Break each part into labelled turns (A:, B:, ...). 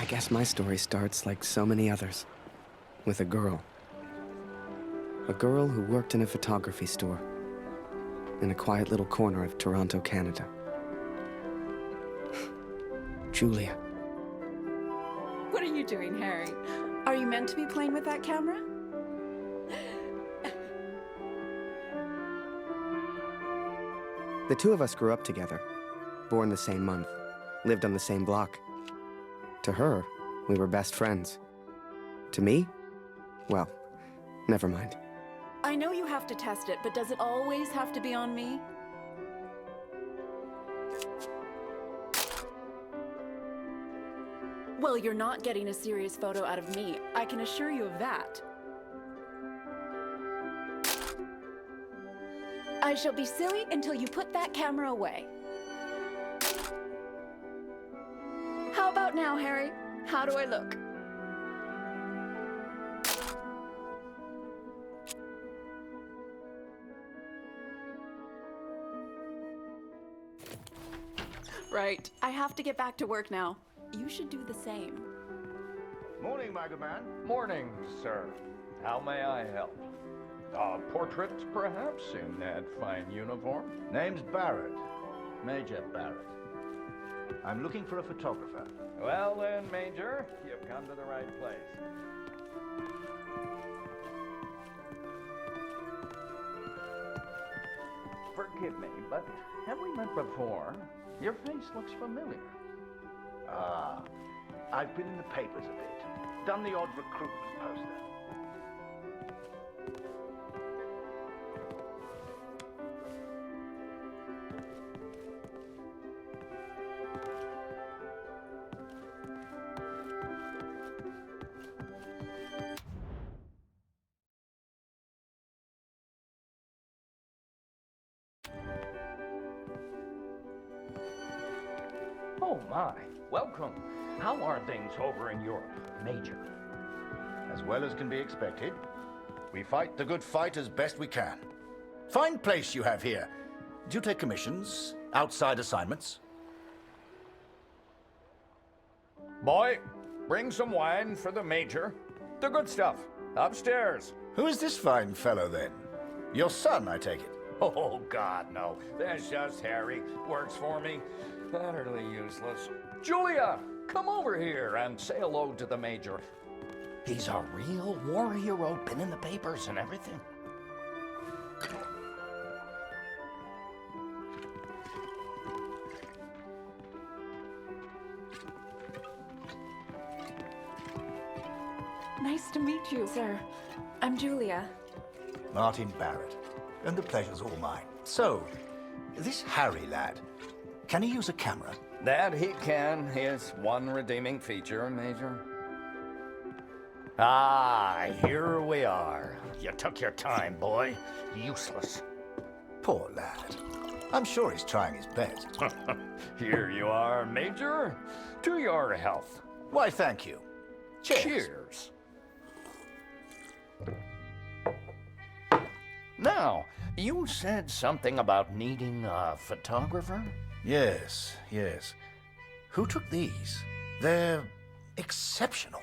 A: guess my story starts like so many others, with a girl. A girl who worked in a photography store in a quiet little corner of Toronto, Canada. Julia.
B: What are you doing, Harry? Are you meant to be playing with that camera?
A: The two of us grew up together, born the same month, lived on the same block. To her, we were best friends. To me, well, never mind.
B: I know you have to test it, but does it always have to be on me? Well, you're not getting a serious photo out of me. I can assure you of that. I shall be silly until you put that camera away. How about now, Harry? How do I look? Right. I have to get back to work now. You should do the same.
C: Morning, Magaman.
D: Morning, sir. How may I help? A portrait, perhaps, in that fine uniform?
C: Name's Barrett. Major Barrett. I'm looking for a photographer.
D: Well then, Major, you've come to the right place. Forgive me, but have we met before? Your face looks familiar.
C: Ah, I've been in the papers a bit. Done the odd recruitment poster.
D: Oh my, welcome. How are things over in Europe, Major?
C: As well as can be expected. We fight the good fight as best we can. Fine place you have here. Do you take commissions? Outside assignments?
D: Boy, bring some wine for the Major. The good stuff. Upstairs.
C: Who is this fine fellow, then? Your son, I take it.
D: Oh, God, no. That's just Harry. Works for me. Utterly useless. Julia, come over here and say hello to the Major. He's a real war hero, been in the papers and everything.
B: Nice to meet you, sir. I'm Julia.
C: Martin Barrett. And the pleasure's all mine. So, this Harry lad, can he use a camera?
D: That he can. His one redeeming feature, Major. Ah, here we are. You took your time, boy. Useless.
C: Poor lad. I'm sure he's trying his best.
D: Here you are, Major. To your health.
C: Why, thank you. Cheers.
D: Cheers. Now, you said something about needing a photographer?
C: Yes, yes. Who took these? They're exceptional.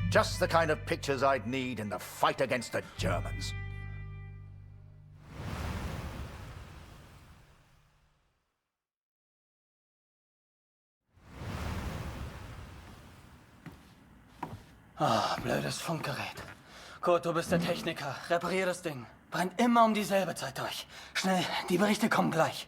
C: Just the kind of pictures I'd need in the fight against the Germans.
E: Ah, blödes Funkgerät. Kurt, du bist der Techniker. Reparier das Ding. Brennt immer um dieselbe Zeit durch. Schnell, die Berichte kommen gleich.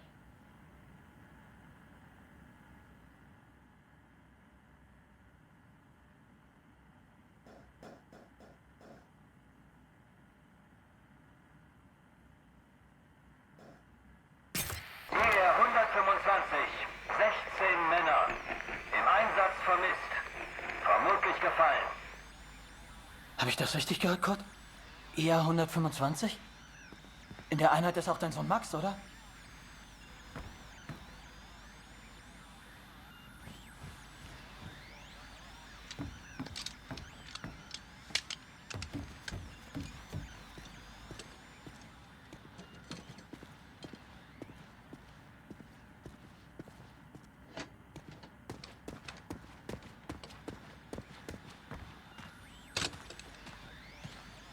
F: Hier 125, 16 Männer. Im Einsatz vermisst. Vermutlich gefallen.
E: Habe ich das richtig gehört, Kurt? ER 125? In der Einheit ist auch dein Sohn Max, oder?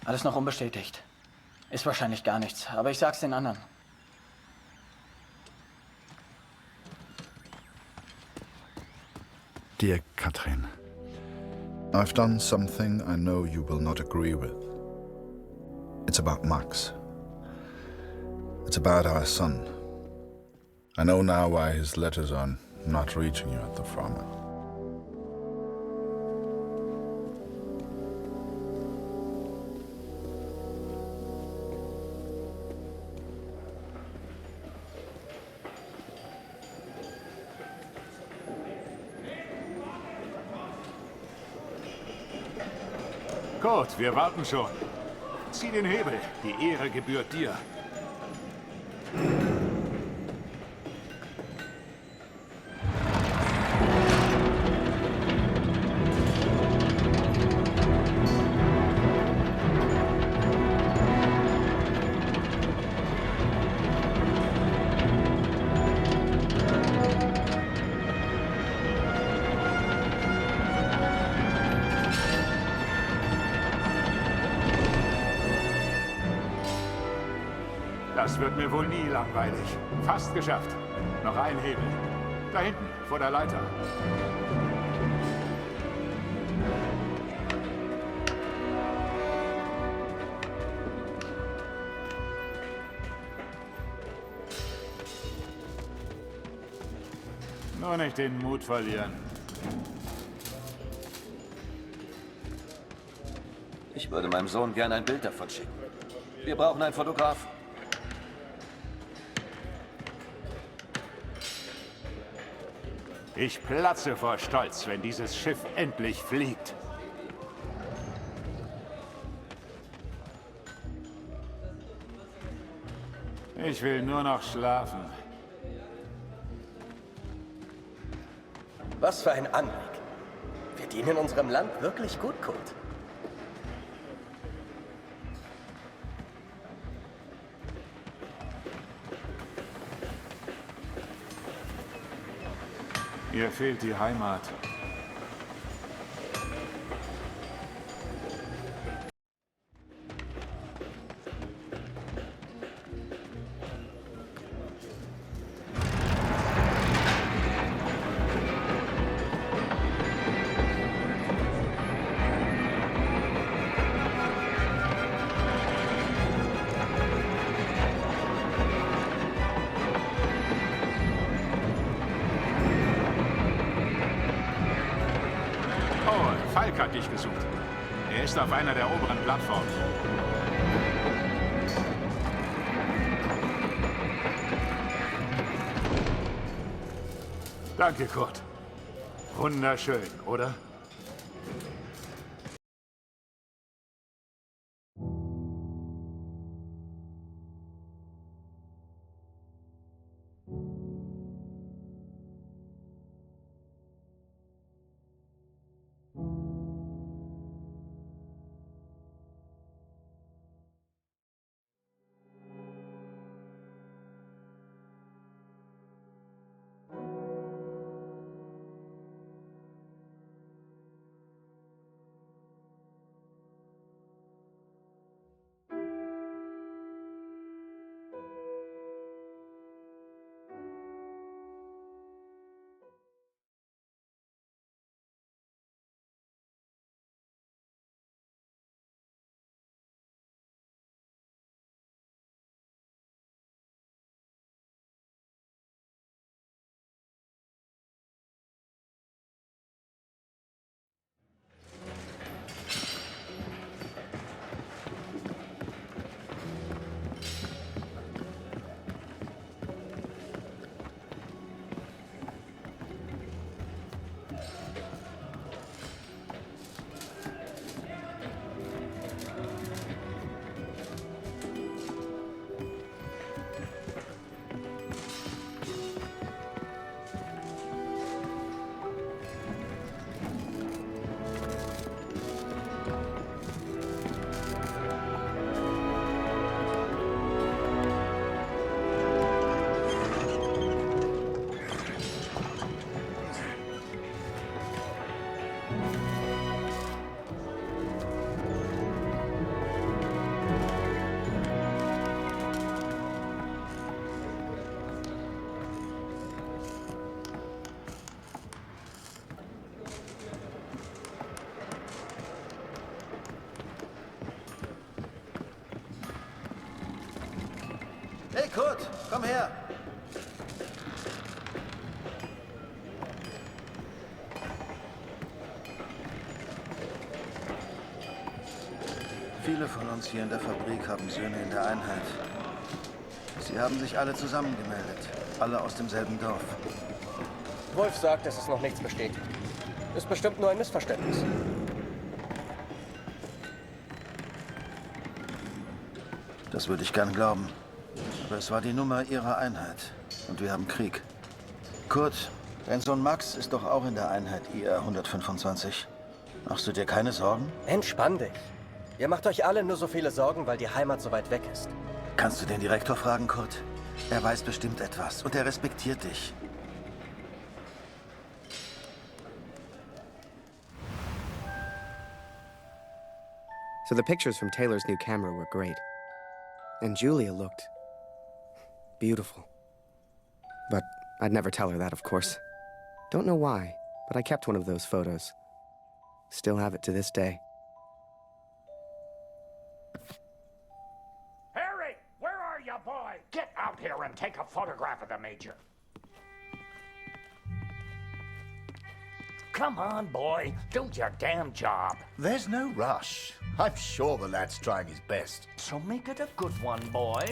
E: Alles noch unbestätigt. Ist wahrscheinlich gar nichts, aber ich sag's den anderen.
G: Dear Katrin, I've done something I know you will not agree with. It's about Max. It's about our son. I know now why his letters are not reaching you at the farm.
H: Gut, wir warten schon. Zieh den Hebel. Die Ehre gebührt dir. Das wird mir wohl nie langweilig. Fast geschafft. Noch ein Hebel. Da hinten, vor der Leiter. Nur nicht den Mut verlieren.
I: Ich würde meinem Sohn gern ein Bild davon schicken. Wir brauchen einen Fotografen.
H: Ich platze vor Stolz, wenn dieses Schiff endlich fliegt. Ich will nur noch schlafen.
I: Was für ein Anblick. Wir dienen unserem Land wirklich gut, Kurt.
H: Ihr fehlt die Heimat. Falk hat dich gesucht. Er ist auf einer der oberen Plattformen. Danke, Kurt. Wunderschön, oder?
C: Hey Kurt, komm her.
J: Viele von uns hier in der Fabrik haben Söhne in der Einheit. Sie haben sich alle zusammengemeldet. Alle aus demselben Dorf.
K: Wolf sagt, dass es noch nichts bestätigt. Ist bestimmt nur ein Missverständnis.
J: Das würde ich gern glauben. Aber es war die Nummer ihrer Einheit. Und wir haben Krieg. Kurt, dein Sohn Max ist doch auch in der Einheit IR 125. Machst du dir keine Sorgen?
K: Entspann dich. Ihr macht euch alle nur so viele Sorgen, weil die Heimat so weit weg ist.
J: Kannst du den Direktor fragen, Kurt? Er weiß bestimmt etwas und er respektiert dich.
A: So the pictures from Taylor's new camera were great. And Julia looked beautiful. But I'd never tell her that, of course. Don't know why, but I kept one of those photos. Still have it to this day.
D: Harry, where are you, boy? Get out here and take a photograph of the Major. Come on, boy. Do your damn job.
C: There's no rush. I'm sure the lad's trying his best.
D: So make it a good one, boy.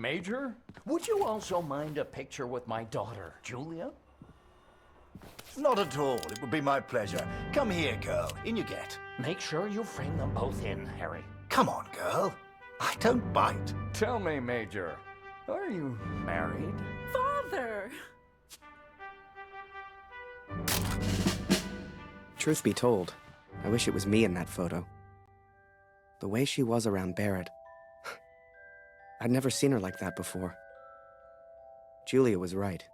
D: Major, would you also mind a picture with my daughter, Julia?
C: Not at all. It would be my pleasure. Come here, girl. In you get.
D: Make sure you frame them both in, Harry.
C: Come on, girl. I don't bite.
D: Tell me, Major, are you married?
B: Father!
A: Truth be told, I wish it was me in that photo. The way she was around Barrett. I'd never seen her like that before. Julia was right.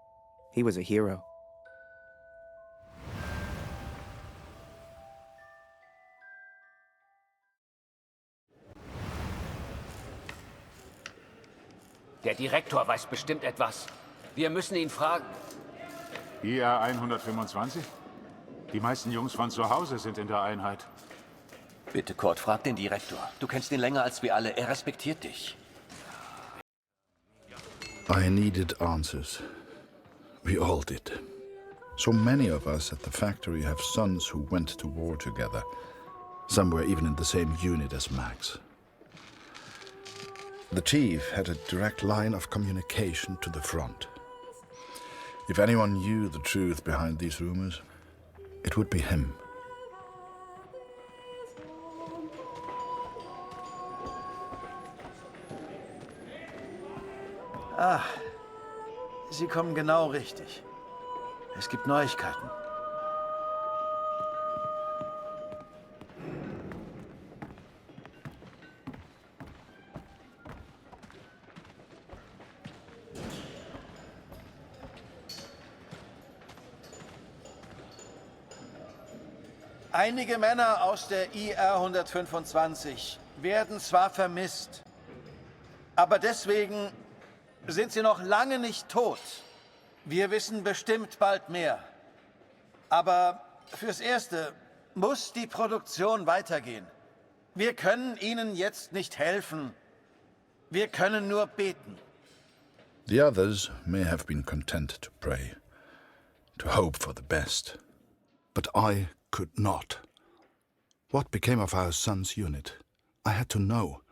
A: He was a hero.
I: Der Direktor weiß bestimmt etwas. Wir müssen ihn fragen.
H: IR 125? Die meisten Jungs von zu Hause sind in der Einheit.
I: Bitte, Kurt, frag den Direktor. Du kennst ihn länger als wir alle. Er respektiert dich.
G: I needed answers. We all did. So many of us at the factory have sons who went to war together. Some were even in the same unit as Max. The chief had a direct line of communication to the front. If anyone knew the truth behind these rumors, it would be him.
J: Ah, Sie kommen genau richtig. Es gibt Neuigkeiten. Einige Männer aus der IR 125 werden zwar vermisst, aber deswegen sind sie noch lange nicht tot. Wir wissen bestimmt bald mehr. Aber fürs Erste muss die Produktion weitergehen. Wir können ihnen jetzt nicht helfen. Wir können nur beten.
G: The others may have been content to pray, to hope for the best. But I could not. What became of our son's unit? I had to know.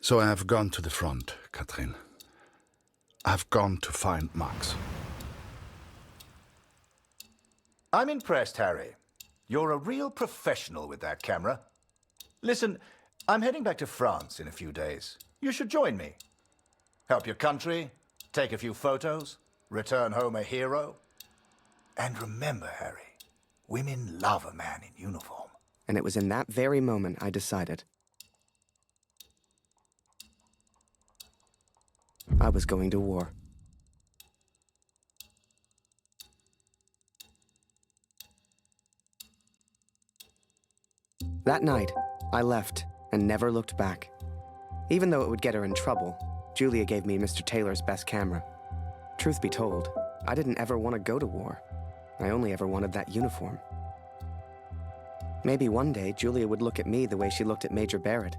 G: So I have gone to the front, Katrin. I have gone to find Max.
C: I'm impressed, Harry. You're a real professional with that camera. Listen, I'm heading back to France in a few days. You should join me. Help your country, take a few photos, return home a hero. And remember, Harry, women love a man in uniform.
A: And it was in that very moment I decided I was going to war. That night, I left and never looked back. Even though it would get her in trouble, Julia gave me Mr. Taylor's best camera. Truth be told, I didn't ever want to go to war. I only ever wanted that uniform. Maybe one day, Julia would look at me the way she looked at Major Barrett.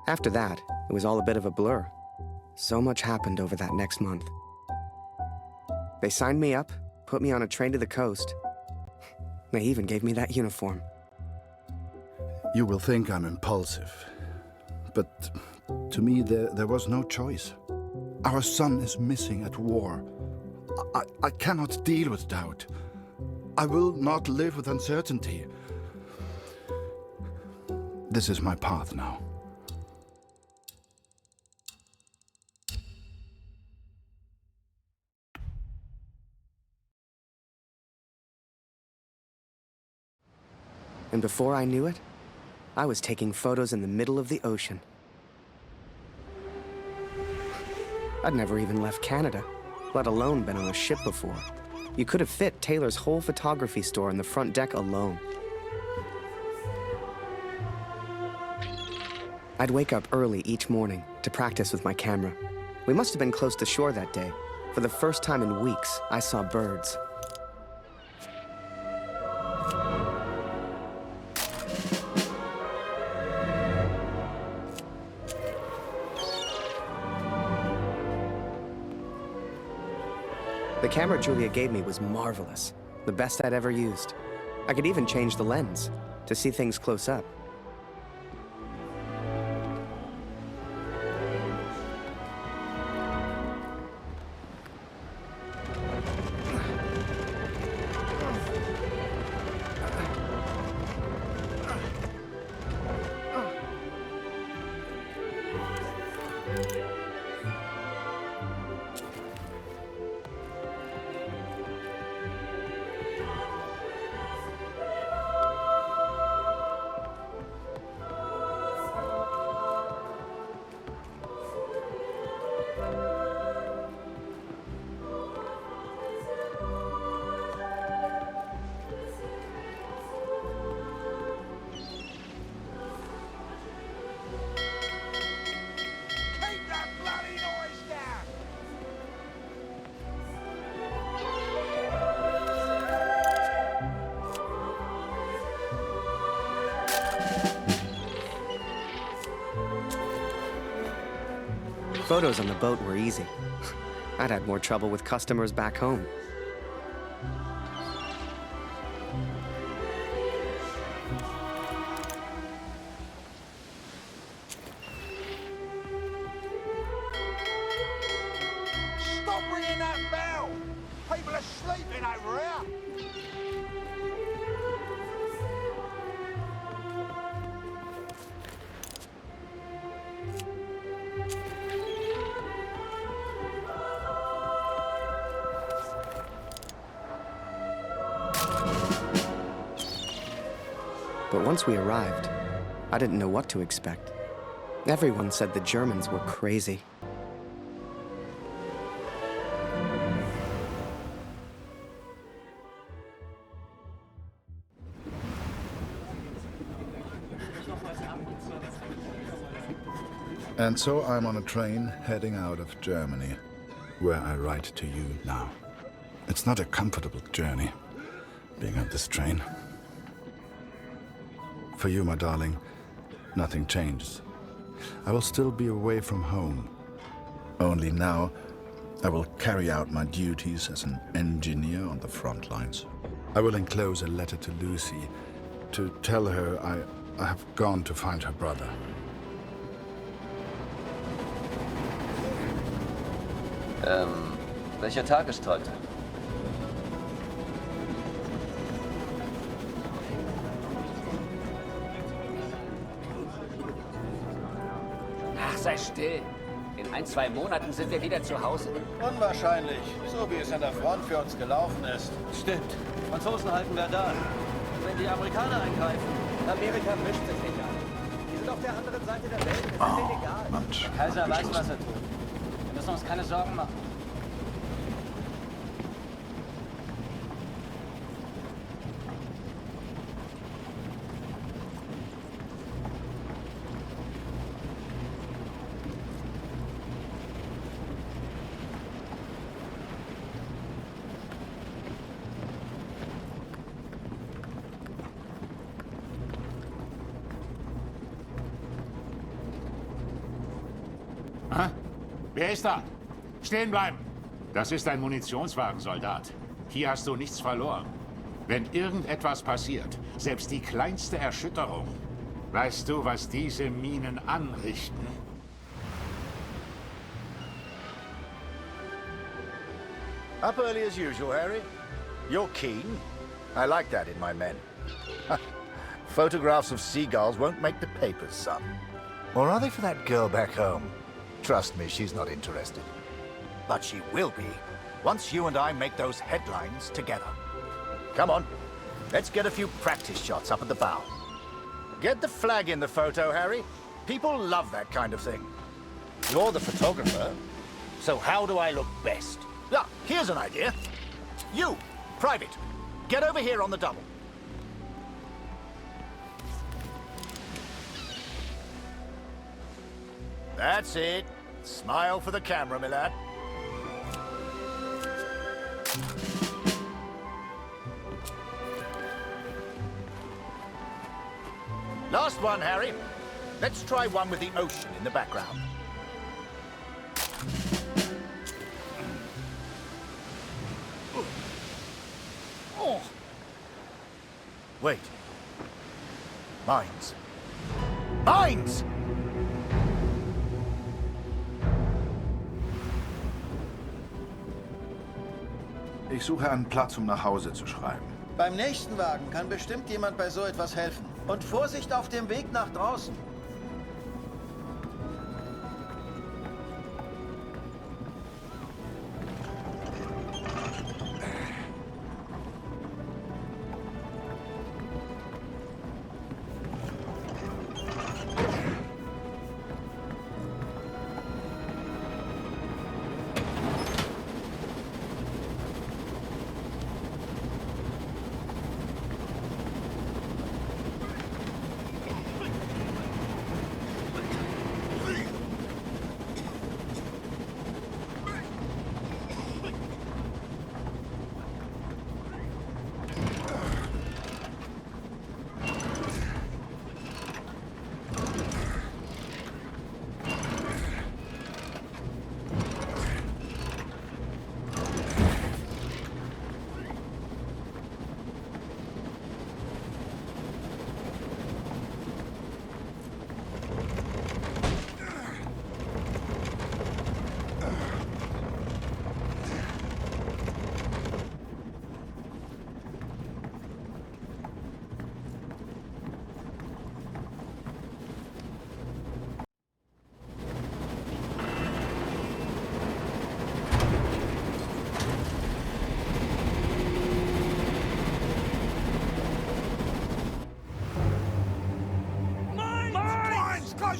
A: After that, it was all a bit of a blur. So much happened over that next month. They signed me up, put me on a train to the coast. They even gave me that uniform.
G: You will think I'm impulsive, but to me there was no choice. Our son is missing at war. I cannot deal with doubt. I will not live with uncertainty. This is my path now.
A: And before I knew it, I was taking photos in the middle of the ocean. I'd never even left Canada, let alone been on a ship before. You could have fit Taylor's whole photography store on the front deck alone. I'd wake up early each morning to practice with my camera. We must have been close to shore that day. For the first time in weeks, I saw birds. The camera Julia gave me was marvelous, the best I'd ever used. I could even change the lens to see things close up. Photos on the boat were easy. I'd had more trouble with customers back home.
L: Stop ringing that bell! People are sleeping over here!
A: But once we arrived, I didn't know what to expect. Everyone said the Germans were crazy.
G: And so I'm on a train heading out of Germany, where I write to you now. It's not a comfortable journey, being on this train. For you, my darling, nothing changes. I will still be away from home. Only now, I will carry out my duties as an engineer on the front lines. I will enclose a letter to Lucy to tell her I have gone to find her brother.
I: Welcher Tag ist heute?
M: Ach, sei still. In 1-2 Monaten sind wir wieder zu Hause.
J: Unwahrscheinlich, so wie es an der Front für uns gelaufen ist.
E: Stimmt. Franzosen halten Verdun. Wenn die Amerikaner eingreifen, Amerika mischt sich nicht ein. Die sind auf der anderen Seite der Welt. Es ist denen egal.
G: Mensch.
E: Der Kaiser weiß, was er tut. müssen uns keine Sorgen machen.
H: Ha? Wer ist da? Stehen bleiben! Das ist ein Munitionswagen, Soldat. Hier hast du nichts verloren. Wenn irgendetwas passiert, selbst die kleinste Erschütterung, weißt du, was diese Minen anrichten?
C: Up early as usual, Harry. You're keen. I like that in my men. Photographs of seagulls won't make the papers, son. Or are they for that girl back home? Trust me, she's not interested. But she will be, once you and I make those headlines together. Come on, let's get a few practice shots up at the bow. Get the flag in the photo, Harry. People love that kind of thing. You're the photographer, so how do I look best? Ah, here's an idea. You, Private, get over here on the double. That's it. Smile for the camera, my lad. Last one, Harry. Let's try one with the ocean in the background. Oh. Wait. Mines. Mines!
G: Ich suche einen Platz, um nach Hause zu schreiben.
J: Beim nächsten Wagen kann bestimmt jemand bei so etwas helfen. Und Vorsicht auf dem Weg nach draußen.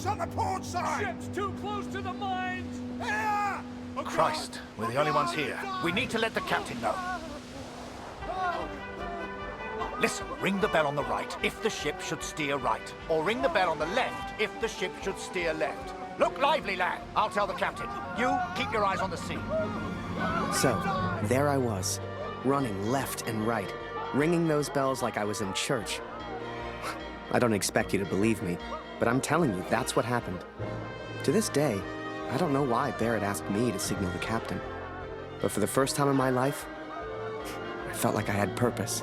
L: Close on the port side!
D: Ship's too close to the mines!
L: Here!
C: Christ, we're the only ones here. We need to let the captain know. Listen, ring the bell on the right if the ship should steer right. Or ring the bell on the left if the ship should steer left. Look lively, lad. I'll tell the captain. You, keep your eyes on the sea.
A: So, there I was, running left and right, ringing those bells like I was in church. I don't expect you to believe me, but I'm telling you, that's what happened. To this day, I don't know why Barrett asked me to signal the captain. But for the first time in my life, I felt like I had purpose.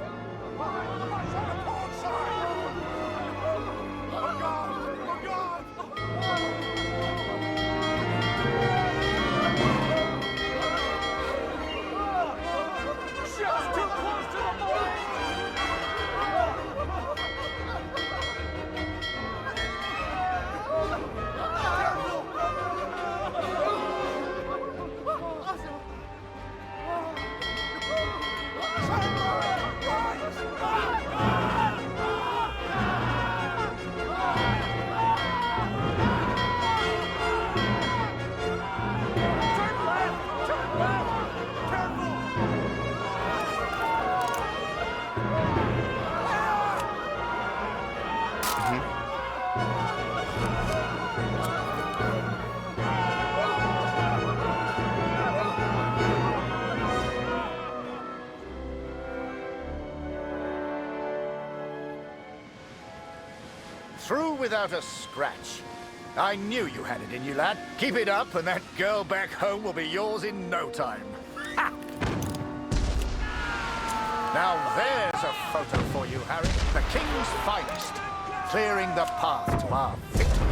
C: Through without a scratch. I knew you had it in you, lad. Keep it up, and that girl back home will be yours in no time. Ha! Now there's a photo for you, Harry. The King's finest. Clearing the path to our victory.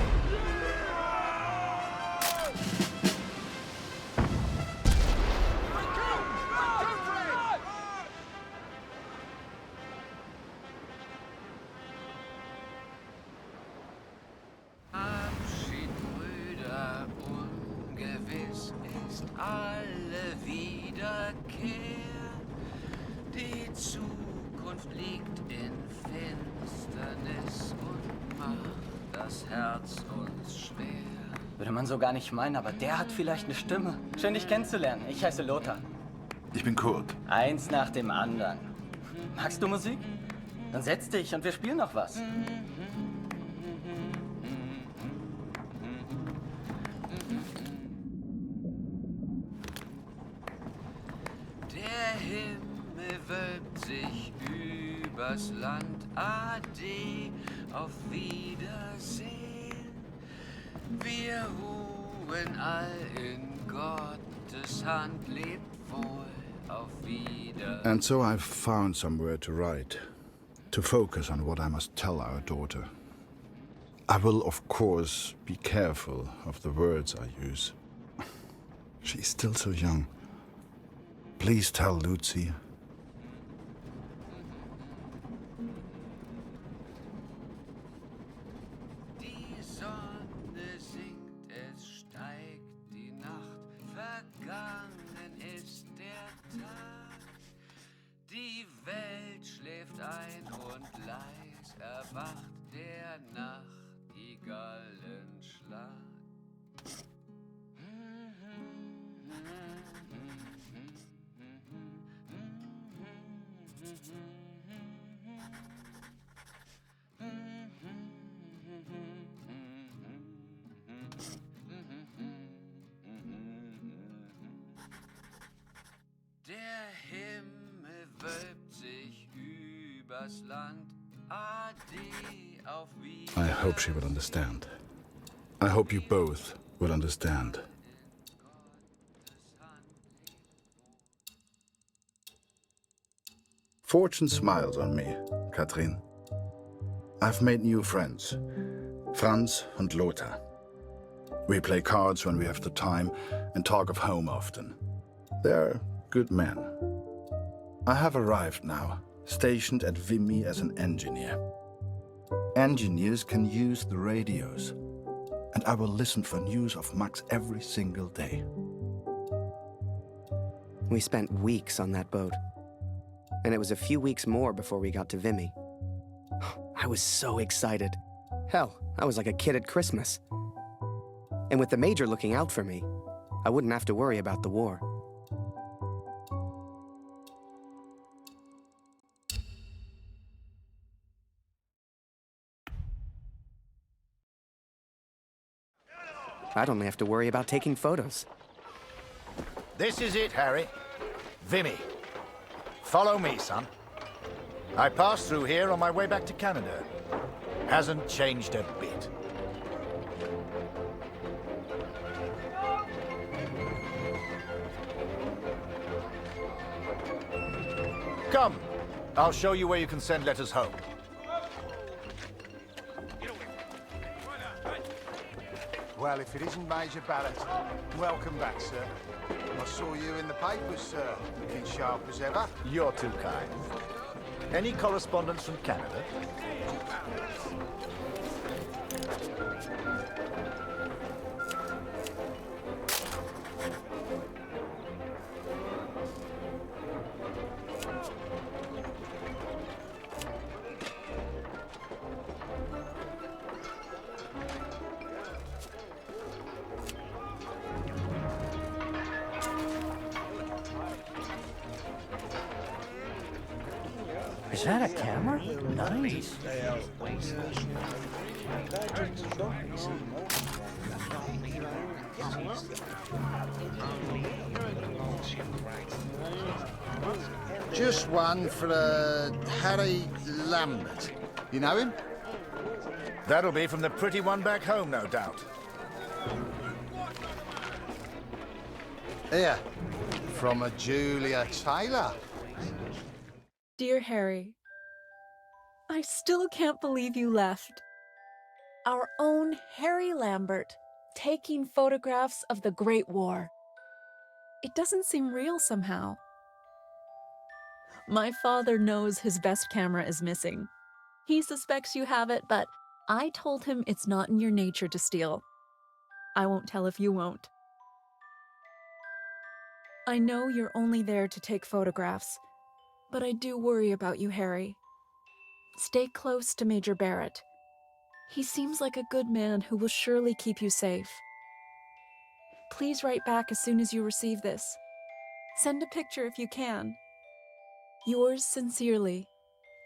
N: Abschied, Brüder, ungewiss ist alle Wiederkehr. Die Zukunft liegt in Finsternis und macht das Herz uns schwer.
E: Würde man so gar nicht meinen, aber der hat vielleicht eine Stimme. Schön, dich kennenzulernen. Ich heiße Lothar.
G: Ich bin Kurt.
E: Eins nach dem anderen. Magst du Musik? Dann setz dich und wir spielen noch was.
N: Der Himmel wölbt sich übers Land. Ade, auf Wiedersehen. Wir ruhen all in Gottes Hand. Lebt wohl, auf Wiedersehen.
G: And so I've found somewhere to write, to focus on what I must tell our daughter. I will, of course, be careful of the words I use. She's still so young. Please tell Lucy.
N: Die Sonne sinkt, es steigt die Nacht, vergangen ist der Tag. Die Welt schläft ein und leis erwacht der Nachtigallenschlag. Der Himmel wölbt sich übers Land. Ade, auf Wiedersehen.
G: I hope she will understand. I hope you both will understand. Fortune smiles on me, Katrin. I've made new friends, Franz and Lothar. We play cards when we have the time and talk of home often. They're good men. I have arrived now, stationed at Vimy as an engineer. Engineers can use the radios, and I will listen for news of Max every single day.
A: We spent weeks on that boat, and it was a few weeks more before we got to Vimy. I was so excited. Hell, I was like a kid at Christmas. And with the Major looking out for me, I wouldn't have to worry about the war. I'd only have to worry about taking photos.
C: This is it, Harry. Vimy. Follow me, son. I passed through here on my way back to Canada. Hasn't changed a bit. Come. I'll show you where you can send letters home.
L: Well, if it isn't Major Barrett, welcome back, sir. I saw you in the papers, sir. Looking sharp as ever.
C: You're too kind. Any correspondence from Canada?
E: Is that a camera? Nice.
L: Just one for Harry Lambert. You know him?
C: That'll be from the pretty one back home, no doubt.
L: Here, from a Julia Taylor.
B: Dear Harry, I still can't believe you left. Our own Harry Lambert, taking photographs of the Great War. It doesn't seem real somehow. My father knows his best camera is missing. He suspects you have it, but I told him it's not in your nature to steal. I won't tell if you won't. I know you're only there to take photographs, but I do worry about you, Harry. Stay close to Major Barrett. He seems like a good man who will surely keep you safe. Please write back as soon as you receive this. Send a picture if you can. Yours sincerely,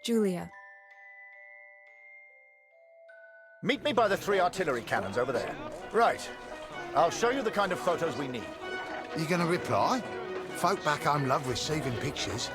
B: Julia.
C: Meet me by the 3 artillery cannons over there. Right. I'll show you the kind of photos we need.
L: You gonna reply? Folk back home love receiving pictures.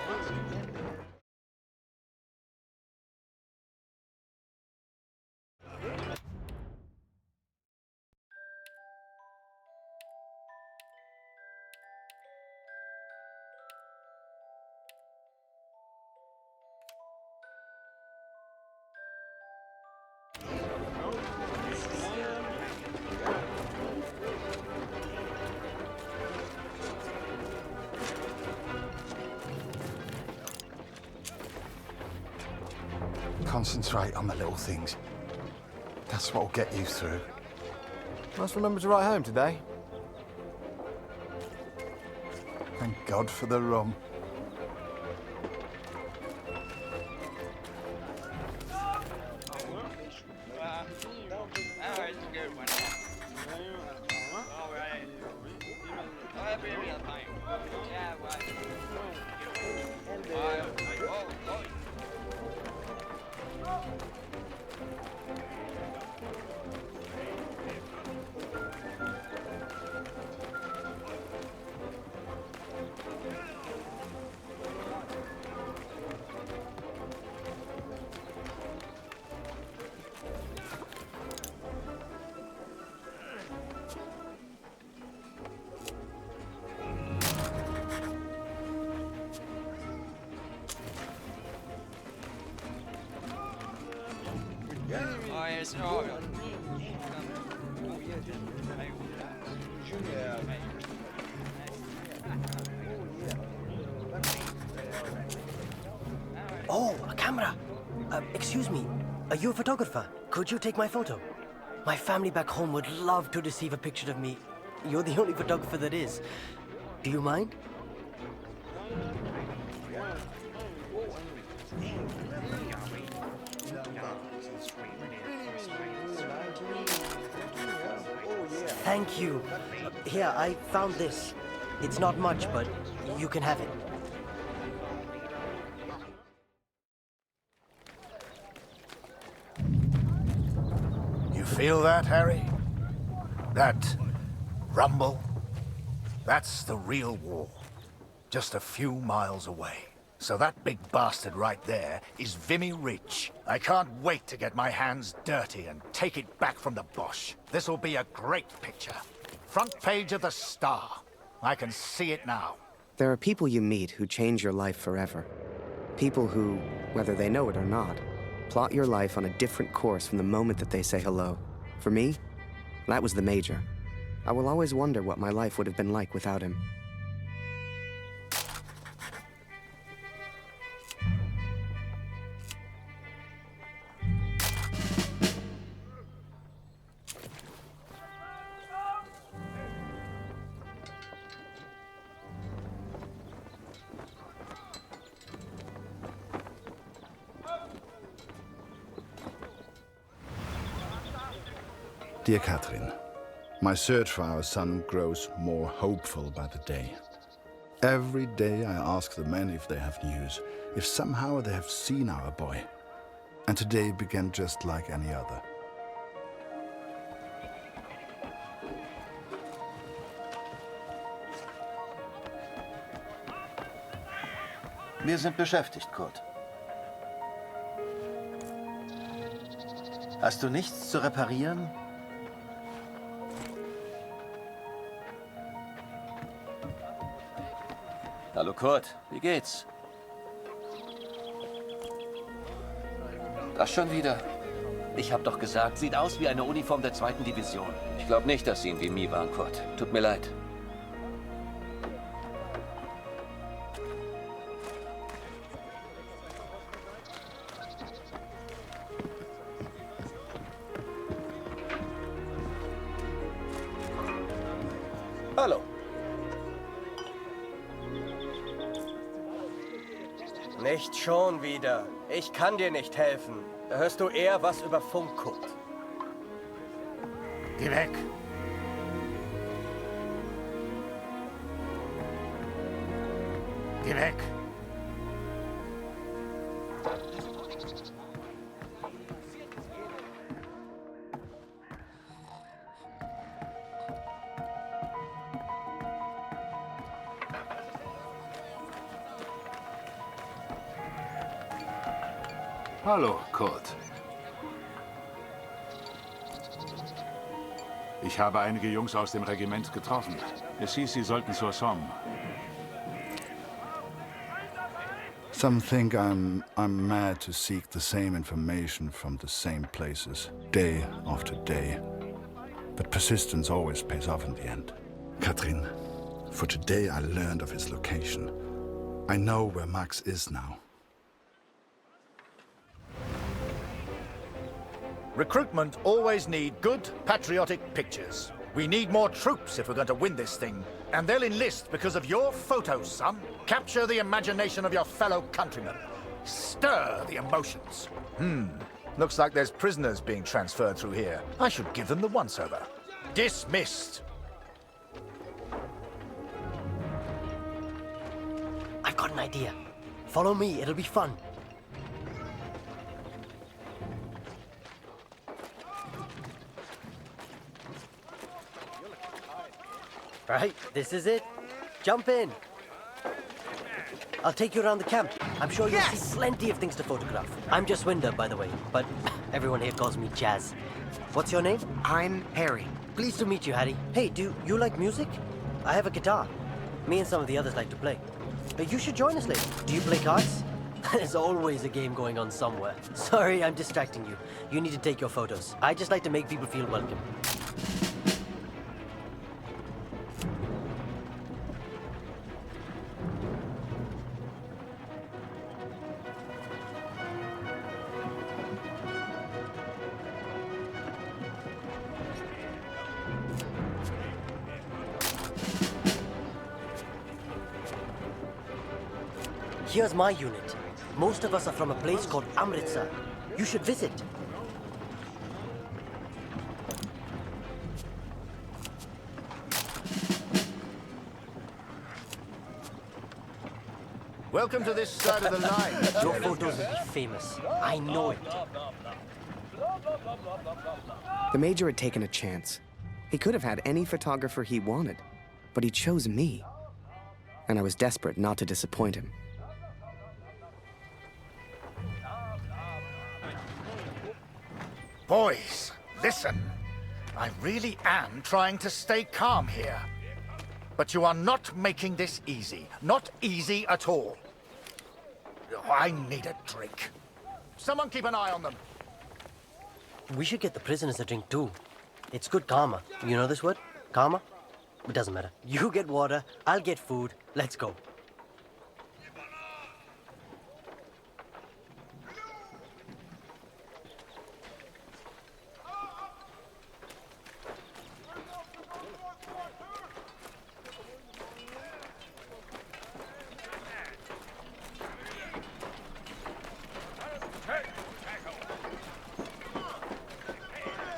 L: Concentrate on the little things. That's what'll get you through.
O: Must remember to write home today.
L: Thank God for the rum.
P: Oh, a camera. Excuse me, are you a photographer? Could you take my photo? My family back home would love to receive a picture of me. You're the only photographer that is. Do you mind? Thank you. Here, I found this. It's not much, but you can have it.
C: You feel that, Harry? That rumble? That's the real war. Just a few miles away. So that big bastard right there is Vimy Ridge. I can't wait to get my hands dirty and take it back from the Boche. This'll be a great picture. Front page of the Star. I can see it now.
A: There are people you meet who change your life forever. People who, whether they know it or not, plot your life on a different course from the moment that they say hello. For me, that was the Major. I will always wonder what my life would have been like without him.
G: Dear Catherine, my search for our son grows more hopeful by the day. Every day I ask the men if they have news, if somehow they have seen our boy. And today began just like any other.
J: Wir sind beschäftigt, Kurt. Hast du nichts zu reparieren?
I: Hallo Kurt, wie geht's? Das schon wieder? Ich hab doch gesagt, sieht aus wie eine Uniform der 2. Division. Ich glaube nicht, dass Sie ihn wie mir waren, Kurt. Tut mir leid.
P: Hallo. Nicht schon wieder. Ich kann dir nicht helfen. Da hörst du eher was über Funk, Kurt.
H: Geh weg! Geh weg! Hallo, Kurt. Ich habe einige Jungs aus dem Regiment getroffen. Es hieß, sie sollten zur Somme.
G: Some think I'm mad to seek the same information from the same places, day after day. But persistence always pays off in the end. Katrin, for today I learned of his location. I know where Max is now.
C: Recruitment always need good, patriotic pictures. We need more troops if we're going to win this thing. And they'll enlist because of your photos, son. Capture the imagination of your fellow countrymen. Stir the emotions. Looks like there's prisoners being transferred through here. I should give them the once-over. Dismissed.
P: I've got an idea. Follow me, it'll be fun. Right, this is it. Jump in. I'll take you around the camp. I'm sure you'll see plenty of things to photograph. I'm just Winder, by the way, but everyone here calls me Jazz. What's your name?
A: I'm Harry.
P: Pleased to meet you, Harry. Hey, do you like music? I have a guitar. Me and some of the others like to play. You should join us later. Do you play cards? There's always a game going on somewhere. Sorry, I'm distracting you. You need to take your photos. I just like to make people feel welcome. Here's my unit. Most of us are from a place called Amritsar. You should visit.
C: Welcome to this side of the line.
P: Your photos will be famous. I know it.
A: The Major had taken a chance. He could have had any photographer he wanted, but he chose me. And I was desperate not to disappoint him.
C: Boys, listen. I really am trying to stay calm here. But you are not making this easy. Not easy at all. I need a drink. Someone keep an eye on them.
P: We should get the prisoners a drink too. It's good karma. You know this word? Karma? It doesn't matter. You get water, I'll get food. Let's go.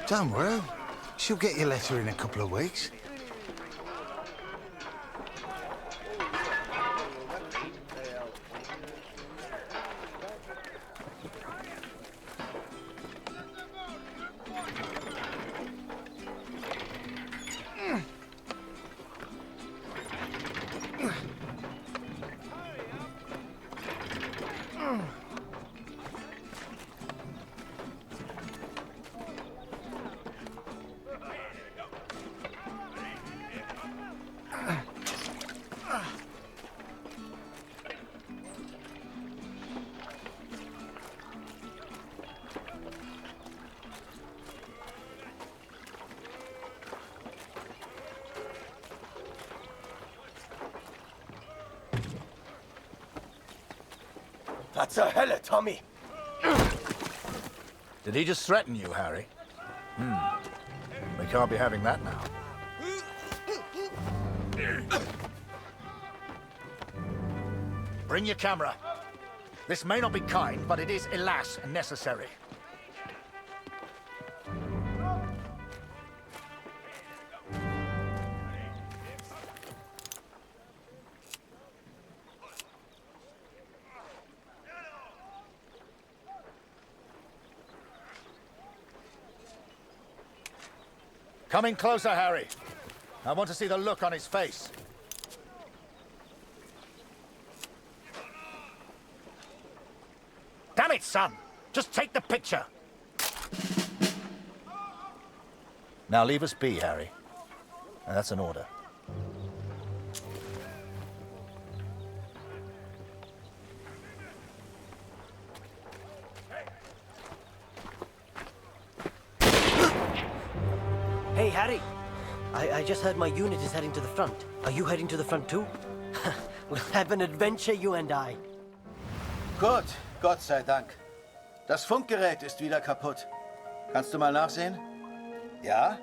L: Don't worry. She'll get your letter in a couple of weeks.
P: Was zur Hölle, Tommy?
C: Did he just threaten you, Harry? We can't be having that now. Bring your camera. This may not be kind, but it is, alas, necessary. Come in closer, Harry. I want to see the look on his face. Damn it, son! Just take the picture! Now leave us be, Harry. Now, that's an order.
P: Hey, Harry. I just heard my unit is heading to the front. Are you heading to the front too? We'll have an adventure, you and I.
J: Gut, Gott sei Dank. Das Funkgerät ist wieder kaputt. Kannst du mal nachsehen? Ja?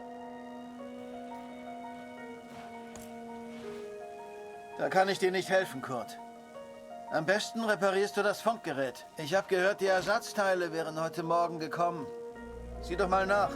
J: Da kann ich dir nicht helfen, Kurt. Am besten reparierst du das Funkgerät. Ich habe gehört, die Ersatzteile wären heute Morgen gekommen. Sieh doch mal nach.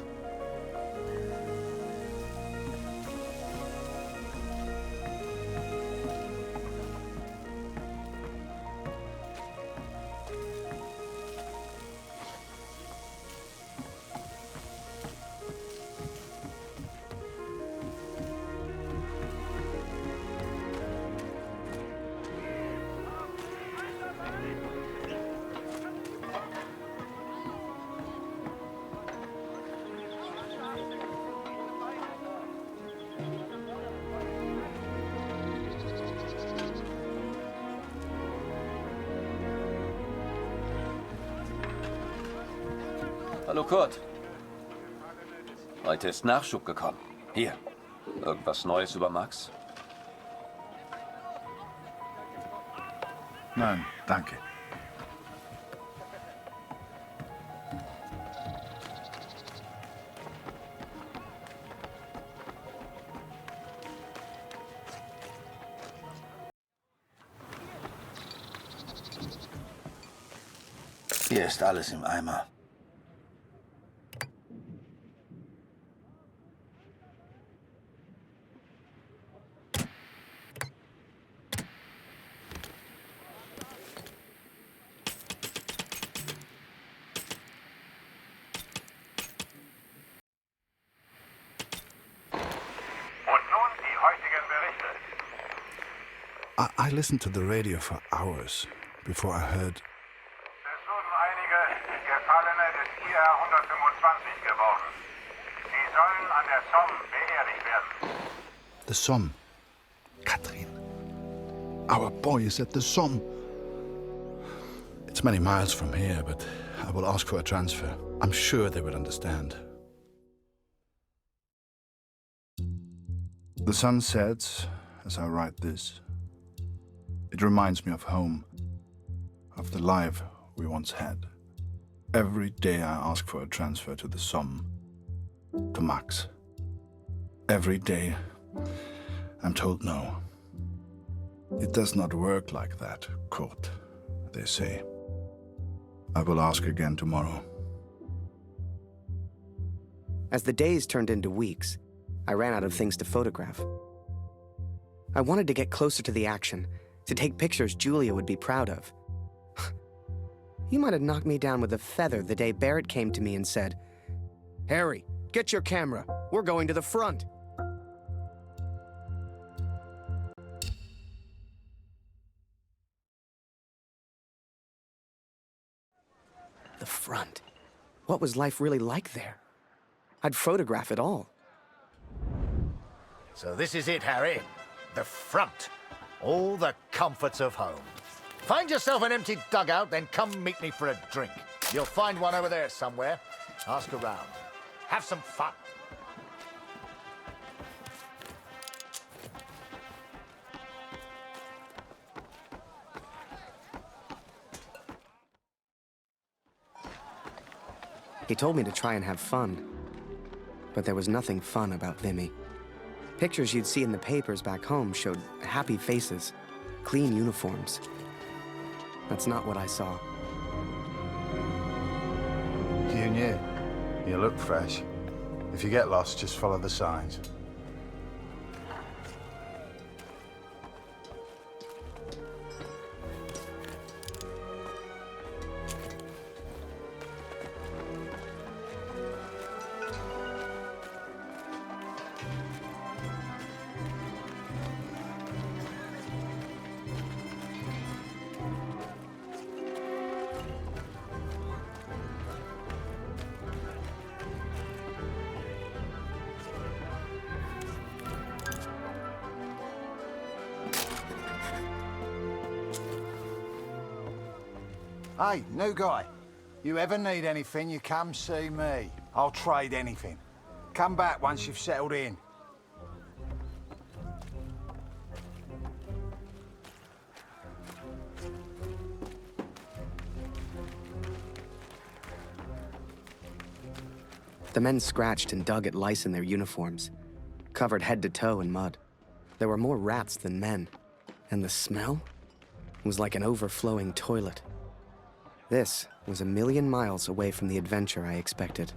I: Hallo Kurt. Heute ist Nachschub gekommen. Hier. Irgendwas Neues über Max?
G: Nein, danke.
J: Hier ist alles im Eimer.
G: I listened to the radio for hours before I heard.
L: Es wurden einige Gefallene des IR 125 geworden. Sie sollen an der Somme beerdigt werden.
G: The Somme. Katrin. Our boy is at the Somme. It's many miles from here, but I will ask for a transfer. I'm sure they will understand. The sun sets as I write this. It reminds me of home, of the life we once had. Every day I ask for a transfer to the Somme, to Max. Every day I'm told no. It does not work like that, Kurt, they say. I will ask again tomorrow.
A: As the days turned into weeks, I ran out of things to photograph. I wanted to get closer to the action, to take pictures Julia would be proud of. You might have knocked me down with a feather the day Barrett came to me and said, "Harry, get your camera. We're going to the front." The front. What was life really like there? I'd photograph it all.
C: So this is it, Harry. The front. All the comforts of home. Find yourself an empty dugout, then come meet me for a drink. You'll find one over there somewhere. Ask around. Have some fun.
A: He told me to try and have fun. But there was nothing fun about Vimy. Pictures you'd see in the papers back home showed happy faces, clean uniforms. That's not what I saw.
G: You knew. You look fresh. If you get lost, just follow the signs.
Q: Hey, new guy. You ever need anything, you come see me. I'll trade anything. Come back once you've settled in.
A: The men scratched and dug at lice in their uniforms, covered head to toe in mud. There were more rats than men, and the smell was like an overflowing toilet. This was a million miles away from the adventure I expected.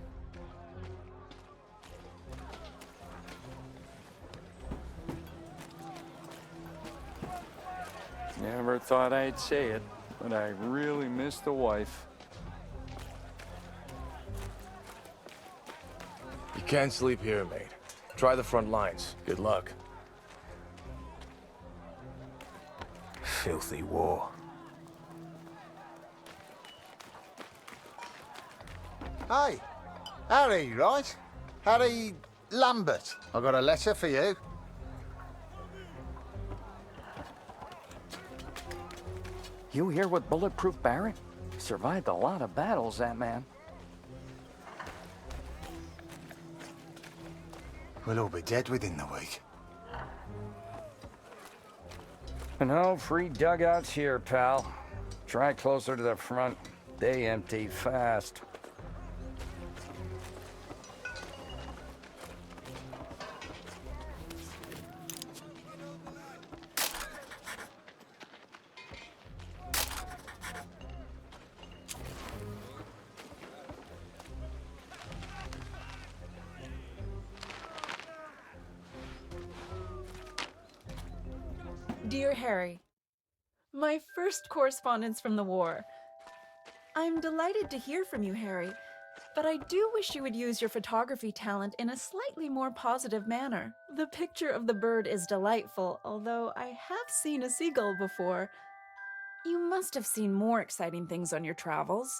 R: Never thought I'd say it, but I really miss the wife.
O: You can't sleep here, mate. Try the front lines. Good luck.
Q: Filthy war. Hey, Harry, right? Harry Lambert. I got a letter for you.
D: You here with Bulletproof Barrett? Survived a lot of battles, that man.
Q: We'll all be dead within the week.
D: No free dugouts here, pal. Try closer to the front. They empty fast.
B: Dear Harry, my first correspondence from the war. I'm delighted to hear from you, Harry, but I do wish you would use your photography talent in a slightly more positive manner. The picture of the bird is delightful, although I have seen a seagull before. You must have seen more exciting things on your travels.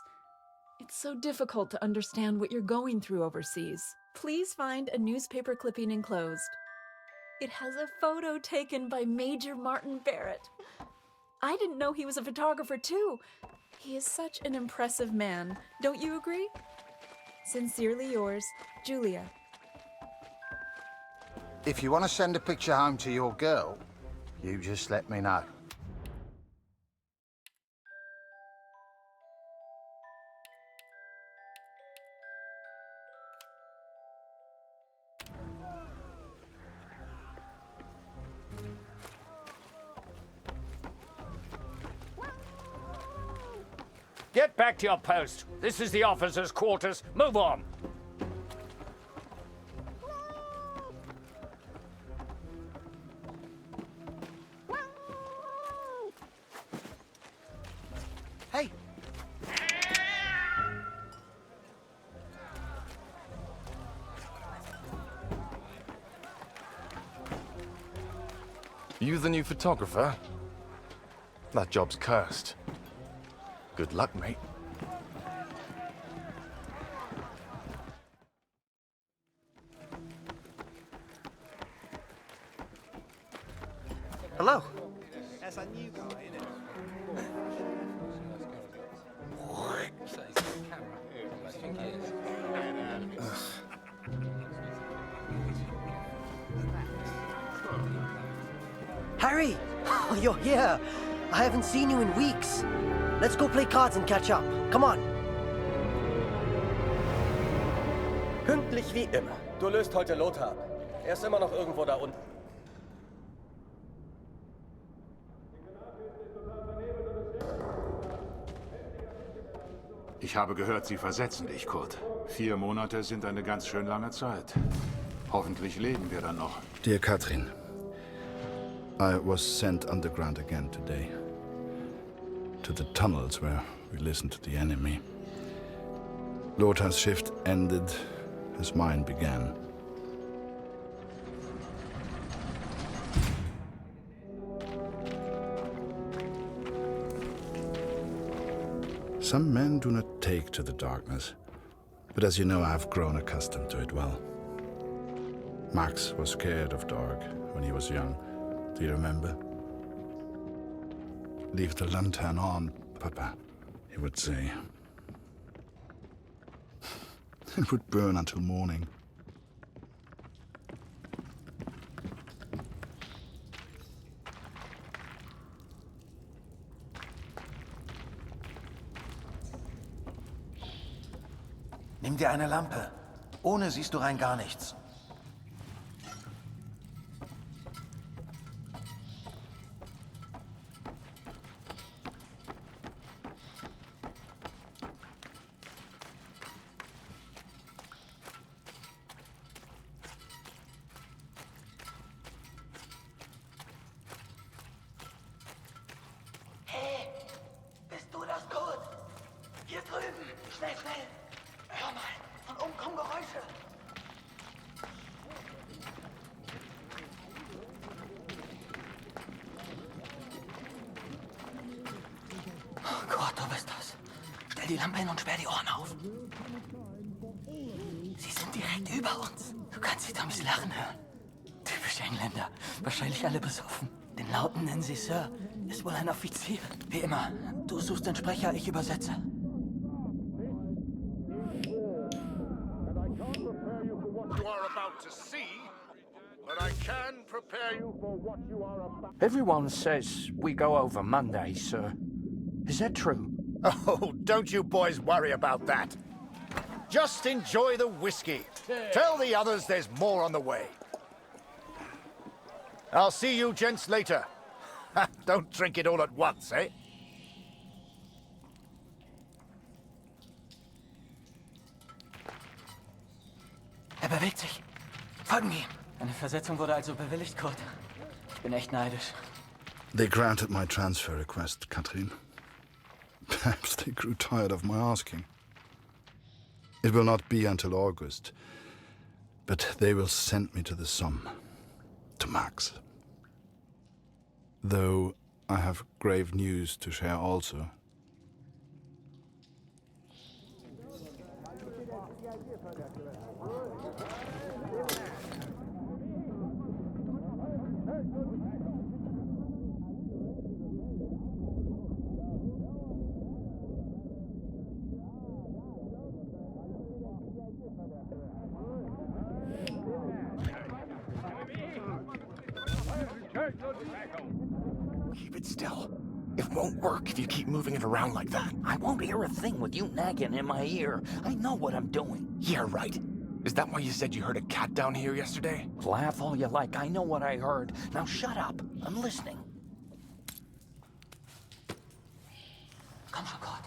B: It's so difficult to understand what you're going through overseas. Please find a newspaper clipping enclosed. It has a photo taken by Major Martin Barrett. I didn't know he was a photographer too. He is such an impressive man. Don't you agree? Sincerely yours, Julia.
Q: If you want to send a picture home to your girl, you just let me know.
D: Get back to your post. This is the officers' quarters. Move on.
J: Hey!
O: You the new photographer? That job's cursed. Good luck, mate.
P: Hello.
J: That's a new guy, isn't it?
P: Harry! Oh, you're here. I haven't seen you in weeks. Let's go play cards and catch up. Come on.
K: Friedlich wie immer. Du löst heute Lothar ab. Er ist immer noch irgendwo da unten.
H: Ich habe gehört, Sie versetzen dich, Kurt. 4 Monate sind eine ganz schön lange Zeit. Hoffentlich leben wir dann noch.
G: Dear Katrin, I was sent underground again today. To the tunnels where we listened to the enemy. Lothar's shift ended as mine began. Some men do not take to the darkness, but as you know, I have grown accustomed to it well. Max was scared of dark when he was young. Do you remember? Leave the lantern on, Papa, he would say. It would burn until morning.
J: Nimm dir eine Lampe. Ohne siehst du rein gar nichts.
E: Hey, bist du das, Kurt? Hier drüben. Schnell, schnell. Hör mal, von oben kommen Geräusche. Oh Gott, du bist das. Stell die Lampe hin und sperr die Ohren auf. Sie sind direkt über uns. Du kannst die Tommys lachen hören. Typisch Engländer. Wahrscheinlich alle besoffen. Den Lauten nennen sie Sir. Ist wohl ein Offizier. Wie immer, du suchst den Sprecher, ich übersetze.
D: Everyone says we go over Monday, sir. Is that true?
C: Oh, don't you boys worry about that. Just enjoy the whiskey. Tell the others there's more on the way. I'll see you gents later. Don't drink it all at once, eh?
E: Er bewegt sich. Folgen wir ihm. Eine Versetzung wurde also bewilligt, Kurt. Ich bin echt neidisch.
G: They granted my transfer request, Katrin. Perhaps they grew tired of my asking. It will not be until August, but they will send me to the Somme, to Max. Though I have grave news to share also.
O: Keep it still. It won't work if you keep moving it around like that.
D: I won't hear a thing with you nagging in my ear. I know what I'm doing.
O: Yeah, right. Is that why you said you heard a cat down here yesterday?
D: Laugh all you like. I know what I heard. Now shut up. I'm listening.
E: Komm schon, Gott.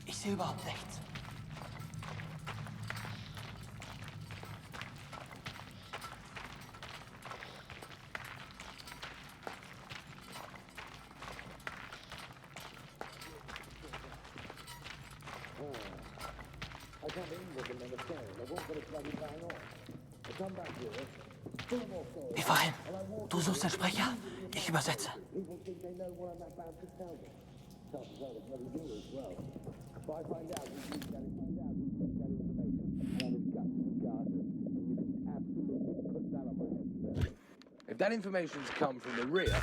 E: Ich sehe überhaupt nichts. Wie vorhin. Du suchst den Sprecher, ich übersetze.
S: If that information's come from the rear,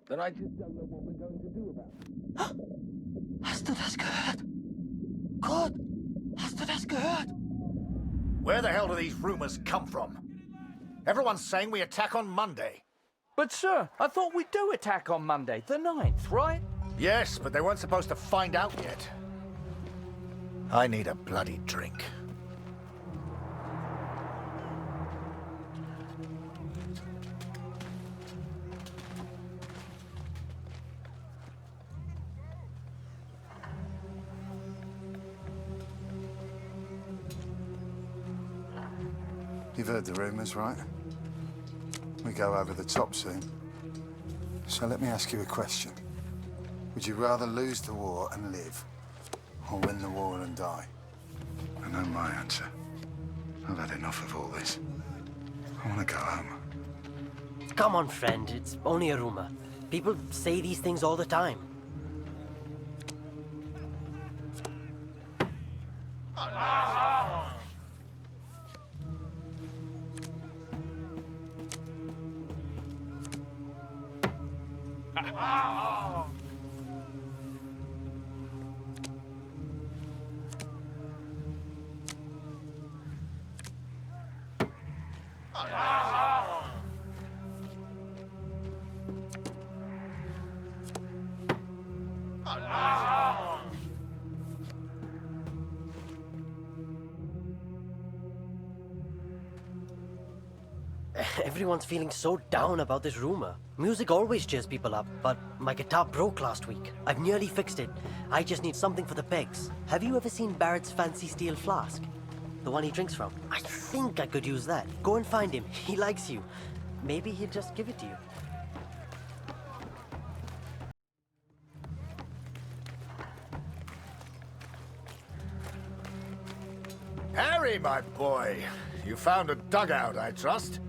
S: then I just don't know what we're going to do about it.
E: Hast du das gehört? Kurt, hast du das gehört?
C: Where the hell do these rumors come from? Everyone's saying we attack on Monday.
D: But, sir, I thought we do attack on Monday, the 9th, right?
C: Yes, but they weren't supposed to find out yet. I need a bloody drink.
Q: You've heard the rumours, right? We go over the top soon. So let me ask you a question. Would you rather lose the war and live, or win the war and die? I know my answer. I've had enough of all this. I want to go home.
P: Come on, friend. It's only a rumor. People say these things all the time. Everyone's feeling so down about this rumor. Music always cheers people up, but my guitar broke last week. I've nearly fixed it. I just need something for the pegs. Have you ever seen Barrett's fancy steel flask? The one he drinks from? I think I could use that. Go and find him. He likes you. Maybe he'll just give it to you.
C: Harry, my boy, you found a dugout, I trust.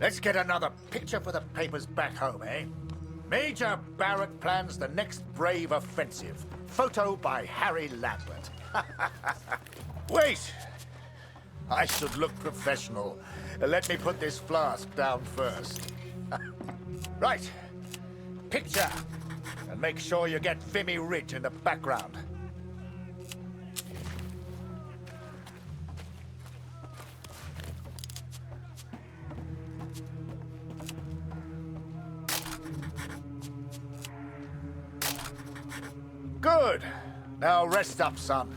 C: Let's get another picture for the papers back home, eh? Major Barrett plans the next brave offensive. Photo by Harry Lambert. Wait! I should look professional. Let me put this flask down first. Right. Picture. And make sure you get Vimy Ridge in the background. Good. Now rest up, son.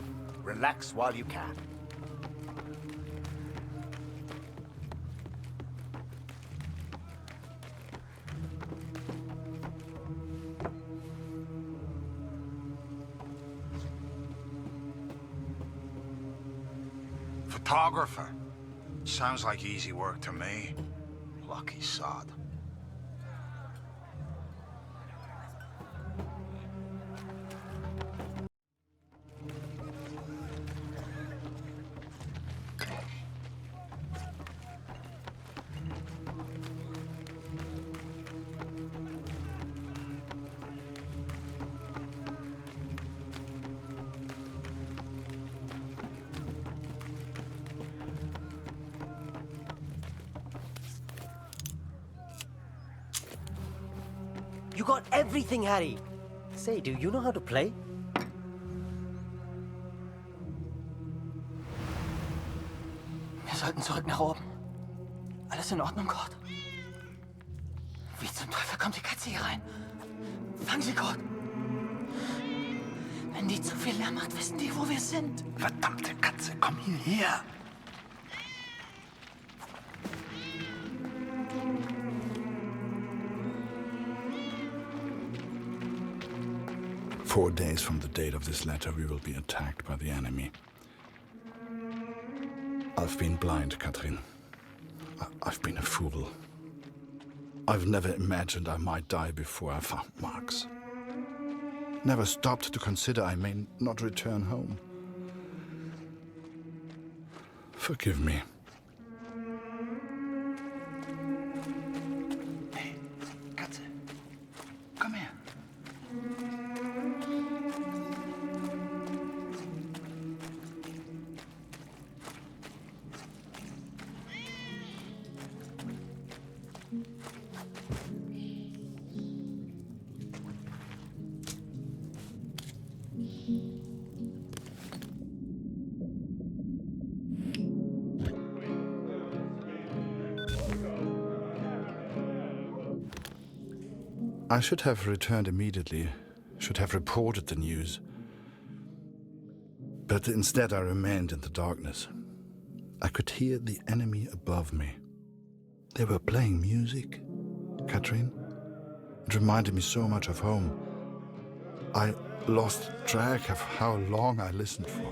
C: Relax while you can.
Q: Photographer. Sounds like easy work to me. Lucky sod.
P: You got everything, Harry. Say, do you know how to play?
E: Wir sollten zurück nach oben. Alles in Ordnung, Kurt? Wie zum Teufel kommt die Katze hier rein? Fang sie, Kurt. Wenn die zu viel Lärm macht, wissen die, wo wir sind.
Q: Verdammte Katze, komm hierher. 4 days from the date of this letter, we will be attacked by the enemy. I've been blind, Katrin. I've been a fool. I've never imagined I might die before I found Max. Never stopped to consider I may not return home. Forgive me. Hey, Katze. Come here. I should have returned immediately, should have reported the news. But instead I remained in the darkness. I could hear the enemy above me. They were playing music, Katrin. It reminded me so much of home. I lost track of how long I listened for.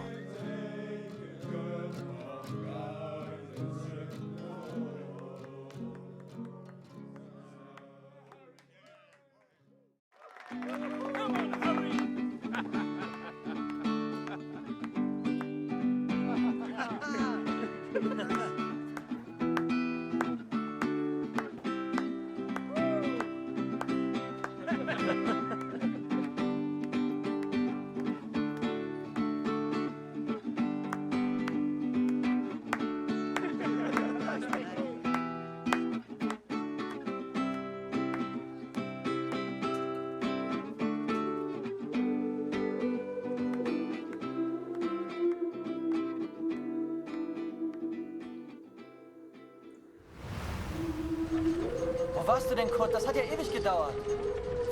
E: Wo warst du denn, Kurt? Das hat ja ewig gedauert.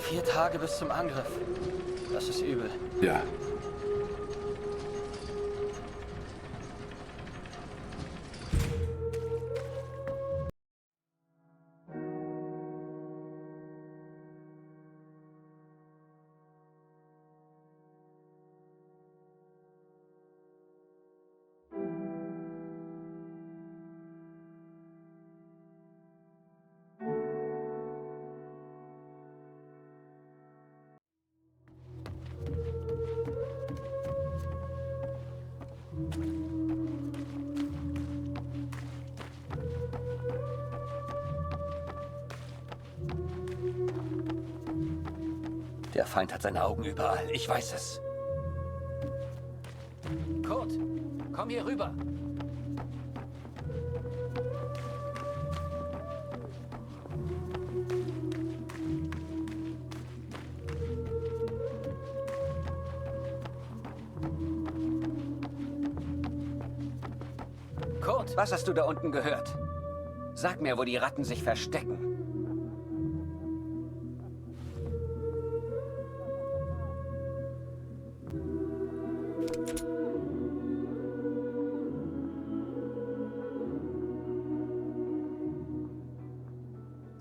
E: 4 Tage bis zum Angriff. Das ist übel.
G: Ja.
I: Der Feind hat seine Augen überall. Ich weiß es.
M: Kurt, komm hier rüber.
I: Kurt, was hast du da unten gehört? Sag mir, wo die Ratten sich verstecken.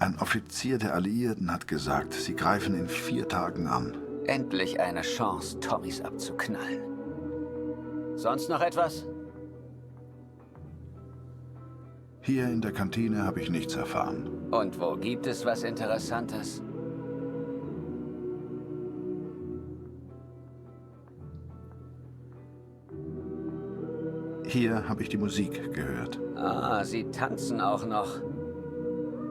G: Ein Offizier der Alliierten hat gesagt, sie greifen in 4 Tagen an.
I: Endlich eine Chance, Tommys abzuknallen. Sonst noch etwas?
G: Hier in der Kantine habe ich nichts erfahren.
I: Und wo gibt es was Interessantes?
G: Hier habe ich die Musik gehört.
I: Ah, sie tanzen auch noch.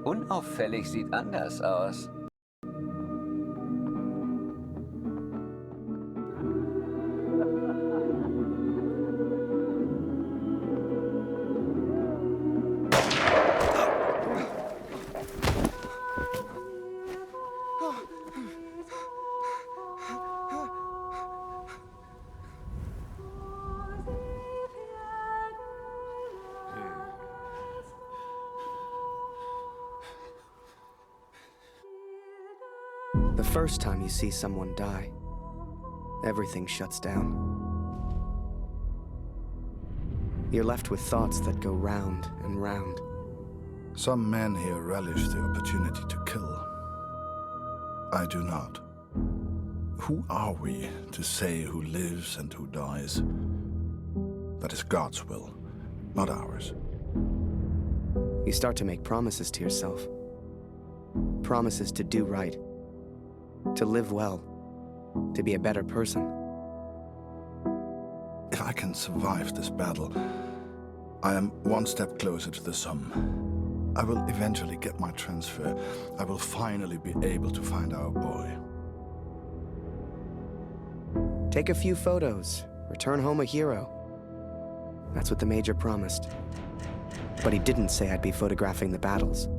I: Unauffällig sieht anders aus.
A: The first time you see someone die, everything shuts down. You're left with thoughts that go round and round.
G: Some men here relish the opportunity to kill. I do not. Who are we to say who lives and who dies? That is God's will, not ours.
A: You start to make promises to yourself. Promises to do right. To live well. To be a better person.
G: If I can survive this battle, I am 1 step closer to the Somme. I will eventually get my transfer. I will finally be able to find our boy.
A: Take a few photos. Return home a hero. That's what the Major promised. But he didn't say I'd be photographing the battles.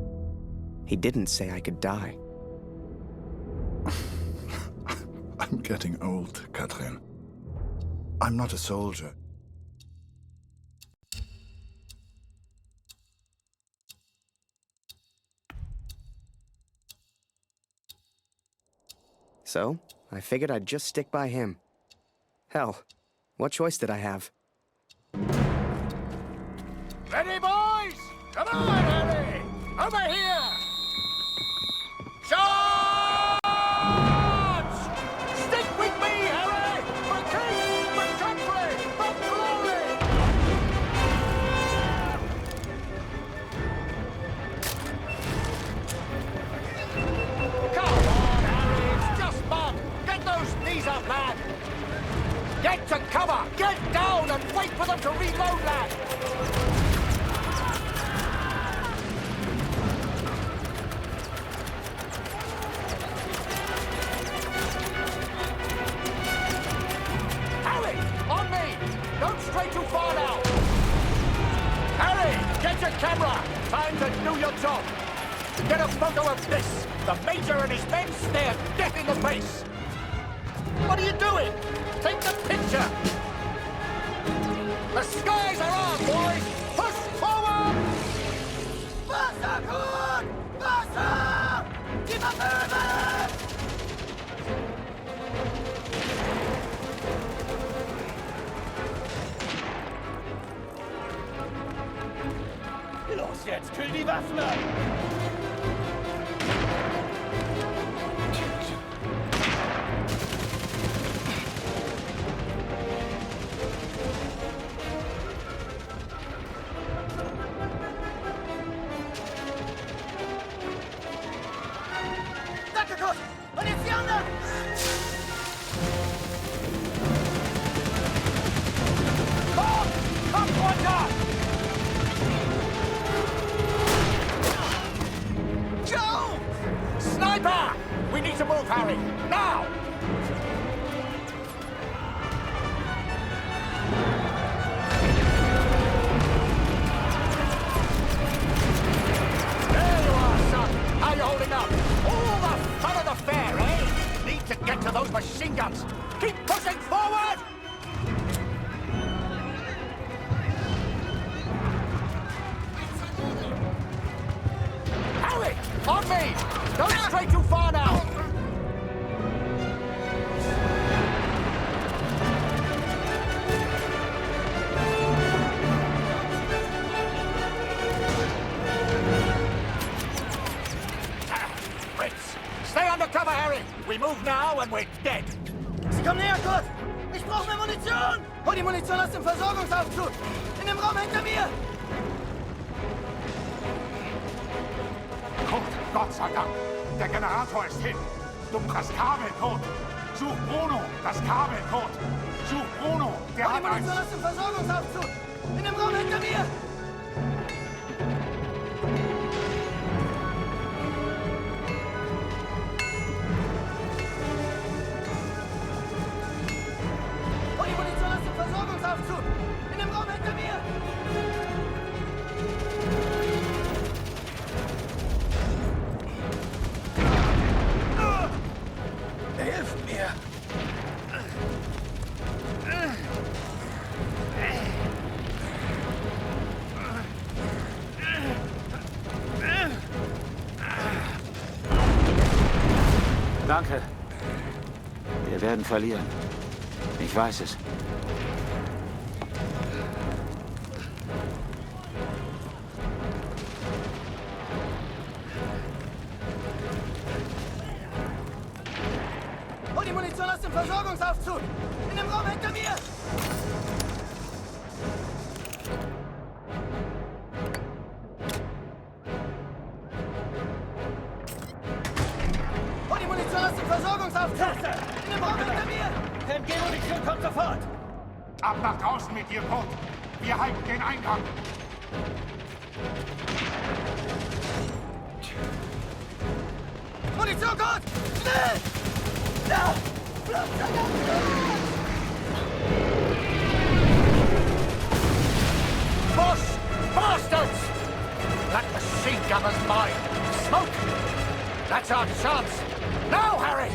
A: He didn't say I could die.
G: I'm getting old, Catherine. I'm not a soldier.
A: So, I figured I'd just stick by him. Hell, what choice did I have?
D: Ready, boys? Come on, Harry! Over here! Charge! Stick with me, Harry! For king, for country, for glory! Come on, Harry, it's just fun! Get those knees up, lad! Get to cover! Get down and wait for them to reload, lad! Don't stray too far now! Harry, get your camera! Time to do your job! Get a photo of this! The Major and his men stare death in the face! What are you doing? Take the picture! The skies are on, boys! Push forward! Wasser, Kurt! Wasser!
J: Öffne! Danke, Kurt! Und jetzt die anderen!
H: Kommt runter!
J: Joe!
H: Sniper! We need to move, Harry! Now! There you are, son! How you holding up? All the fun of the fair, eh? Need to get to those machine guns! Keep pushing forward! Harry! On me! Don't stray too far now! Fritz, stay under cover, Harry! We move now and we're dead!
J: Sie kommen näher, Kurt! Ich brauche mehr Munition! Hol die Munition aus dem Versorgungsaufzug! In dem Raum hinter mir!
H: Gut, Gott sei Dank. Der Generator ist hin. Du das Kabel, Kurt. Such Bruno, das Kabel, Kurt. Such Bruno, der
J: Hol
H: hat
J: die Munition
H: eins.
J: aus dem Versorgungsaufzug! In dem Raum hinter mir! Hol die Munition aus dem Versorgungsaufzug! In dem Raum hinter mir! Hilf mir!
N: Danke. Wir werden verlieren. Ich weiß es.
J: Hol die Munition aus dem Versorgungsaufzug! In dem Raum hinter mir! Hol die Munition aus dem Versorgungsaufzug! In dem Raum hinter mir! MG-Munition kommt sofort!
H: Ab nach draußen mit dir, Kurt. Wir halten den Eingang.
J: Munition, Kurt! Schnell! Da!
H: Boss! Bastards! That machine gunner's mine. Smoke! That's our chance. Now, Harry!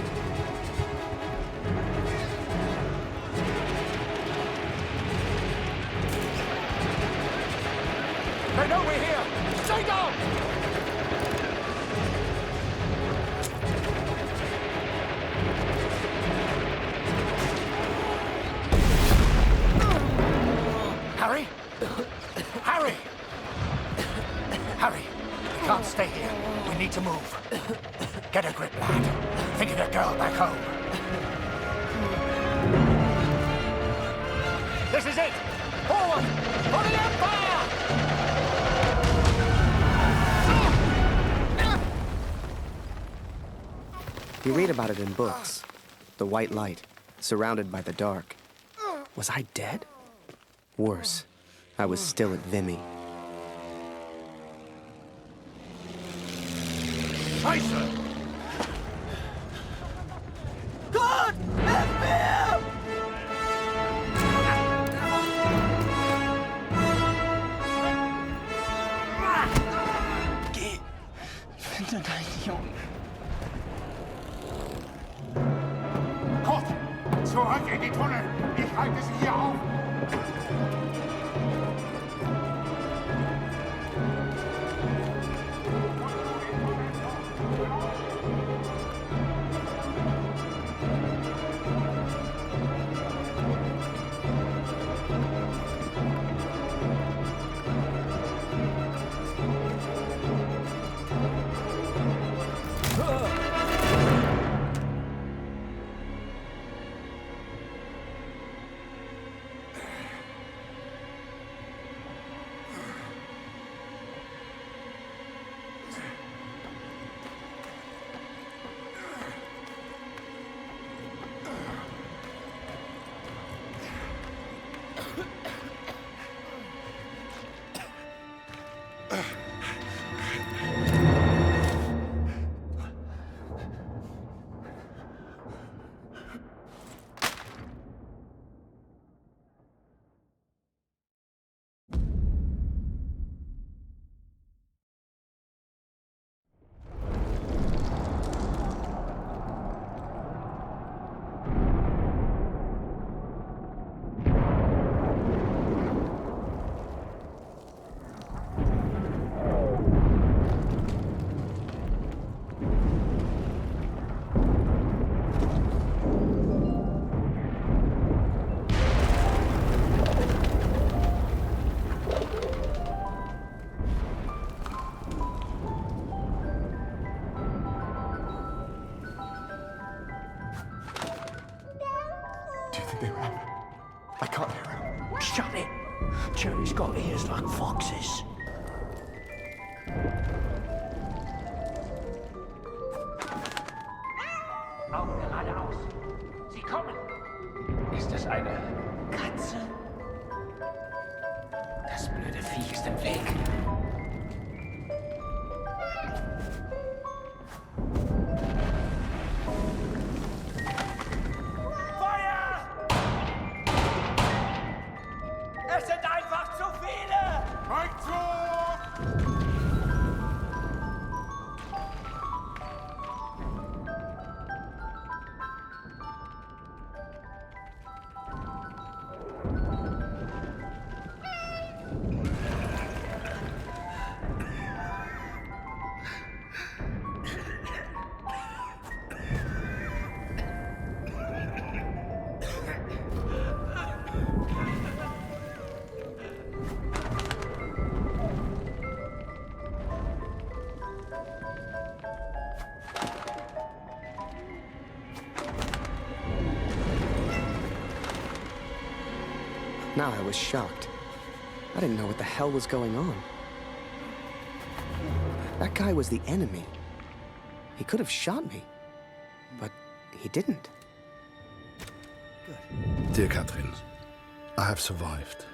H: They know we're here. Stay down! Harry? Harry! Harry, we can't stay here. We need to move. Get a grip, lad. Think of the girl back home. This is it! Forward! For the Empire!
A: You read about it in books. The white light, surrounded by the dark. Was I dead? Worse, I was still at Vimy.
H: Scheiße!
J: Gott! Hilf mir!
E: Geh! Finde deinen Jungen.
H: Kurt! Zurück in die Tunnel! Ich halte sie hier auf!
T: think they were at? I can't hear him.
E: Shut it! Jerry's got ears like foxes.
M: Augen geradeaus. Sie kommen. Ist es eine Katze? Das blöde Viech ist im Weg.
F: Feuer! Es sind einfach zu viele!
L: Rückzug!
A: Now I was shocked. I didn't know what the hell was going on. That guy was the enemy. He could have shot me, but he didn't.
G: Dear Catherine, I have survived.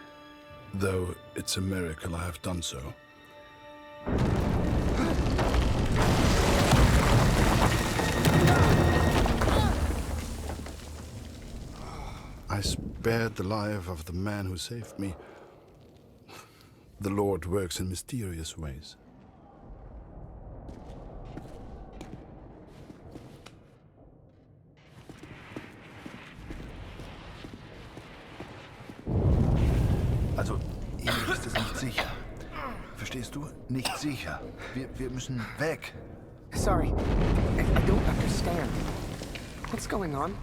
G: Though it's a miracle I have done so. I spared the life of the man who saved me. The Lord works in mysterious ways.
Q: Also, hier ist es nicht sicher. Verstehst du? Nicht sicher. Wir müssen weg.
A: Sorry, I don't understand. What's going on?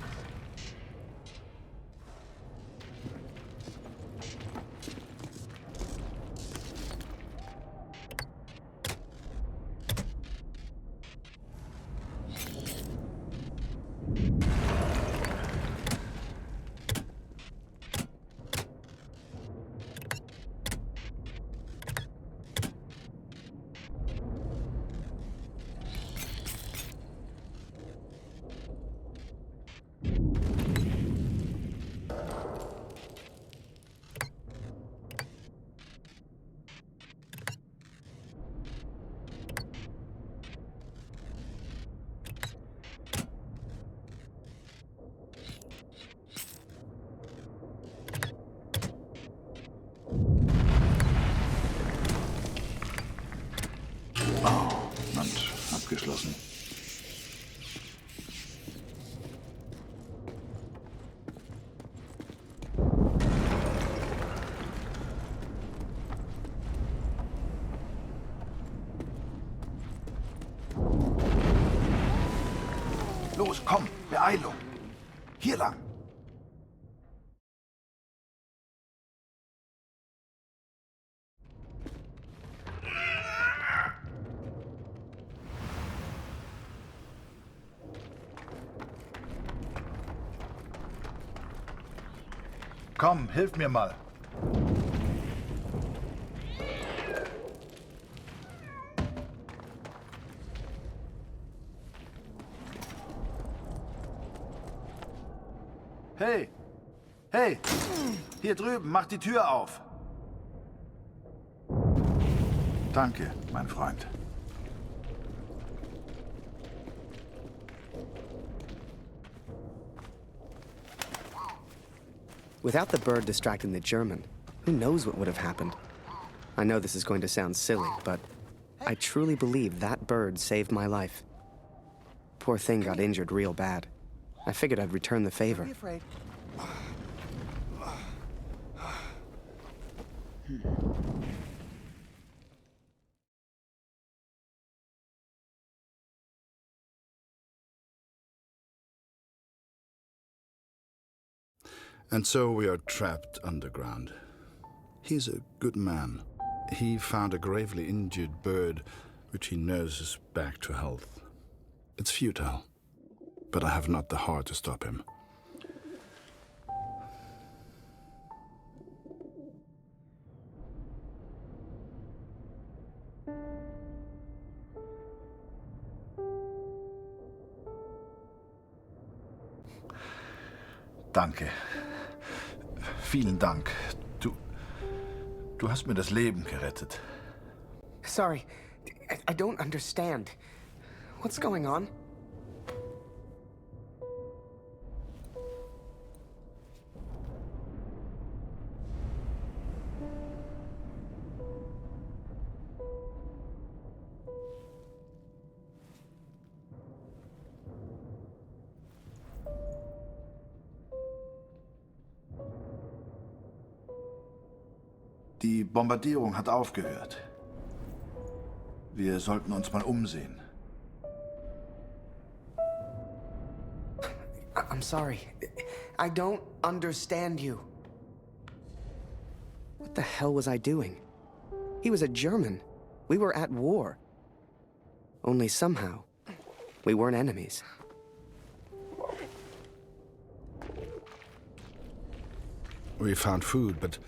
G: Abgeschlossen.
Q: Los, komm, Beeilung. Hier lang. Komm, hilf mir mal. Hey! Hey! Hier drüben, mach die Tür auf! Danke, mein Freund.
A: Without the bird distracting the German, who knows what would have happened? I know this is going to sound silly, but I truly believe that bird saved my life. Poor thing got injured real bad. I figured I'd return the favor.
P: Don't be afraid.
G: And so we are trapped underground. He's a good man. He found a gravely injured bird, which he nurses back to health. It's futile, but I have not the heart to stop him. Danke. Vielen Dank. Du hast mir das Leben gerettet.
A: Sorry, I don't understand. What's going on?
G: Die Bombardierung hat aufgehört. Wir sollten uns mal umsehen.
A: I'm sorry. I don't understand you. What the hell was I doing? He was a German. We were at war. Only somehow, we weren't enemies.
G: We found food, but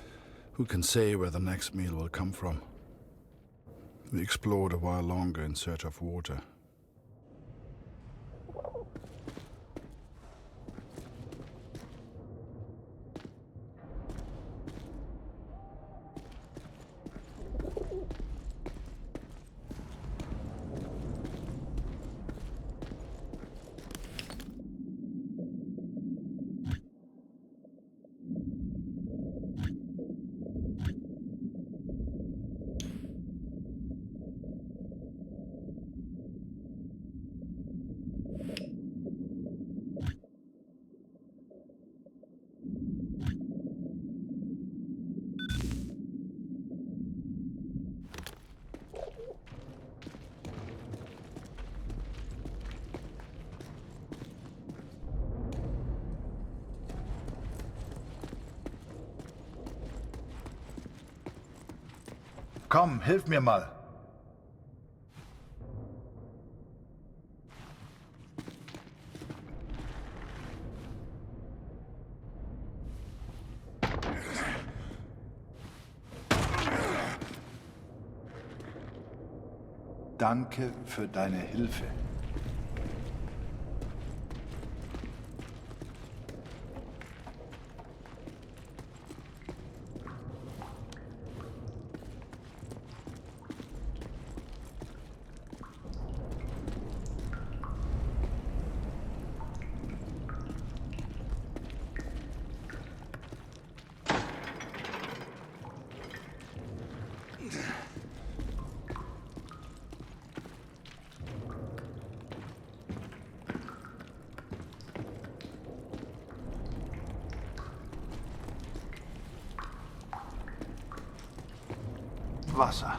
G: who can say where the next meal will come from? We explored a while longer in search of water. Komm, hilf mir mal. Danke für deine Hilfe. Wasser.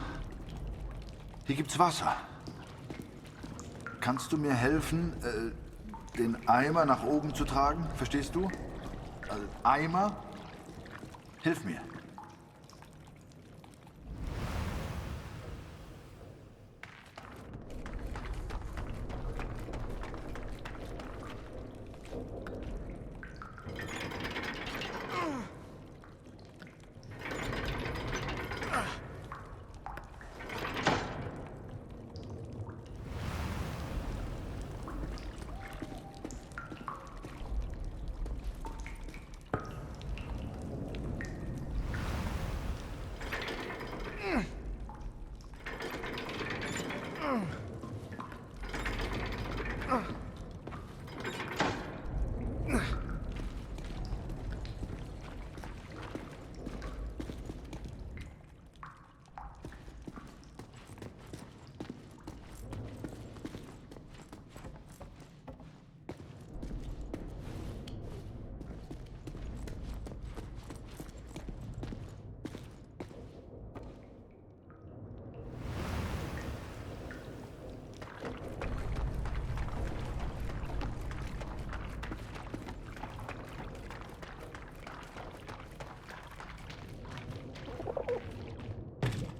G: Hier gibt's Wasser. Kannst du mir helfen, den Eimer nach oben zu tragen? Verstehst du? Eimer? Hilf mir.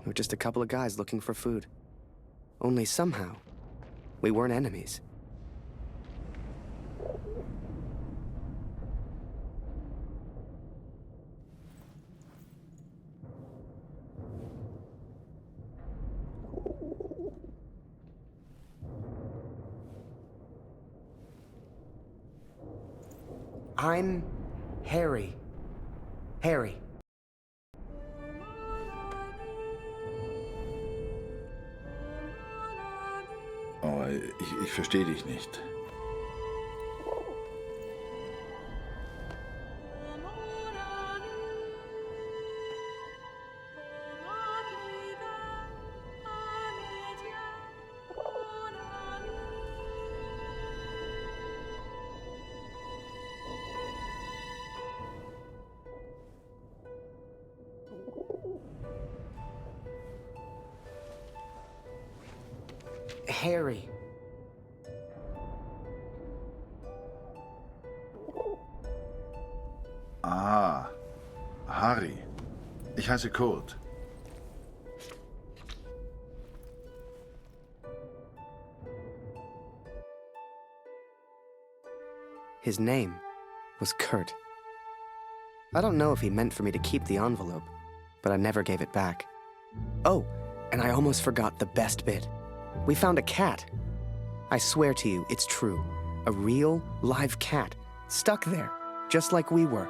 A: We're just a couple of guys looking for food. Only somehow, we weren't enemies. I'm Harry. Harry.
G: Oh, ich verstehe dich nicht.
A: Harry.
G: Ah, Harry. Ich heiße Kurt.
A: His name was Kurt. I don't know if he meant for me to keep the envelope, but I never gave it back. Oh, and I almost forgot the best bit. We found a cat. I swear to you, it's true. A real, live cat, stuck there, just like we were.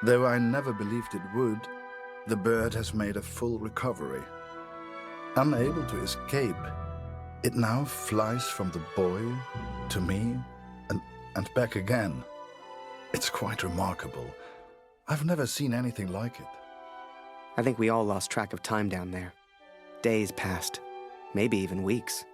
G: Though I never believed it would, the bird has made a full recovery. Unable to escape, it now flies from the boy to me and back again. It's quite remarkable. I've never seen anything like it.
A: I think we all lost track of time down there. Days passed, maybe even weeks.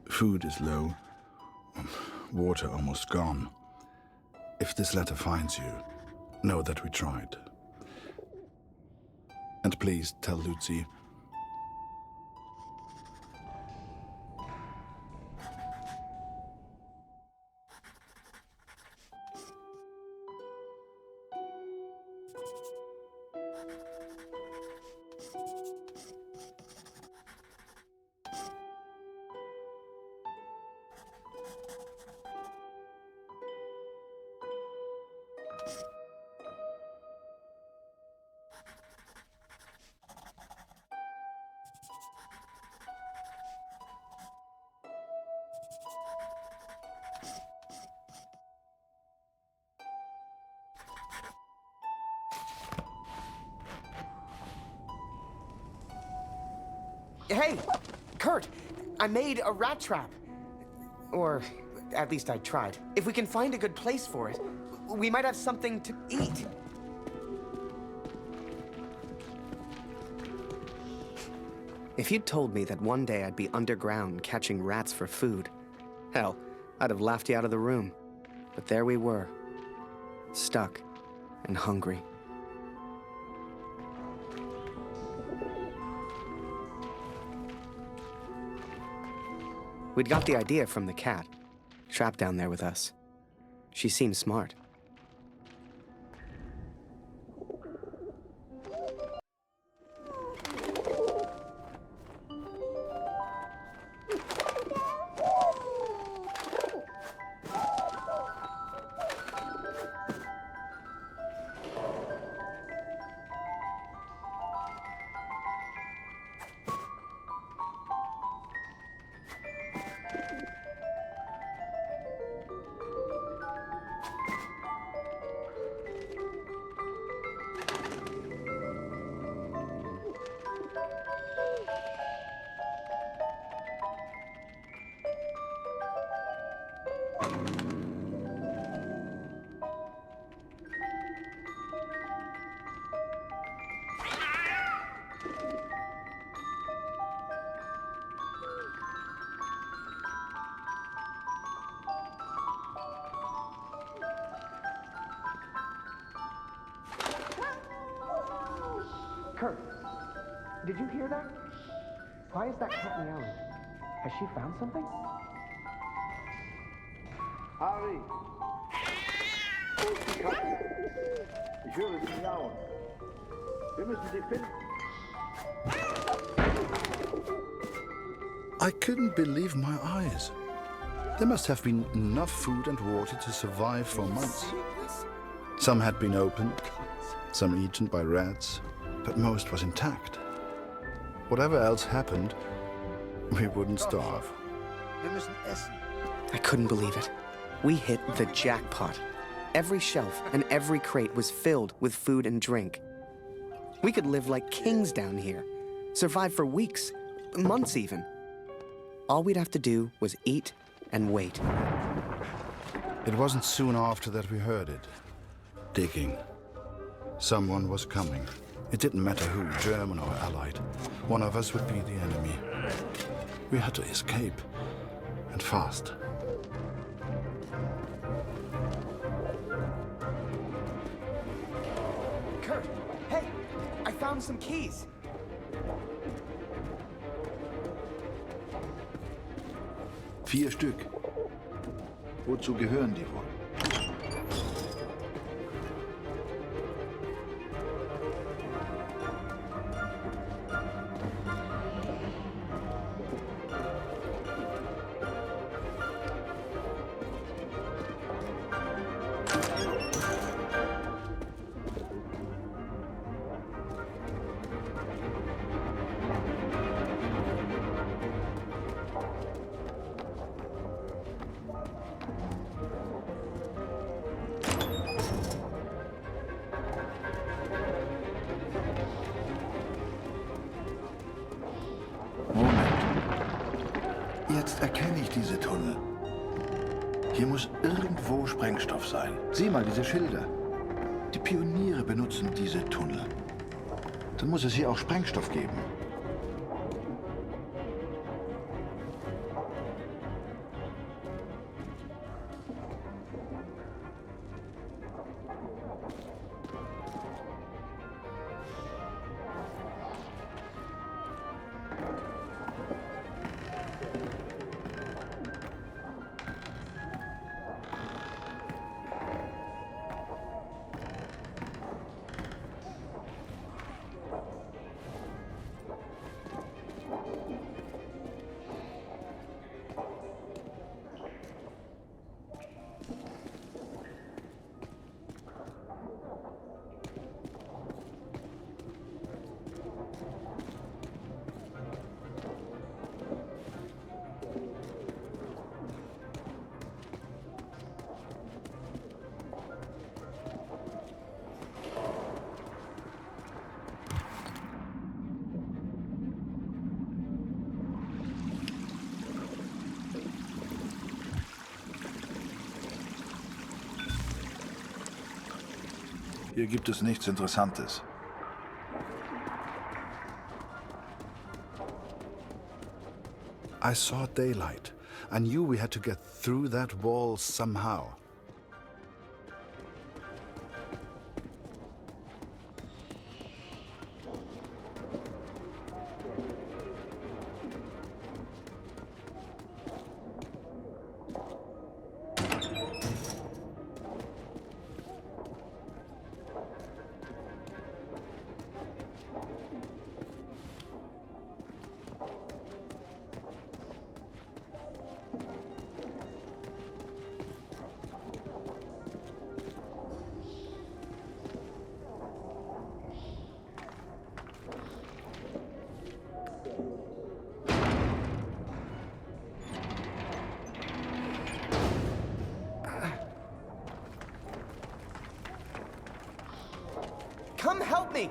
G: Food is low, water almost gone. If this letter finds you, know that we tried. And please tell Lucy.
A: Hey, Kurt, I made a rat trap. Or, at least I tried. If we can find a good place for it, we might have something to eat. If you'd told me that one day I'd be underground catching rats for food, hell, I'd have laughed you out of the room. But there we were, stuck and hungry. We'd got the idea from the cat, trapped down there with us. She seemed smart.
U: Kurt, did you hear that? Why is that cat meowing? Has she found something?
V: Harry! Ich höre sie miauen. Wir müssen sie finden.
G: I couldn't believe my eyes. There must have been enough food and water to survive for months. Some had been opened, some eaten by rats, but most was intact. Whatever else happened, we wouldn't starve.
J: Wir müssen essen.
A: I couldn't believe it. We hit the jackpot. Every shelf and every crate was filled with food and drink. We could live like kings down here, survive for weeks, months even. All we'd have to do was eat and wait.
G: It wasn't soon after that we heard it. Digging. Someone was coming. It didn't matter who, German or Allied. One of us would be the enemy. We had to escape, and fast.
A: Kurt, hey, I found some keys.
Q: Vier Stück. Wozu gehören die wohl? Jetzt erkenne ich diese Tunnel. Hier muss irgendwo Sprengstoff sein. Sieh mal diese Schilder. Die Pioniere benutzen diese Tunnel. Dann muss es hier auch Sprengstoff geben. Hier gibt es nichts Interessantes.
G: I saw daylight. I knew we had to get through that wall somehow.
A: Come help me!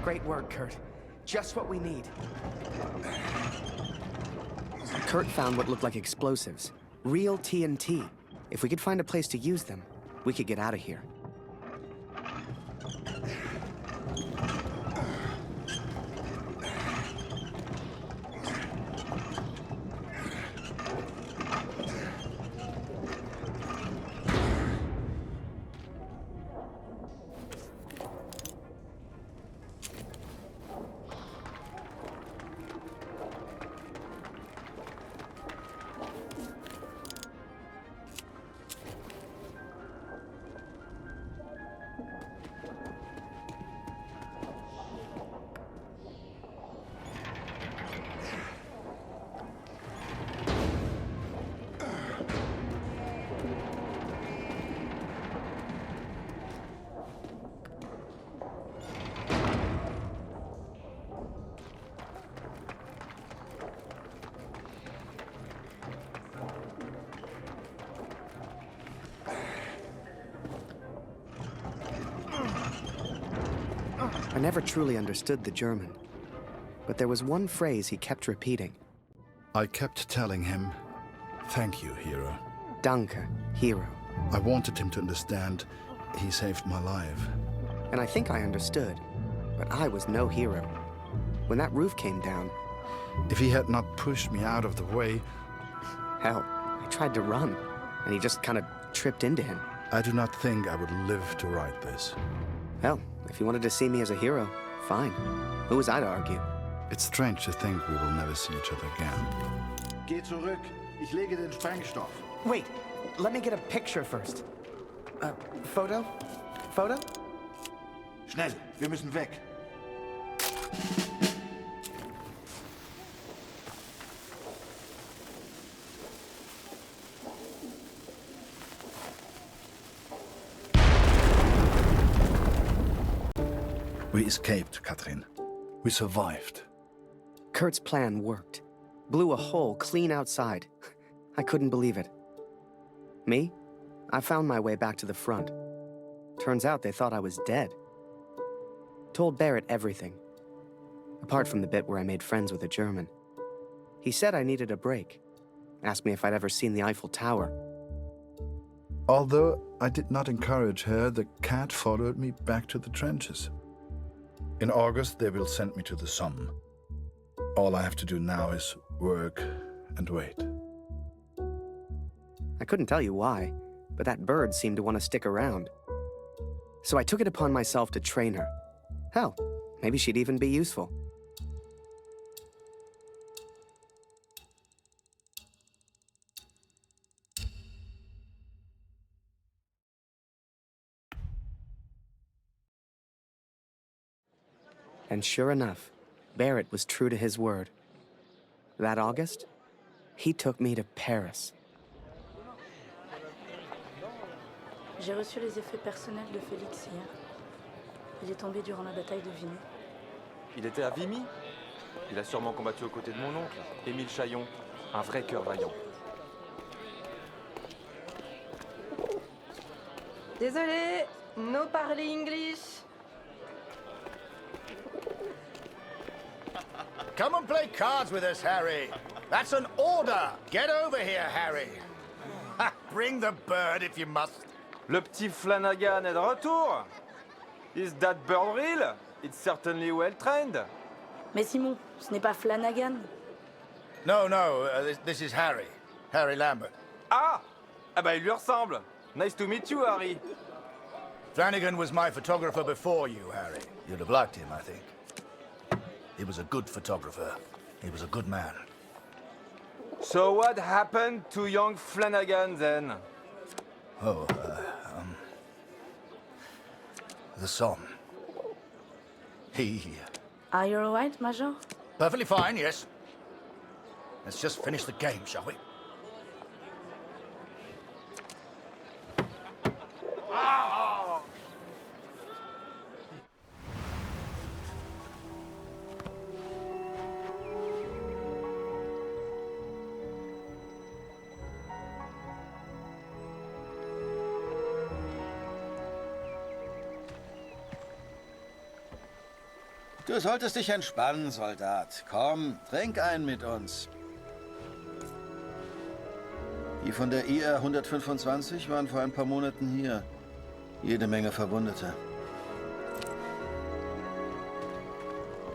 A: Great work, Kurt. Just what we need. Kurt found what looked like explosives. Real TNT. If we could find a place to use them, we could get out of here. I never truly understood the German, but there was one phrase he kept repeating.
G: I kept telling him, "Thank you, hero."
A: Danke, hero.
G: I wanted him to understand he saved my life.
A: And I think I understood, but I was no hero. When that roof came down...
G: If he had not pushed me out of the way...
A: Hell, I tried to run, and he just kind of tripped into him.
G: I do not think I would live to write this.
A: Hell, if you wanted to see me as a hero, fine. Who was I to argue?
G: It's strange to think we will never see each other again.
Q: Geh zurück. Ich lege den Sprengstoff.
U: Wait, let me get a picture first. Photo? Photo?
Q: Schnell, wir müssen weg.
G: We escaped, Katrin. We survived.
A: Kurt's plan worked. Blew a hole clean outside. I couldn't believe it. Me? I found my way back to the front. Turns out they thought I was dead. Told Barrett everything. Apart from the bit where I made friends with a German. He said I needed a break. Asked me if I'd ever seen the Eiffel Tower.
G: Although I did not encourage her, the cat followed me back to the trenches. In August, they will send me to the Somme. All I have to do now is work and wait.
A: I couldn't tell you why, but that bird seemed to want to stick around. So I took it upon myself to train her. Hell, maybe she'd even be useful. And sure enough, Barrett was true to his word. That August, he took me to Paris.
B: J'ai reçu les effets personnels de Félix hier. Il est tombé durant la bataille de Vimy.
T: Il était à Vimy? Il a sûrement combattu aux côtés de mon oncle, Émile Chaillon, un vrai cœur vaillant.
R: Désolé, no parler English.
C: Come and play cards with us, Harry. That's an order. Get over here, Harry. Bring the bird if you must.
T: Le petit Flanagan est de retour. Is that bird real? It's certainly well trained.
B: Mais Simon, ce n'est pas Flanagan.
C: No, this is Harry. Harry Lambert.
T: Ah! Ah bah il lui ressemble. Nice to meet you, Harry.
C: Flanagan was my photographer before you, Harry. You'd have liked him, I think. He was a good photographer. He was a good man.
T: So what happened to young Flanagan then?
C: Oh, the Somme. He...
B: Are you all right, Major?
C: Perfectly fine, yes. Let's just finish the game, shall we?
J: Du solltest dich entspannen, Soldat. Komm, trink einen mit uns. Die von der IR 125 waren vor ein paar Monaten hier. Jede Menge Verwundete.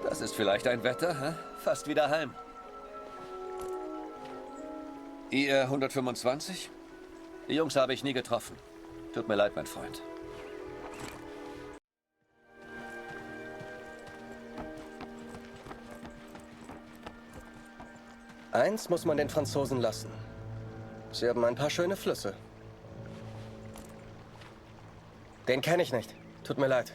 I: Das ist vielleicht ein Wetter, hä? Fast wieder heim. IR 125? Die Jungs habe ich nie getroffen. Tut mir leid, mein Freund.
P: Eins muss man den Franzosen lassen. Sie haben ein paar schöne Flüsse. Den kenne ich nicht. Tut mir leid.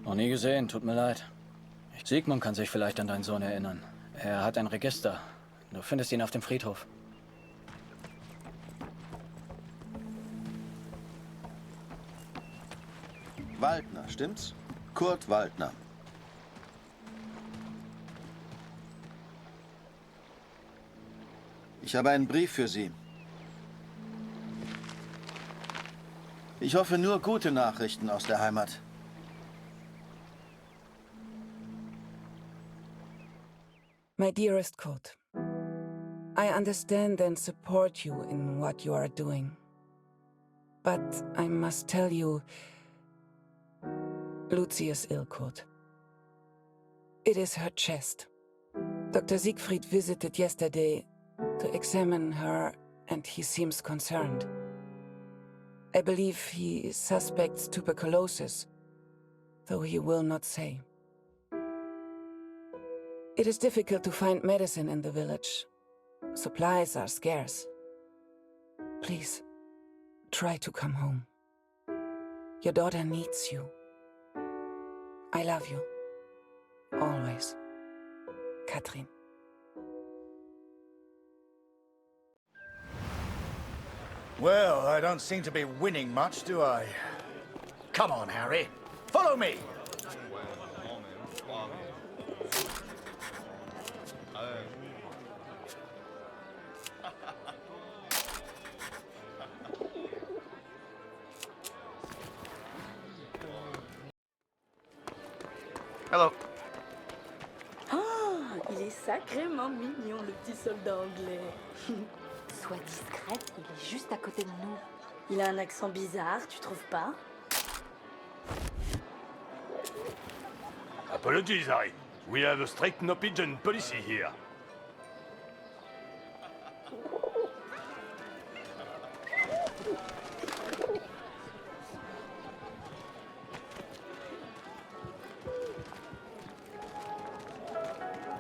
E: Noch nie gesehen, tut mir leid. Sigmund kann sich vielleicht an deinen Sohn erinnern. Er hat ein Register. Du findest ihn auf dem Friedhof.
J: Waldner, stimmt's? Kurt Waldner. Ich habe einen Brief für Sie. Ich hoffe nur gute Nachrichten aus der Heimat.
K: My dearest Kurt, I understand and support you in what you are doing. But I must tell you, Lucy is ill, Kurt. It is her chest. Dr. Siegfried visited yesterday to examine her, and he seems concerned. I believe he suspects tuberculosis, though he will not say. It is difficult to find medicine in the village. Supplies are scarce. Please, try to come home. Your daughter needs you. I love you. Always. Katrin.
C: Well, I don't seem to be winning much, do I? Come on, Harry. Follow me.
J: Hello.
B: Ah, il est sacrément mignon, le petit soldat anglais.
O: Sois discrète, il est juste à côté de nous.
B: Il a un accent bizarre, tu trouves pas?
W: Apologies, Harry. We have a strict no pigeon policy here.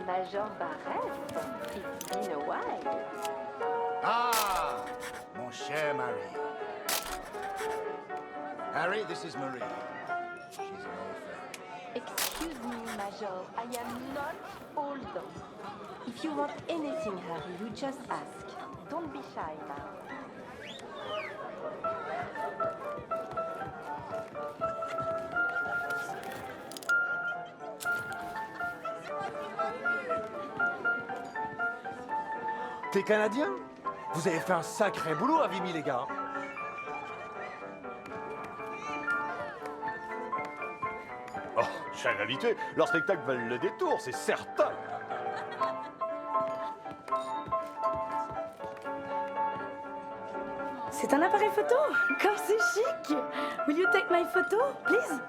O: Major Barrett, it's been a while.
C: Ah, mon cher Marie. Harry, this is Marie. She's an old friend.
O: Excuse me, Major, I am not old. If you want anything, Harry, you just ask. Don't be shy now.
T: T'es Canadien? Vous avez fait un sacré boulot à Vimy, les gars.
W: Oh, chère invité, leur spectacle valent le détour, c'est certain.
B: C'est un appareil photo? Comme c'est chic! Will you take my photo, please?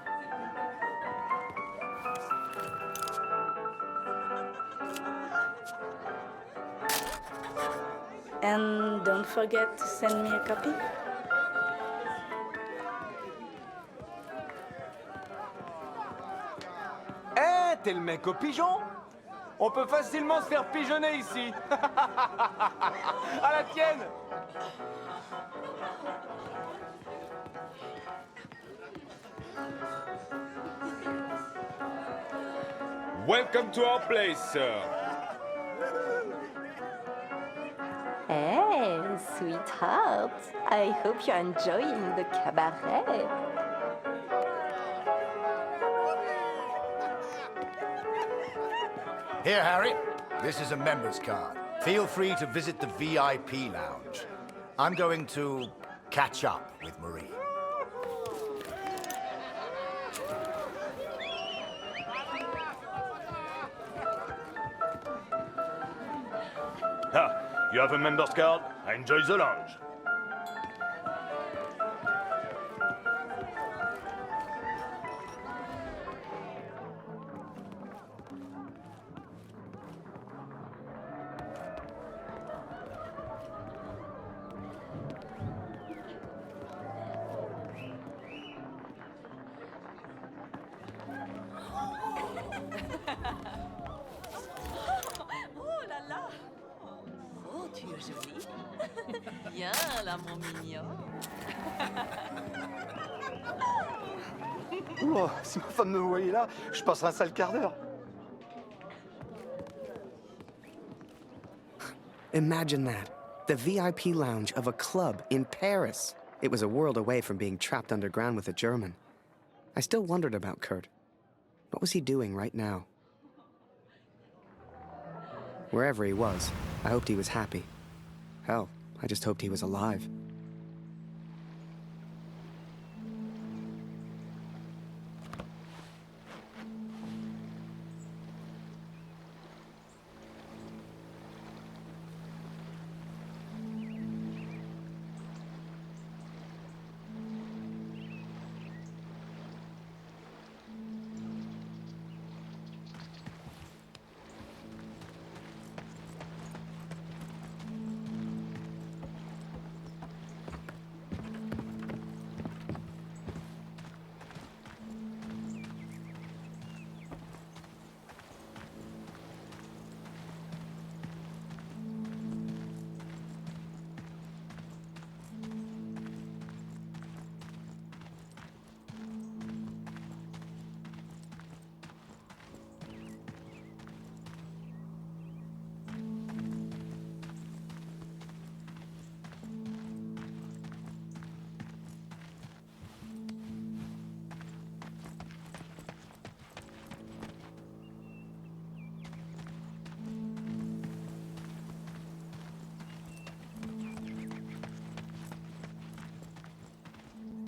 B: And don't forget to send me a copy.
T: Eh, t'es le mec au pigeon? On peut facilement se faire pigeonner ici. À la tienne.
X: Welcome to our place, sir.
O: Hey, sweetheart. I hope you're enjoying the cabaret.
C: Here, Harry. This is a member's card. Feel free to visit the VIP lounge. I'm going to catch up with Marie.
W: You have a member's card? Enjoy the lounge.
D: Oh là là! Oh, tu es jolie. Viens là, mon mignon.
W: Oh, si ma femme me voyait là, je passerais un sale quart d'heure.
A: Imagine that. The VIP lounge of a club in Paris. It was a world away from being trapped underground with a German. I still wondered about Kurt. What was he doing right now? Wherever he was, I hoped he was happy. Hell, I just hoped he was alive.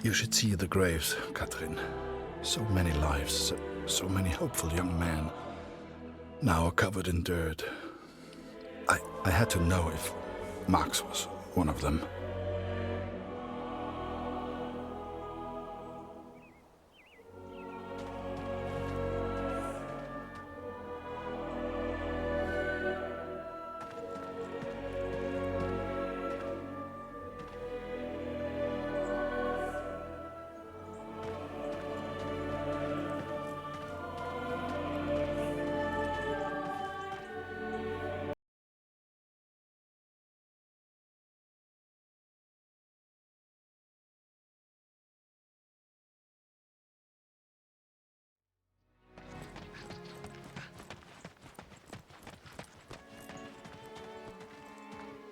G: You should see the graves, Catherine. So many lives, so many hopeful young men, now covered in dirt. I had to know if Max was one of them.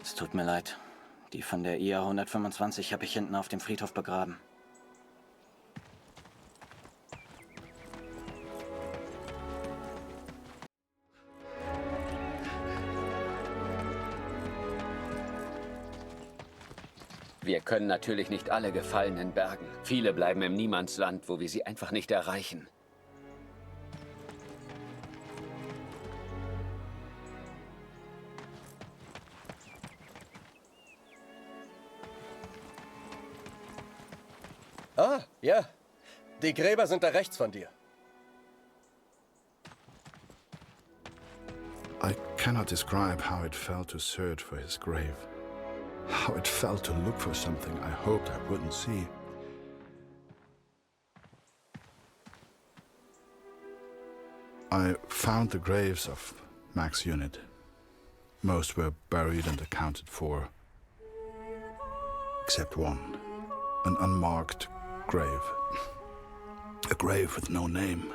E: Es tut mir leid. Die von der IA 125 habe ich hinten auf dem Friedhof begraben.
M: Wir können natürlich nicht alle Gefallenen bergen. Viele bleiben im Niemandsland, wo wir sie einfach nicht erreichen.
H: Ah, ja. Die Gräber sind da rechts von dir.
G: I cannot describe how it felt to search for his grave. How it felt to look for something I hoped I wouldn't see. I found the graves of Mac's unit. Most were buried and accounted for, except one, an unmarked grave. A grave with no name.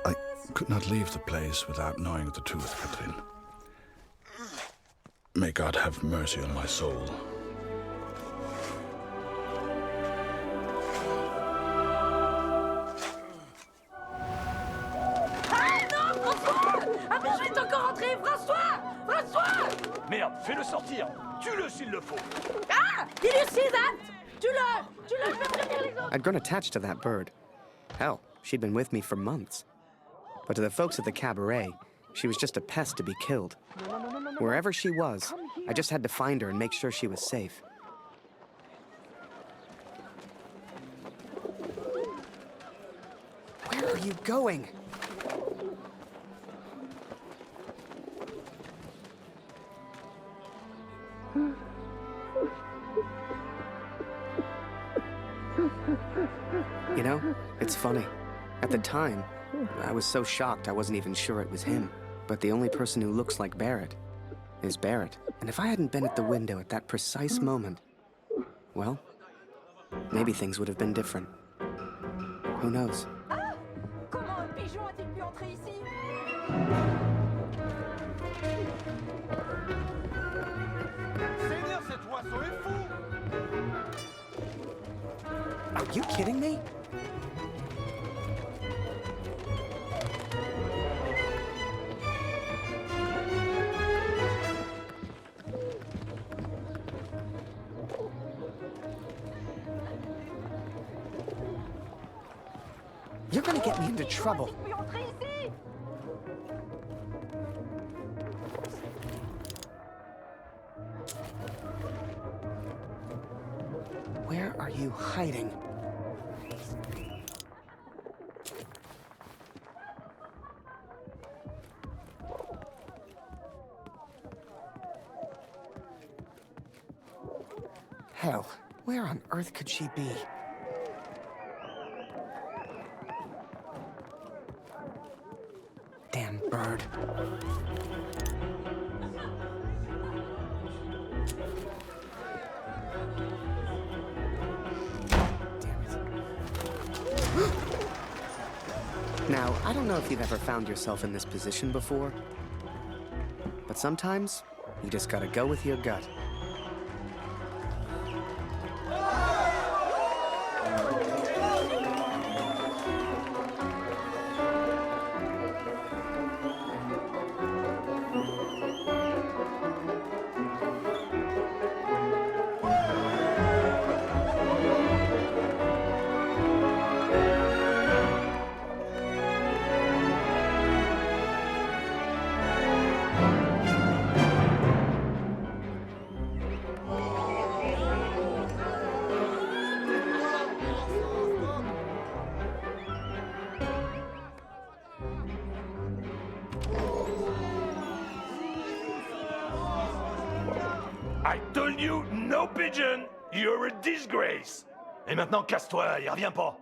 G: I could not leave the place without knowing the truth, Catherine. May God have mercy on my soul.
F: Ah non, François! Ah mais je vais encore rentrer! François! François!
W: Merde, fais-le sortir. Tue-le s'il le faut.
F: Ah! Did you see that? Tue-le! Tue-le, je vais prévenir les autres!
A: I'd grown attached to that bird. Hell, she'd been with me for months. But to the folks at the cabaret, she was just a pest to be killed. Wherever she was, I just had to find her and make sure she was safe. Where are you going? You know, it's funny. At the time, I was so shocked I wasn't even sure it was him. But the only person who looks like Barrett is Barrett. And if I hadn't been at the window at that precise moment, well, maybe things would have been different. Who knows?
F: Comment un pigeon a-t-il pu entrer ici?
T: Seigneur, cet oiseau est fou!
A: Are you kidding me? You're gonna get me into trouble. Where are you hiding? Hell, where on earth could she be? Damn bird. Now, I don't know if you've ever found yourself in this position before, but sometimes you just gotta go with your gut.
W: I told you, no pigeon! You're a disgrace! Et maintenant, casse-toi, il revient pas!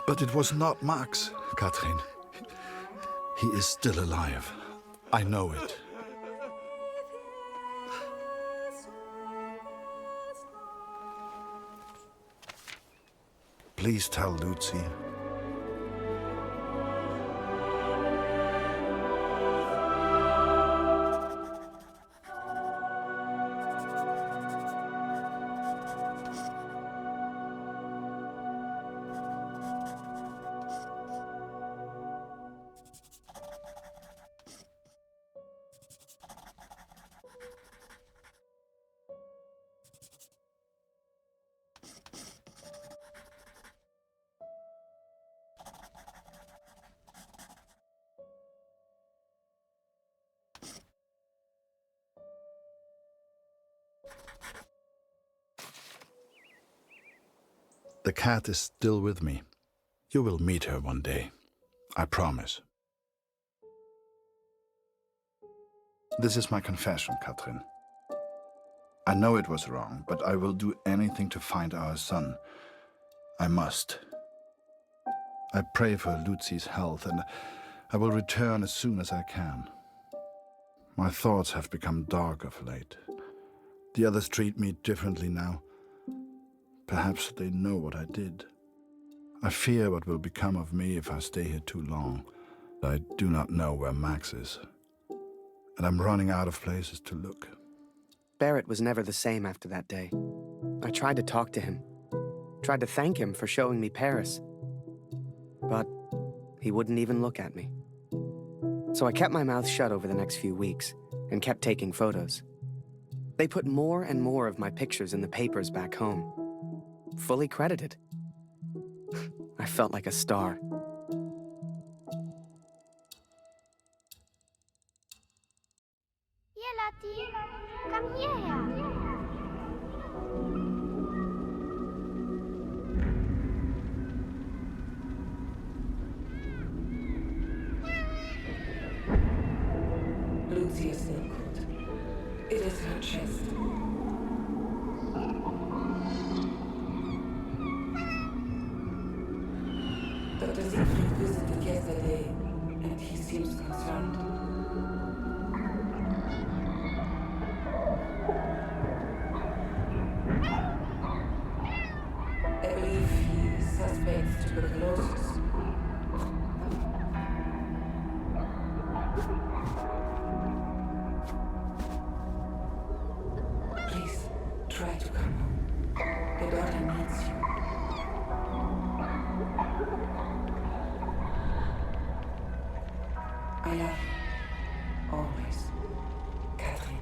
G: But it was not Max, Katrin. He is still alive. I know it. Please tell Lucy. The cat is still with me. You will meet her one day. I promise. This is my confession, Katrin. I know it was wrong, but I will do anything to find our son. I must. I pray for Lucy's health, and I will return as soon as I can. My thoughts have become dark of late. The others treat me differently now. Perhaps they know what I did. I fear what will become of me if I stay here too long. I do not know where Max is, and I'm running out of places to look.
A: Barrett was never the same after that day. I tried to talk to him, tried to thank him for showing me Paris, but he wouldn't even look at me. So I kept my mouth shut over the next few weeks and kept taking photos. They put more and more of my pictures in the papers back home, fully credited. I felt like a star.
F: Here, Lottie. Come here.
K: Lucy is still good. It is her chest. Dr. Siegfried visited yesterday, and he seems concerned. I believe he suspects tuberculosis. Please, try to come home. Your daughter needs you. I love you. Always. Catherine.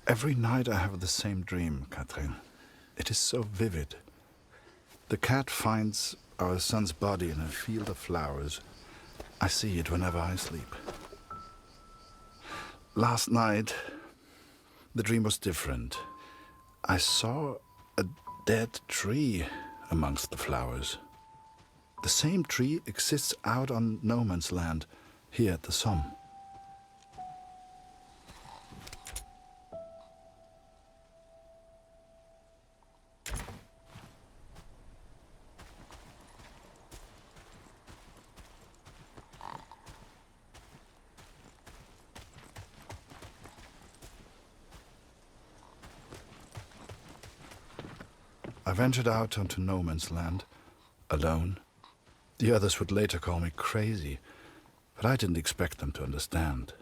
G: Every night I have the same dream, Catherine. It is so vivid. The cat finds our son's body in a field of flowers. I see it whenever I sleep. Last night, the dream was different. I saw a dead tree amongst the flowers. The same tree exists out on no man's land, here at the Somme. I ventured out onto no man's land, alone. The others would later call me crazy, but I didn't expect them to understand.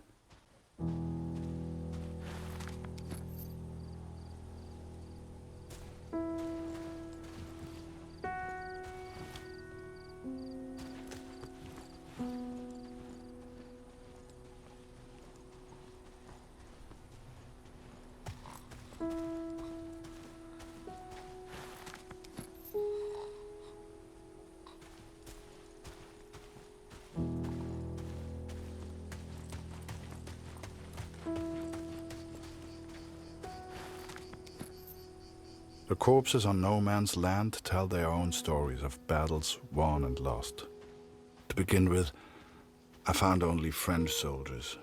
G: The corpses on no man's land tell their own stories of battles won and lost. To begin with, I found only French soldiers.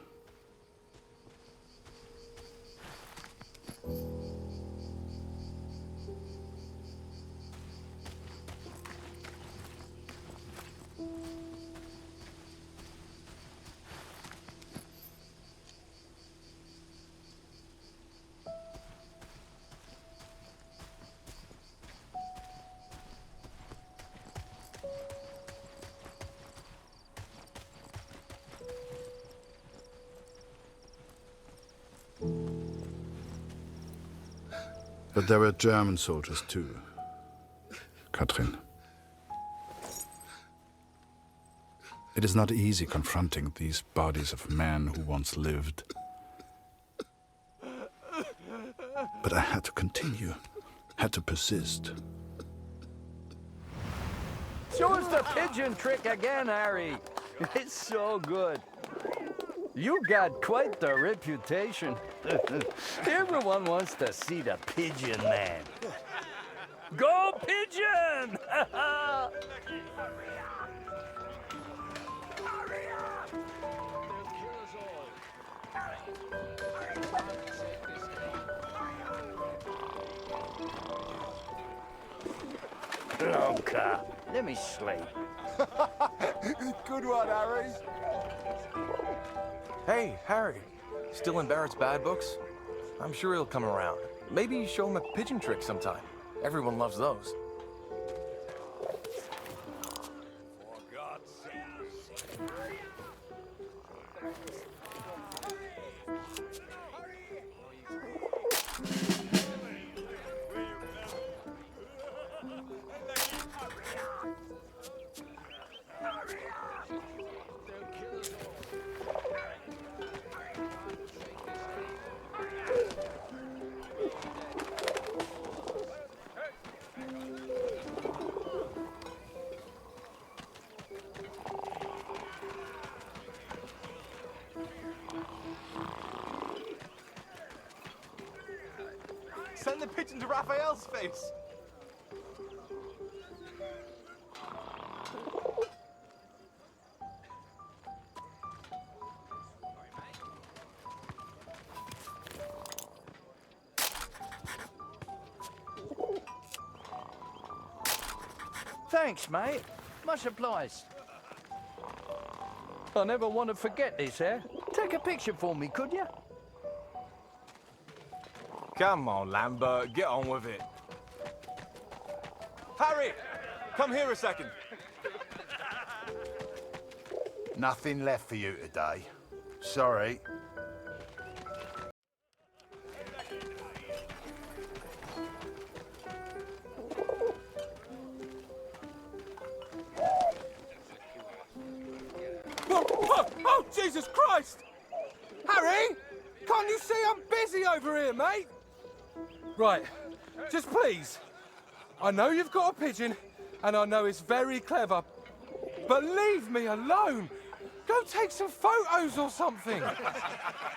G: But there were German soldiers too, Katrin. It is not easy confronting these bodies of men who once lived. But I had to continue, had to persist.
T: Show us the pigeon trick again, Harry. It's so good.
L: You got quite the reputation. Everyone wants to see the Pigeon Man. Go Pigeon! Blanca, let me sleep.
T: Good one, Harry.
N: Hey, Harry. Still in Barrett's bad books? I'm sure he'll come around. Maybe show him a pigeon trick sometime. Everyone loves those.
T: Send the pigeon to Raphael's face.
L: Thanks, mate. Much obliged. I never want to forget this, eh? Take a picture for me, could you?
T: Come on, Lambert, get on with it. Harry, come here a second.
Q: Nothing left for you today. Sorry.
T: Oh, Jesus Christ! Harry, can't you see I'm busy over here, mate? Right, just please. I know you've got a pigeon, and I know it's very clever, but leave me alone. Go take some photos or something.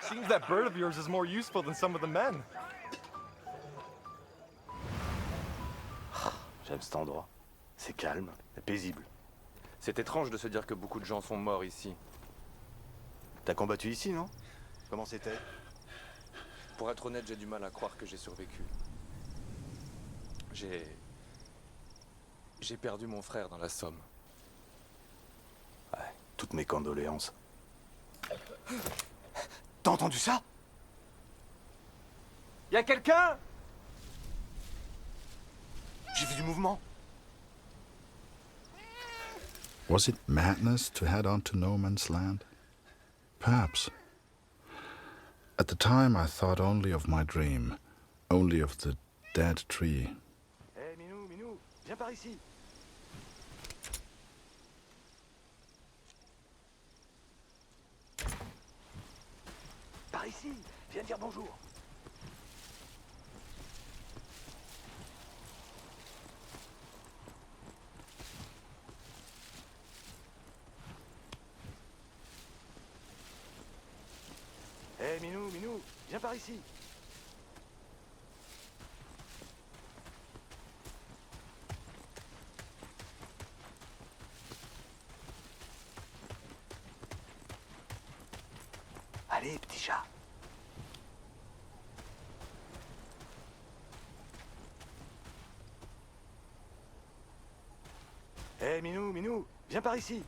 N: Seems that bird of yours is more useful than some of the men.
S: J'aime cet endroit. C'est calme et paisible.
N: C'est étrange de se dire que beaucoup de gens sont morts ici.
S: T'as combattu ici, non? Comment c'était?
N: Pour être honnête, j'ai du mal à croire que j'ai survécu. J'ai perdu mon frère dans la Somme.
S: Ouais, toutes mes condoléances. T'as entendu ça?
T: Y a quelqu'un?
S: J'ai vu du mouvement.
G: Was it madness to head on to no man's land? Perhaps. At the time, I thought only of my dream, only of the dead tree.
S: Hé, Minou, viens par ici. Par ici, viens dire bonjour. Hé, Minou, viens par ici. Allez, petit chat. Hé, Minou, viens par ici.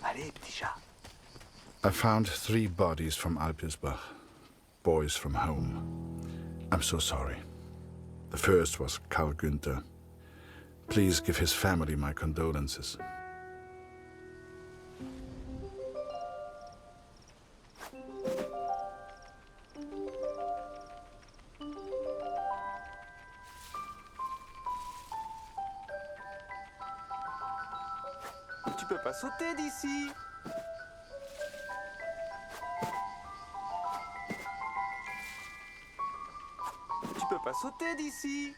S: Allez, petit chat.
G: I found 3 bodies from Alpirsbach, boys from home. I'm so sorry. The first was Karl Günther. Please give his family my condolences.
T: Tu peux pas sauter d'ici. Tu peux pas
S: va sauter d'ici.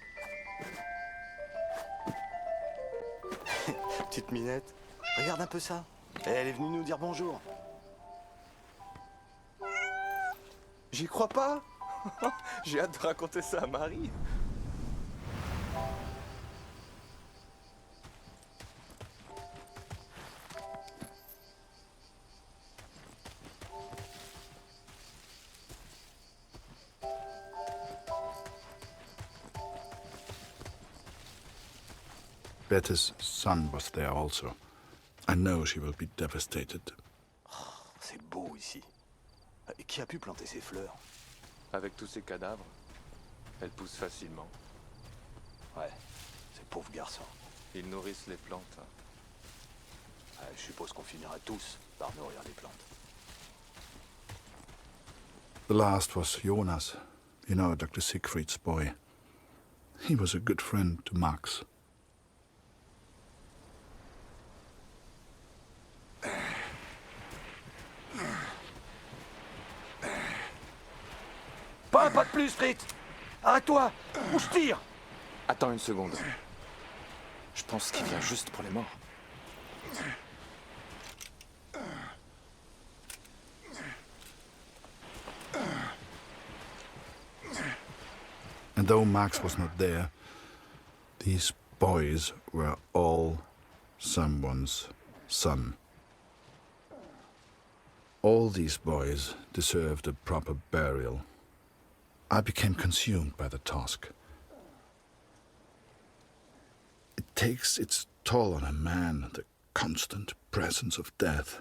S: Petite minette, regarde un peu ça. Elle est venue nous dire bonjour. J'y crois pas. J'ai hâte de raconter ça à Marie.
G: Betty's son was there also. I know she will be devastated.
S: C'est beau ici. Et qui a pu planter ces fleurs?
N: Avec tous ces cadavres, elles poussent facilement.
S: Ouais, ces pauvres garçons.
N: Ils nourrissent les plantes.
S: Ouais, je suppose qu'on finira tous par nourrir les plantes.
G: The last was Jonas, you know, Dr. Siegfried's boy. He was a good friend to Max.
T: Pas un pas de plus, Fritz! Arrête-toi! Ou je tire!
N: Attends une seconde. Je pense qu'il vient juste pour les morts.
G: And though Max was not there, these boys were all someone's son. All these boys deserved a proper burial. I became consumed by the task. It takes its toll on a man, the constant presence of death.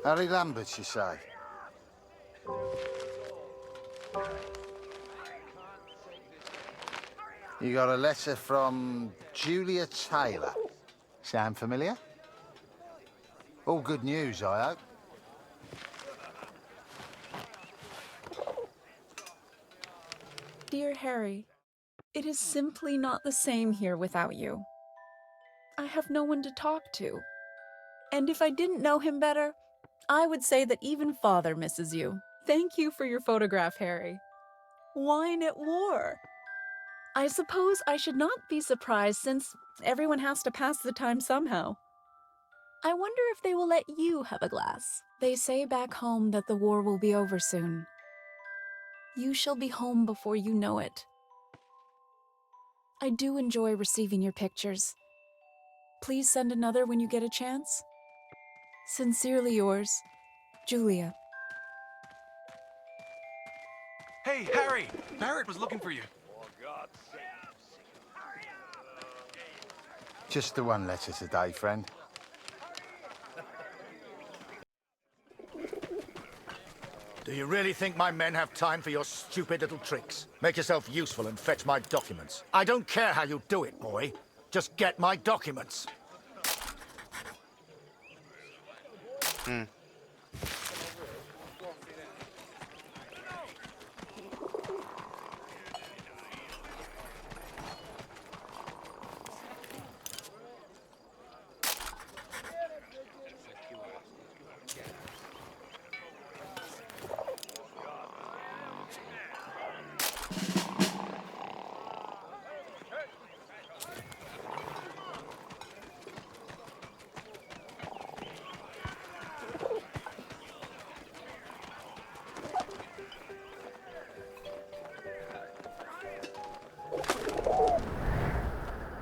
Q: Harry Lambert, you say? You got a letter from Julia Taylor. Sound familiar? All good news, I hope.
I: Dear Harry, it is simply not the same here without you. I have no one to talk to. And if I didn't know him better, I would say that even Father misses you. Thank you for your photograph, Harry. Wine at war. I suppose I should not be surprised since everyone has to pass the time somehow. I wonder if they will let you have a glass. They say back home that the war will be over soon. You shall be home before you know it. I do enjoy receiving your pictures. Please send another when you get a chance. Sincerely yours, Julia.
N: Hey, Harry! Barrett was looking for you.
Q: Just the one letter today, friend.
C: Do you really think my men have time for your stupid little tricks? Make yourself useful and fetch my documents. I don't care how you do it, boy. Just get my documents.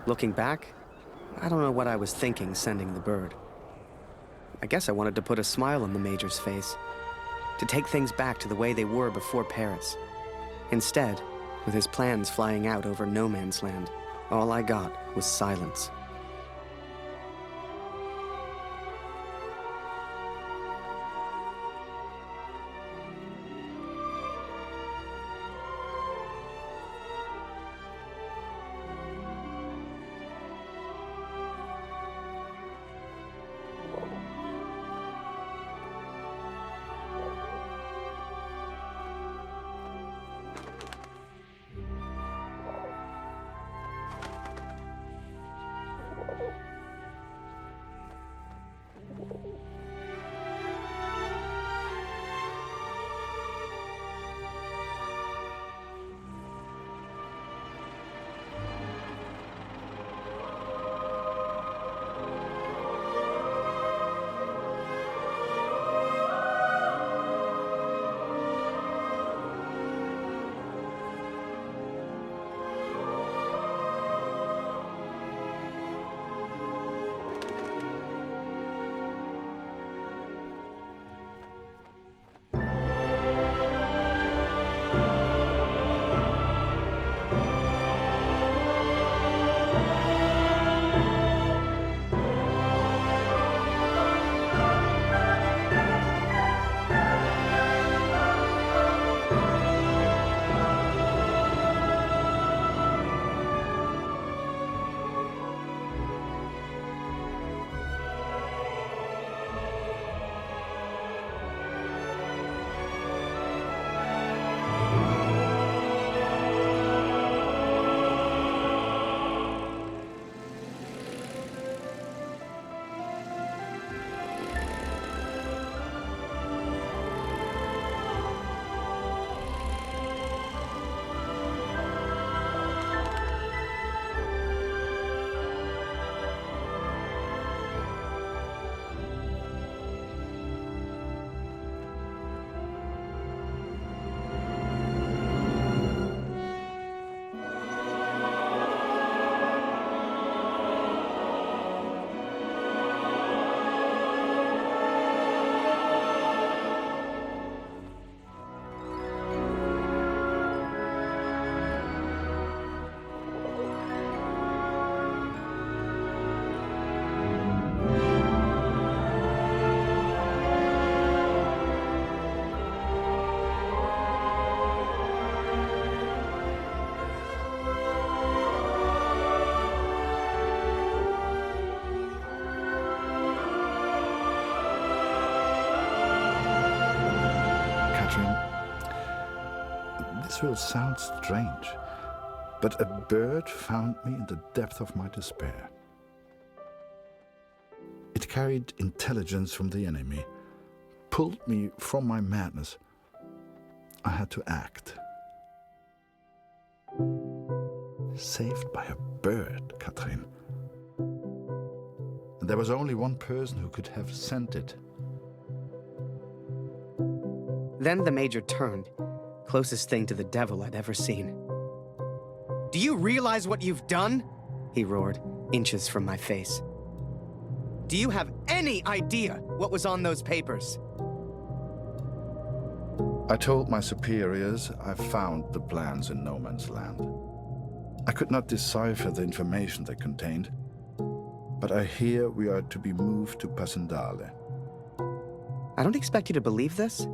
A: Looking back, I don't know what I was thinking sending the bird. I guess I wanted to put a smile on the Major's face, to take things back to the way they were before Paris. Instead, with his plans flying out over no man's land, all I got was silence.
G: This will sound strange, but a bird found me in the depth of my despair. It carried intelligence from the enemy, pulled me from my madness. I had to act. Saved by a bird, Katrin. There was only one person who could have sent it.
A: Then the Major turned, closest thing to the devil I'd ever seen. Do you realize what you've done? He roared, inches from my face. Do you have any idea what was on those papers?
G: I told my superiors I found the plans in no man's land. I could not decipher the information they contained, but I hear we are to be moved to Passendale.
A: I don't expect you to believe this,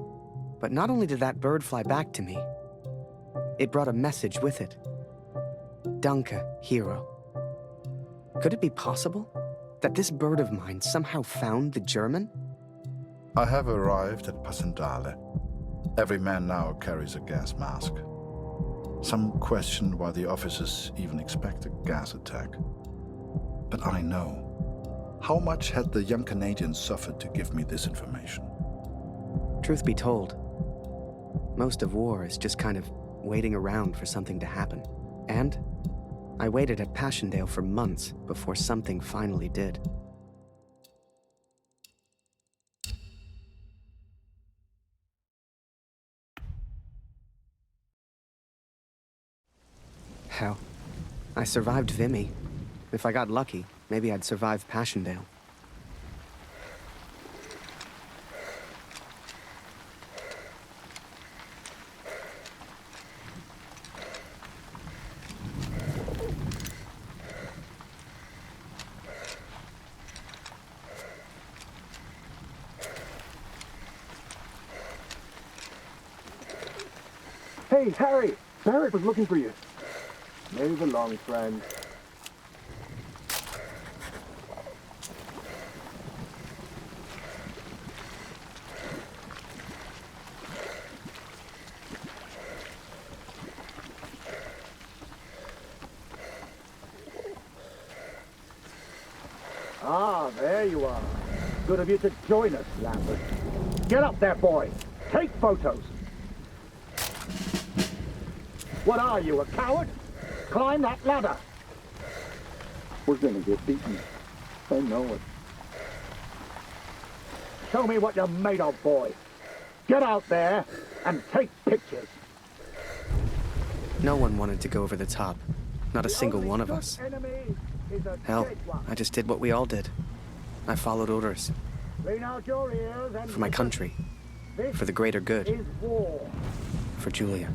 A: but not only did that bird fly back to me, it brought a message with it. Danke, hero. Could it be possible that this bird of mine somehow found the German?
G: I have arrived at Passendale. Every man now carries a gas mask. Some question why the officers even expect a gas attack. But I know. How much had the young Canadian suffered to give me this information?
A: Truth be told, most of war is just kind of waiting around for something to happen. And I waited at Passchendaele for months before something finally did. Hell, I survived Vimy. If I got lucky, maybe I'd survive Passchendaele.
P: Hey, Harry! Barrett was looking for you. Move along, friend. Ah, there you are. Good of you to join us, Lambert. Get up there, boy. Take photos. What are you, a coward? Climb that ladder. We're gonna get beaten. I know it. Show me what you're made of, boy. Get out there and take pictures.
A: No one wanted to go over the top. Not a single one of us. Hell, I just did what we all did. I followed orders.
P: Clean out your ears and
A: For my country. For the greater good.
P: is war.
A: For Julia.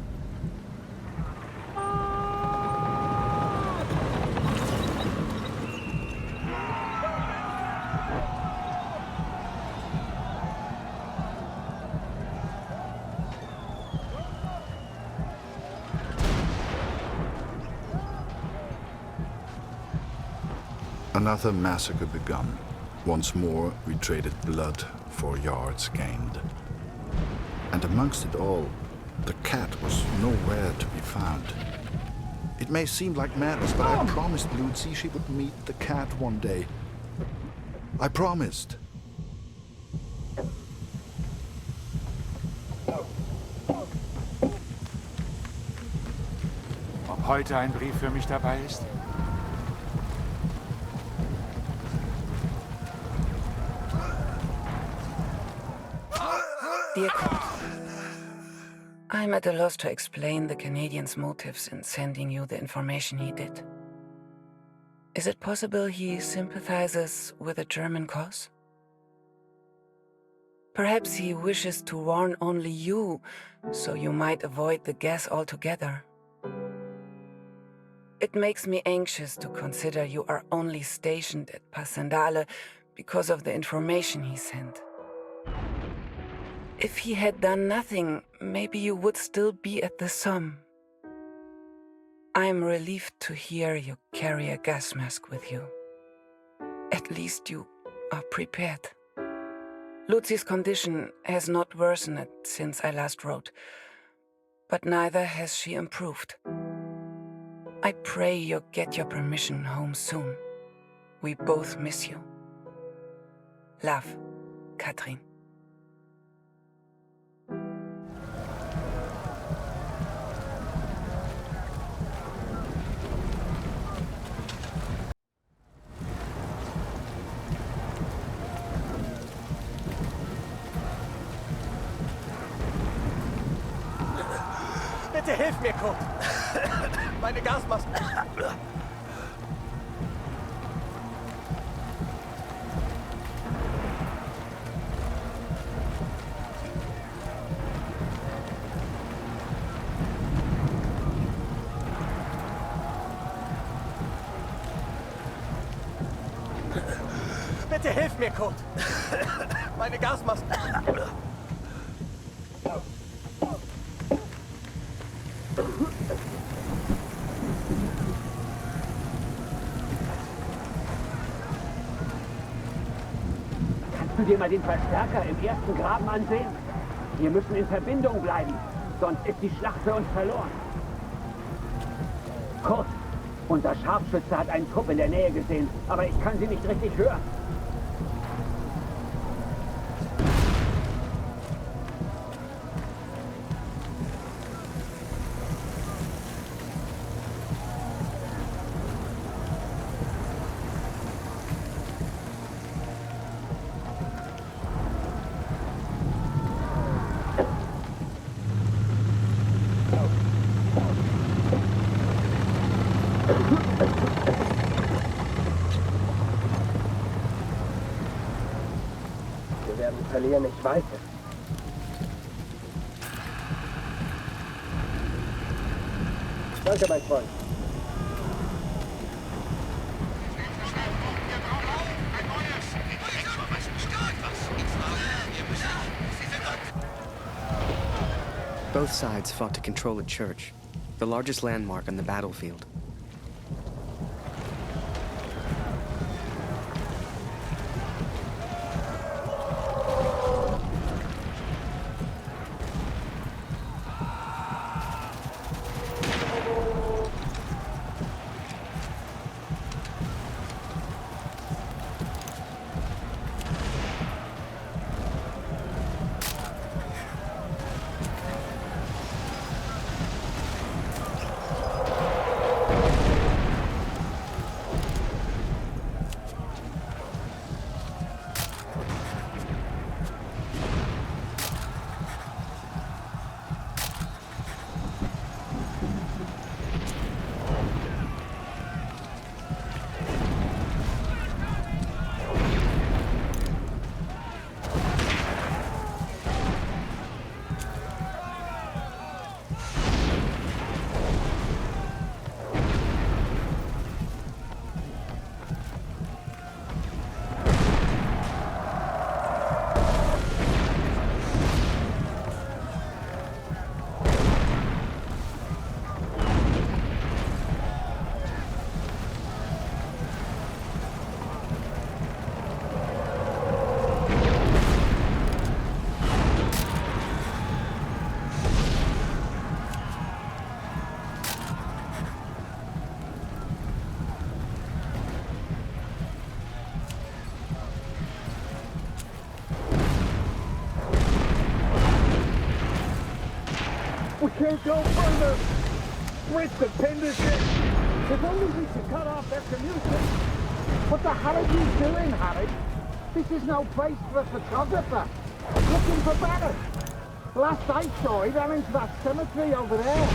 G: Another massacre begun. Once more, we traded blood for yards gained. And amongst it all, the cat was nowhere to be found. It may seem like madness, but I promised Lucy she would meet the cat one day. I promised.
R: Ob heute ein Brief für mich dabei ist?
K: Dear Court, I'm at a loss to explain the Canadian's motives in sending you the information he did. Is it possible he sympathizes with the German cause? Perhaps he wishes to warn only you, so you might avoid the gas altogether. It makes me anxious to consider you are only stationed at Passendale because of the information he sent. If he had done nothing, maybe you would still be at the Somme. I am relieved to hear you carry a gas mask with you. At least you are prepared. Lucy's condition has not worsened since I last wrote. but neither has she improved. I pray you'll get your permission home soon. We both miss you. Love, Katrin.
H: Bitte hilf mir, Kurt. Meine Gasmaske. Bitte hilf mir, Kurt. Meine Gasmaske.
B: Kannst du dir mal den Verstärker im ersten Graben ansehen? Wir müssen in Verbindung bleiben, sonst ist die Schlacht für uns verloren. Kurt, unser Scharfschütze hat einen Trupp in der Nähe gesehen, aber ich kann sie nicht richtig hören. Wir werden verlieren, ich weiß es. Danke, mein Freund.
A: Both sides fought to control a church, the largest landmark on the battlefield.
P: We can't go further. Fritz, the pendant. If only we could cut off their communication. What the hell are you doing, Harry? This is no place for a photographer. Looking for better. Last I saw, he ran into that cemetery over there.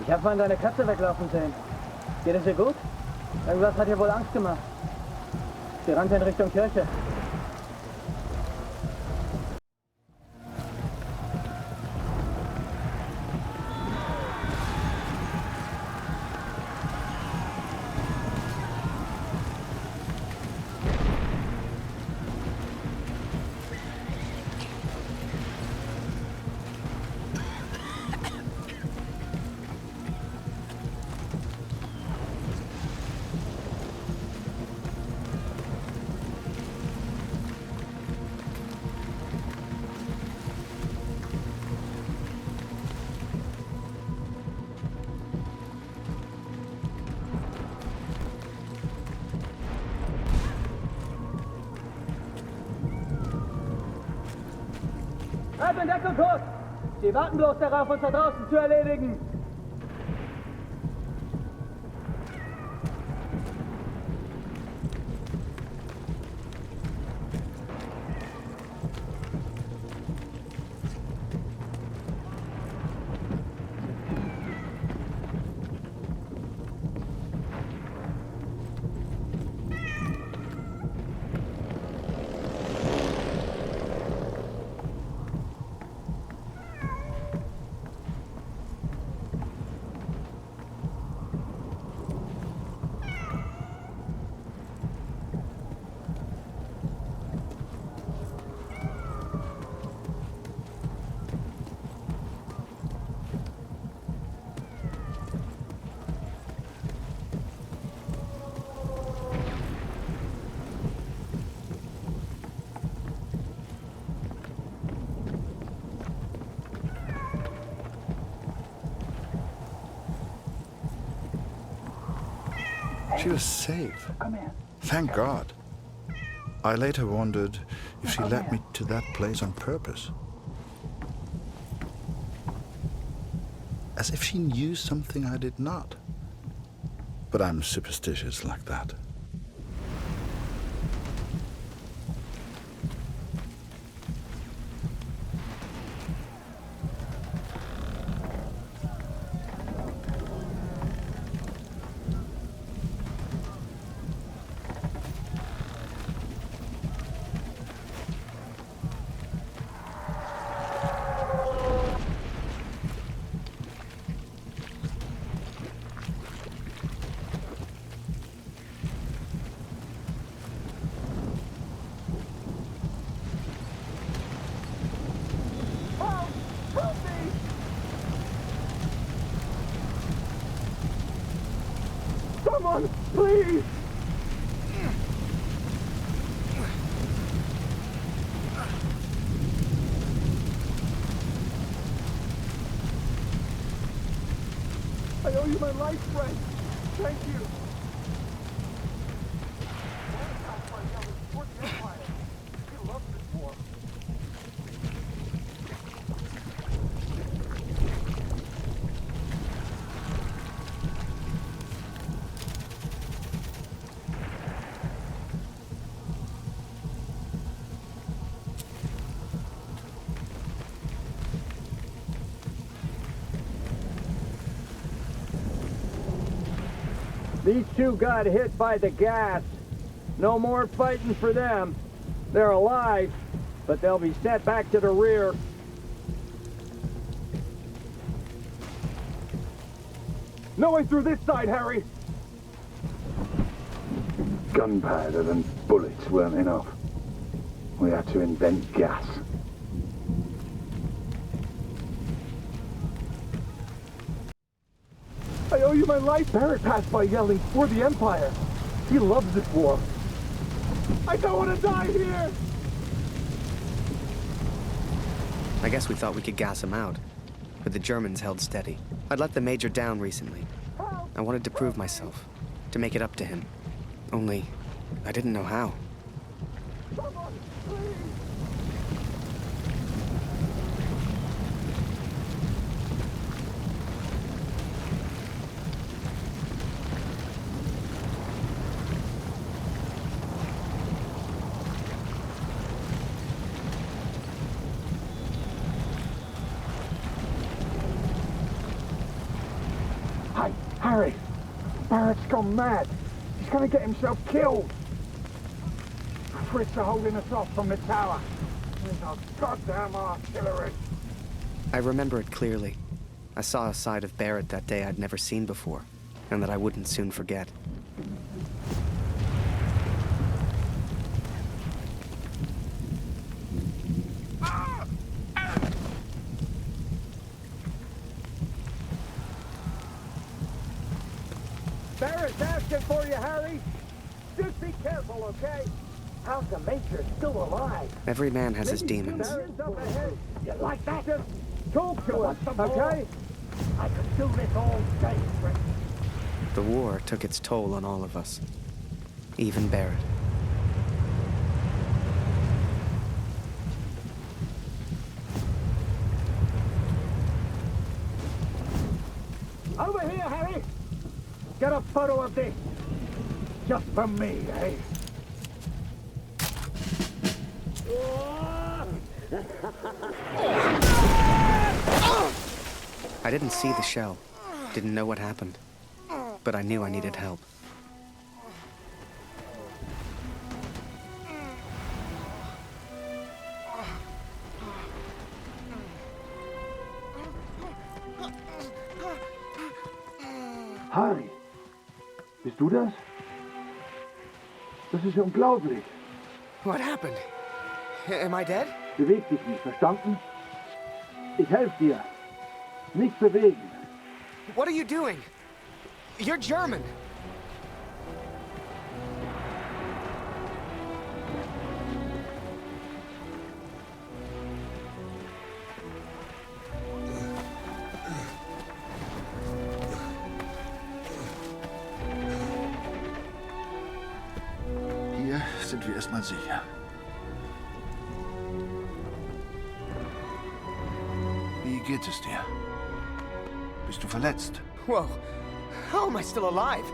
B: Ich habe mal deine Katze weglaufen sehen. Geht es ihr gut? Irgendwas hat ihr wohl Angst gemacht. Sie rannte in Richtung Kirche. Halt in Deckung kurz! Sie warten bloß darauf, uns da draußen zu erledigen.
G: She was safe. Thank God. I later wondered if she led me to that place on purpose. As if she knew something I did not. But I'm superstitious like that.
P: Someone, please! I owe you my life, friend. Thank you.
B: These two got hit by the gas. No more fighting for them. They're alive, but they'll be sent back to the rear.
P: No way through this side, Harry!
Q: Gunpowder and bullets weren't enough. We had to invent gas.
P: I owe you my life. Barrett passed by yelling, "For the Empire!" He loves this war. I don't want to die here!
A: I guess we thought we could gas him out, but the Germans held steady. I'd let the Major down recently. I wanted to prove myself, to make it up to him. Only, I didn't know how.
P: Someone, please! Hey, Harry! Barrett's gone mad. He's gonna get himself killed. Fritz are holding us off from the tower. There's our goddamn artillery.
A: I remember it clearly. I saw a side of Barrett that day I'd never seen before, and that I wouldn't soon forget.
B: Barrett's asking for you, Harry. Just be careful, okay? How's the Major still alive?
A: Every man has his demons.
B: Barrett's up ahead. You like that? Just talk to us, okay? I could do this all day, Fritz.
A: The war took its toll on all of us. Even Barrett.
P: Over here, Harry. Get a photo of this. Just for me, eh?
A: I didn't see the shell, didn't know what happened, but I knew I needed help.
P: Harry, bist du das? Das ist unglaublich.
A: What happened? Am I dead?
P: Beweg dich nicht, verstanden? Ich helfe dir. Nicht bewegen.
A: What are you doing? You're German.
G: Hier sind wir erstmal sicher. Wie geht es dir? Bist du verletzt?
A: Whoa. How am I still alive?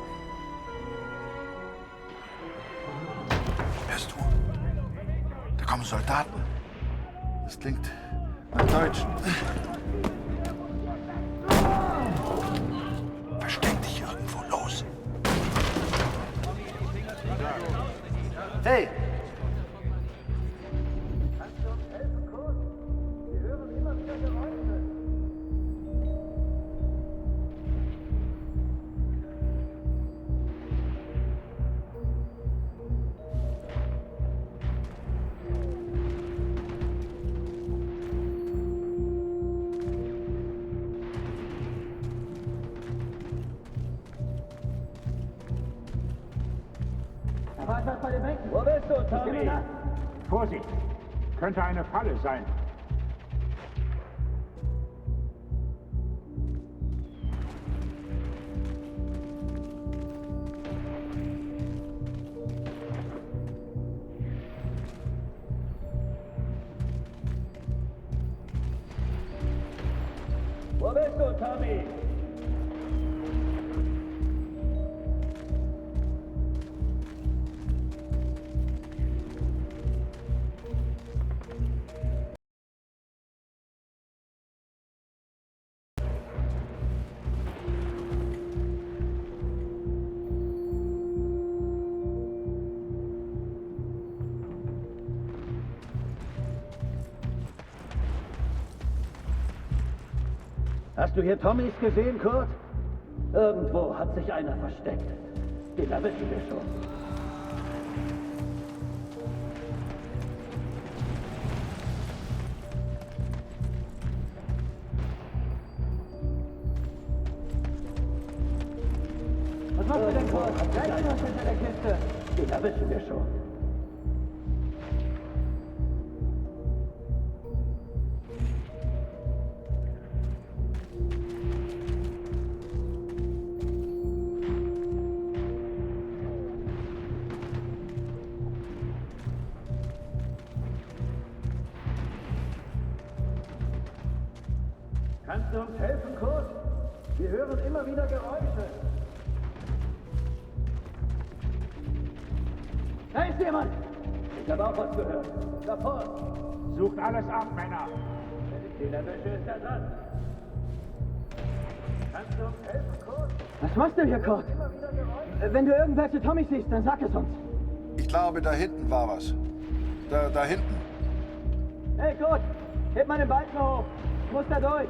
G: Hörst du? Da kommen Soldaten. Das klingt nach Deutschen. Versteck dich irgendwo, los.
A: Hey!
B: Da war etwas bei den Bänken.
P: Wo bist du,
B: Tommy?
P: Vorsicht. Könnte eine Falle sein.
B: Wo bist du, Tommy? Hast du hier Tommys gesehen, Kurt? Irgendwo hat sich einer versteckt. Den erwischen wir schon. Was machst du denn, Kurt? Gleich was hinter der Kiste. Den erwischen wir schon. Kannst du uns helfen, Kurt? Wir hören immer wieder Geräusche. Da ist jemand! Ich habe auch was gehört. Sofort!
P: Sucht alles ab, Männer.
B: Wenn ich den erwische, ist er dran. Kannst du uns helfen, Kurt? Was machst du hier, Kurt? Wenn du irgendwelche Tommys siehst, dann sag es uns.
G: Ich glaube, da hinten war was. Da hinten.
B: Hey, Kurt! Heb mal den Balken hoch! Ich muss da durch!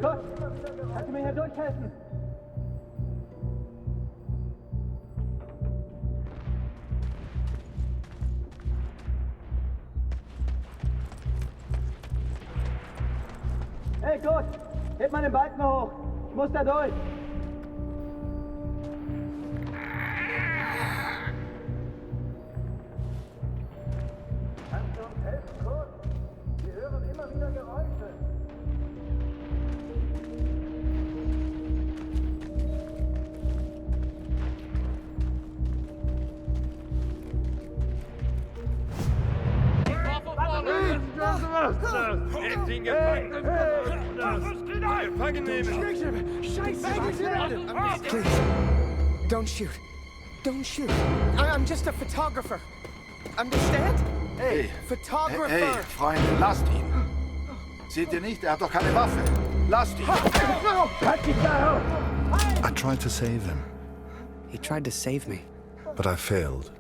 B: Kurt, kannst du mir hier durchhelfen? Hey, Kurt, heb mal den Balken hoch. Ich muss da durch. Kannst du uns helfen, Kurt? Wir hören immer wieder Geräusche.
L: Jetzt ihn gefangen! Gefangen nehmen!
A: Please, don't shoot. Don't shoot. I'm just a photographer. Understand?
G: Hey,
A: Photographer.
G: Hey, Freunde, lasst ihn. Seht ihr nicht? Er hat doch keine Waffe. Lasst ihn. I tried to save him.
A: He tried to save me.
G: But I failed.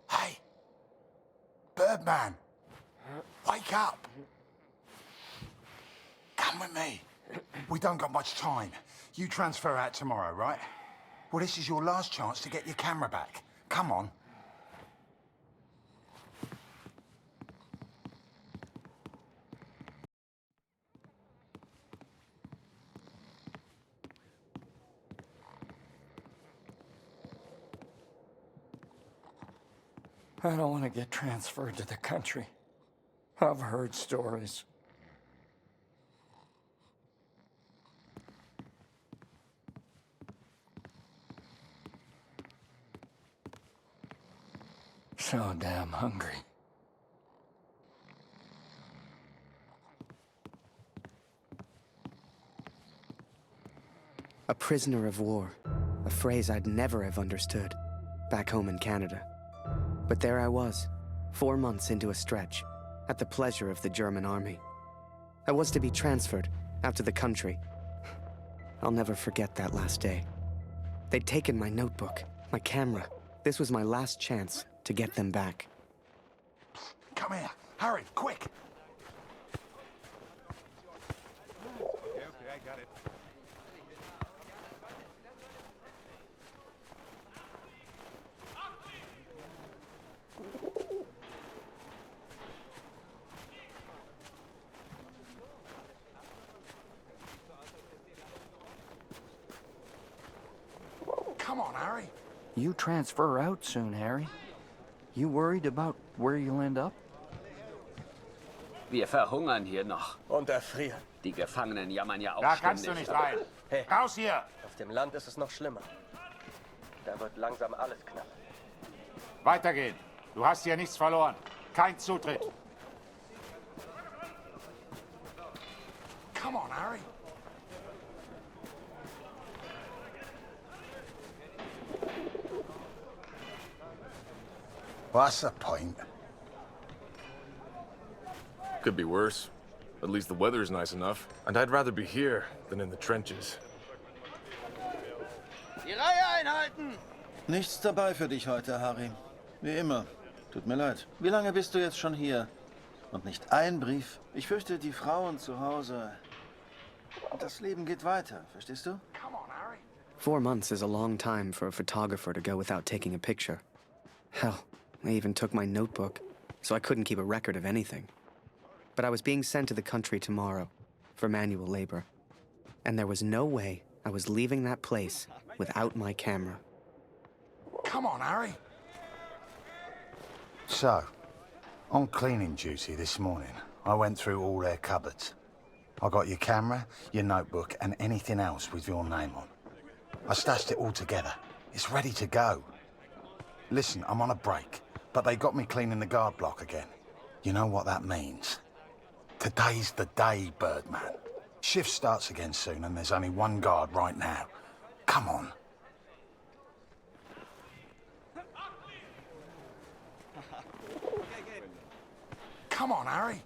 Q: Hey! Birdman! Wake up! Come with me. We don't got much time. You transfer out tomorrow, right? Well, this is your last chance to get your camera back. Come on.
L: I don't want to get transferred to the country. I've heard stories. So damn hungry.
A: A prisoner of war. A phrase I'd never have understood back home in Canada. But there I was, 4 months into a stretch, at the pleasure of the German army. I was to be transferred out to the country. I'll never forget that last day. They'd taken my notebook, my camera. This was my last chance to get them back.
Q: Come here. Hurry, quick.
R: Okay, I got it.
Q: Come on, Harry.
L: You transfer out soon, Harry. You worried about where you'll end up?
M: Wir verhungern hier noch.
H: Und erfrieren.
M: Die Gefangenen jammern ja auch
R: Da kannst du
M: ständig.
R: nicht rein.
H: Hey,
R: Raus hier!
H: auf dem Land ist es noch schlimmer. Da wird langsam alles knapp.
R: Weitergehen. Du hast hier nichts verloren. Kein Zutritt.
Q: Come on, Harry. What's the point?
N: Could be worse. At least the weather's nice enough. And I'd rather be here than in the trenches.
J: Die Reihe einhalten!
U: Nichts dabei für dich heute, Harry. Wie immer. Tut mir leid. Wie lange bist du jetzt schon hier? Und nicht ein Brief. Ich fürchte, die Frauen zu Hause. Das Leben geht weiter, verstehst du?
A: 4 months is a long time for a photographer to go without taking a picture. Hell, they even took my notebook, so I couldn't keep a record of anything. But I was being sent to the country tomorrow for manual labor. And there was no way I was leaving that place without my camera.
Q: Come on, Harry. So, on cleaning duty this morning, I went through all their cupboards. I got your camera, your notebook, and anything else with your name on. I stashed it all together. It's ready to go. Listen, I'm on a break, but they got me cleaning the guard block again. You know what that means? Today's the day, Birdman. Shift starts again soon, and there's only one guard right now. Come on. Come on, Harry.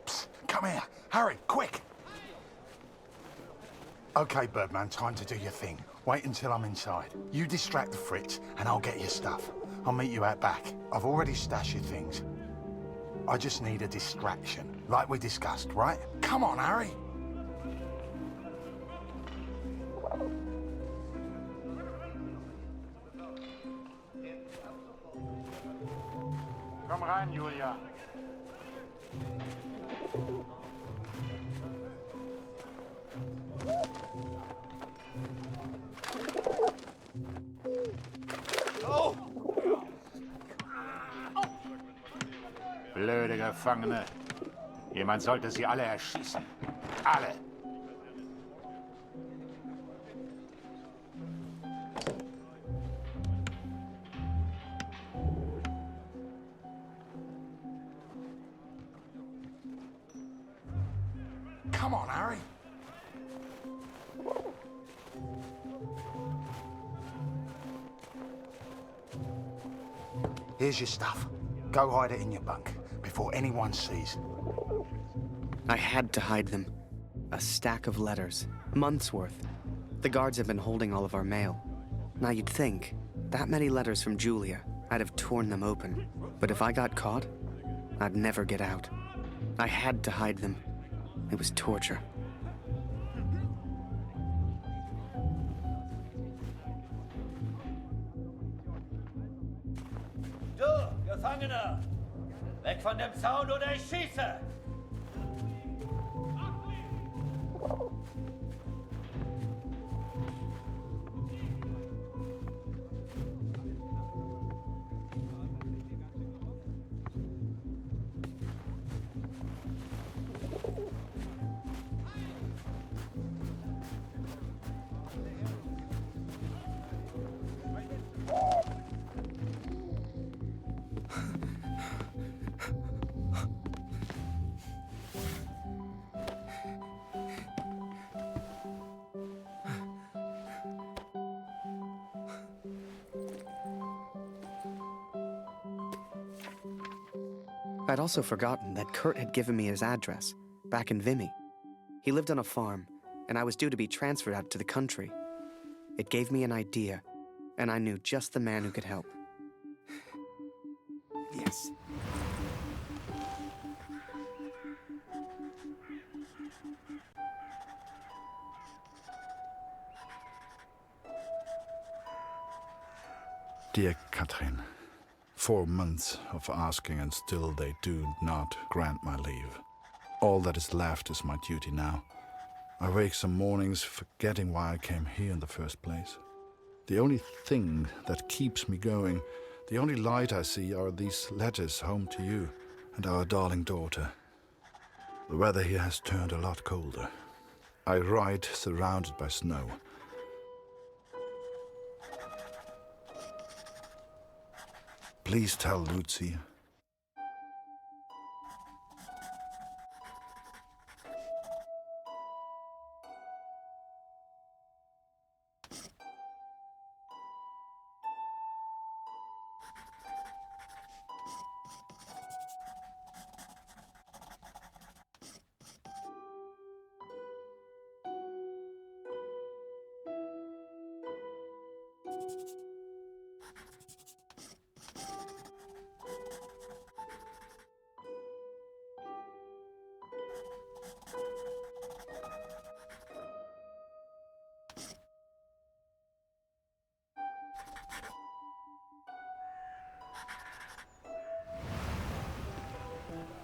Q: Psst, come here. Harry, quick. Okay, Birdman, time to do your thing. Wait until I'm inside. You distract the Fritz, and I'll get your stuff. I'll meet you out back. I've already stashed your things. I just need a distraction, like we discussed, right? Come on, Harry.
R: Komm rein, Julia. Gefangene. Jemand sollte sie alle erschießen. Alle.
T: Come on, Harry.
Q: Here's your stuff. Go hide it in your bunk before anyone sees.
A: I had to hide them. A stack of letters. Months' worth. The guards have been holding all of our mail. Now you'd think, that many letters from Julia, I'd have torn them open. But if I got caught, I'd never get out. I had to hide them. It was torture.
J: Du, Gefangener! Weg von dem Zaun oder ich schieße!
A: I'd also forgotten that Kurt had given me his address, back in Vimy. He lived on a farm, and I was due to be transferred out to the country. It gave me an idea, and I knew just the man who could help. Yes.
G: Dear Katrin, 4 months of asking and still they do not grant my leave. All that is left is my duty now. I wake some mornings forgetting why I came here in the first place. The only thing that keeps me going, the only light I see are these letters home to you and our darling daughter. The weather here has turned a lot colder. I ride surrounded by snow. Please tell Lucy.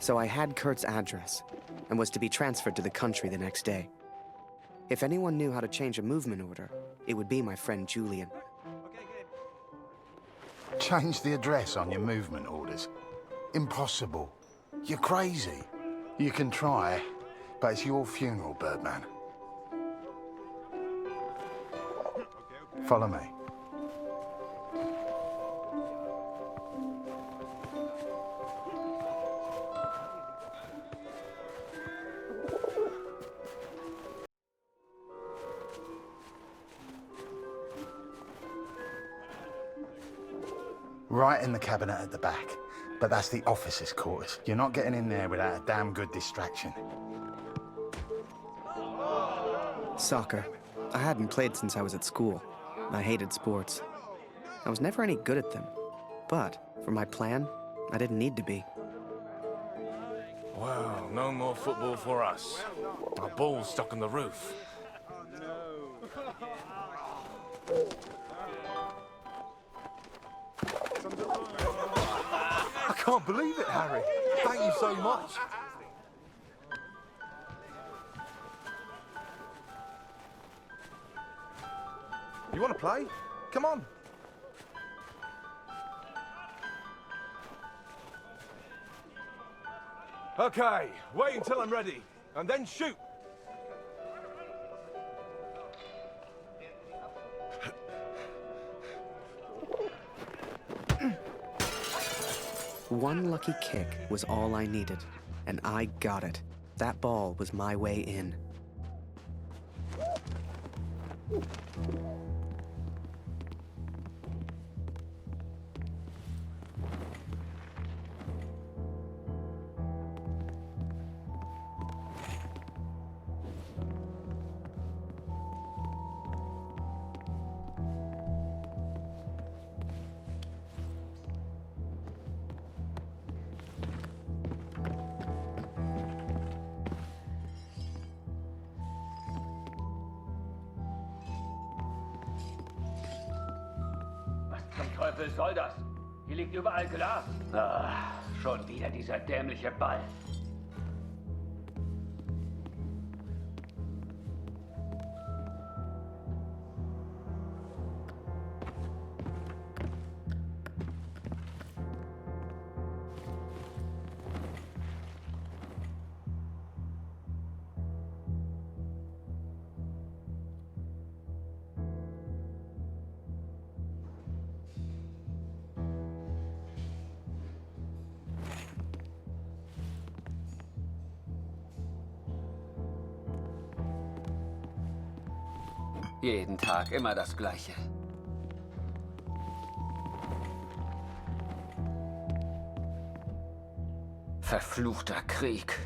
A: So I had Kurt's address, and was to be transferred to the country the next day. If anyone knew how to change a movement order, it would be my friend Julian.
Q: Change the address on your movement orders. Impossible. You're crazy. You can try, but it's your funeral, Birdman. Follow me. Right in the cabinet at the back. But that's the officers' quarters. You're not getting in there without a damn good distraction.
A: Soccer. I hadn't played since I was at school. I hated sports. I was never any good at them. But, for my plan, I didn't need to be.
W: Well, no more football for us. Our ball's stuck on the roof.
T: I can't believe it, Harry. Thank you so much. You want to play? Come on. Okay, wait until I'm ready, and then shoot.
A: One lucky kick was all I needed, and I got it. That ball was my way in.
B: Zum Teufel soll das? Hier liegt überall Glas. Ah, schon wieder dieser dämliche Ball.
M: Jeden Tag immer das Gleiche. Verfluchter Krieg.